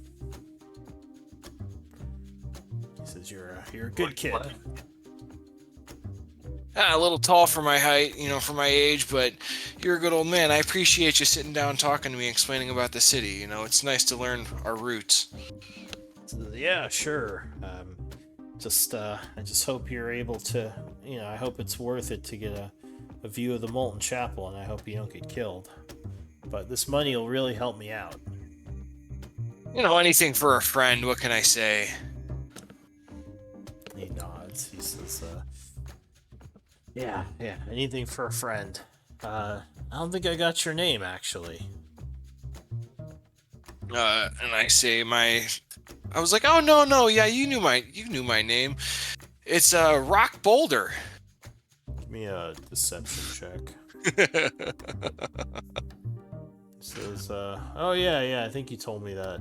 He says, "You're a good kid." A little tall for my height, for my age, but you're a good old man. I appreciate you sitting down talking to me, explaining about the city. It's nice to learn our roots. Yeah, sure. I just hope you're able to, I hope it's worth it to get a view of the Molten Chapel, and I hope you don't get killed. But this money will really help me out. Anything for a friend, what can I say? He nods. He says, yeah, anything for a friend. I don't think I got your name, actually. And I say I was like, oh, no, yeah, you knew my name. It's Rock Boulder. Give me a deception check. He says, oh, yeah, I think you told me that.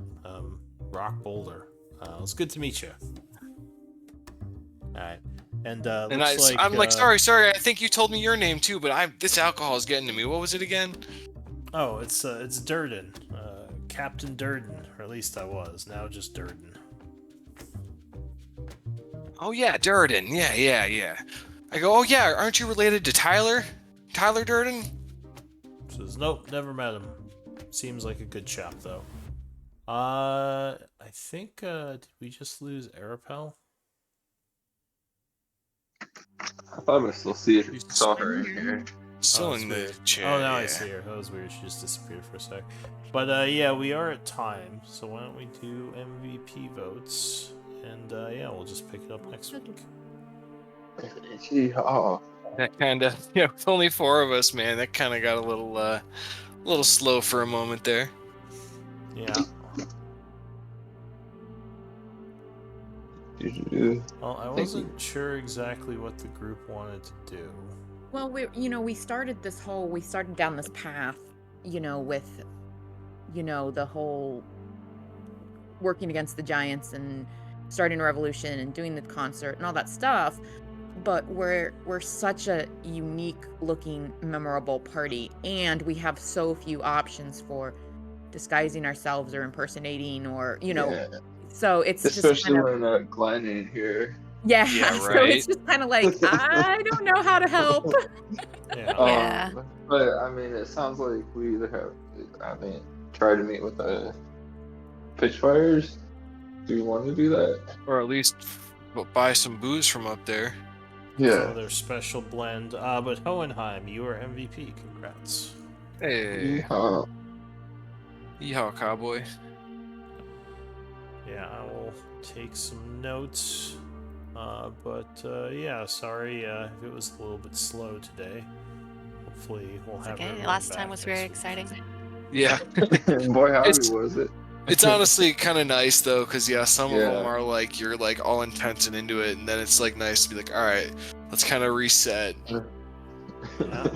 Rock Boulder. It's good to meet you. Alright. And I'm like, sorry, I think you told me your name too, but this alcohol is getting to me. What was it again? Oh, it's Durden. Captain Durden, or at least I was. Now just Durden. Oh yeah, Durden. Yeah. I go, oh yeah, aren't you related to Tyler? Tyler Durden? Says, nope, never met him. Seems like a good chap though. I think did we just lose Arapel? I thought I still saw her in here. Still in the weird. chair. Oh, now yeah. I see her. That was weird. She just disappeared for a sec. But yeah, we are at time. So why don't we do MVP votes? And yeah, we'll just pick it up next week. That kind of, with only 4 of us, man, that kind of got a little slow for a moment there. Yeah. Well, I wasn't sure exactly what the group wanted to do. Well, we started down this path, with, the whole working against the giants and starting a revolution and doing the concert and all that stuff. But we're such a unique looking, memorable party, and we have so few options for disguising ourselves or impersonating or, Yeah. So it's especially just kind of, when Glenn ain't here. yeah, Yeah, So right. it's just kind of like, I don't know how to help. Yeah. Yeah. But I mean, it sounds like we either try to meet with the Pitchfires. Do you want to do that? Or at least buy some booze from up there. So their special blend. But Hohenheim, you are MVP. Congrats. Hey. Uh, Yeehaw, cowboy. Yeah, I will take some notes. But yeah, sorry if it was a little bit slow today. Hopefully we'll have Okay, everyone last back time was next very week. exciting. Yeah. boy, howdy It's- was it? It's honestly kind of nice though, because some of Yeah. them are like you're like all intense and into it, and then it's like nice to be like, all right, let's kind of reset, Yeah.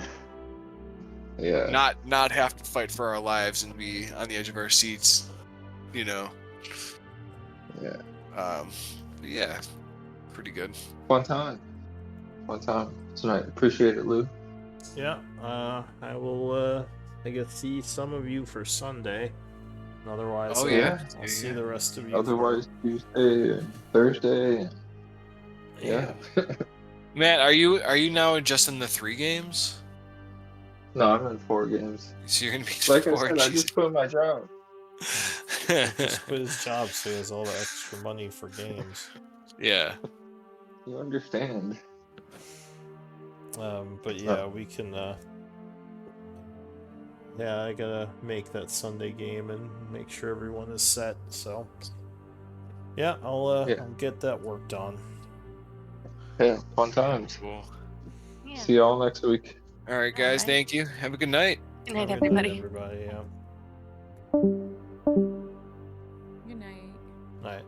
Yeah. not have to fight for our lives and be on the edge of our seats, Yeah. Yeah, pretty good. Fun time tonight. Appreciate it, Lou. Yeah, I will, I guess, see some of you for Sunday. And otherwise, Oh, yeah. I'll see the rest of you. Otherwise, Tuesday and Thursday. And yeah. Matt, are you now just in the 3 games? No, I'm in 4 games. So you're gonna be Like I 4. said, I just quit my job. Just quit his job so he has all the extra money for games. Yeah. You understand. But yeah, we can, yeah, I gotta make that Sunday game and make sure everyone is set, so. Yeah, I'll get that worked on. Yeah, fun times. Cool. Yeah. See y'all next week. All right, guys. Alright. Thank you. Have a good night. Good night, Have a good night, everybody. everybody, yeah. Good night. Night.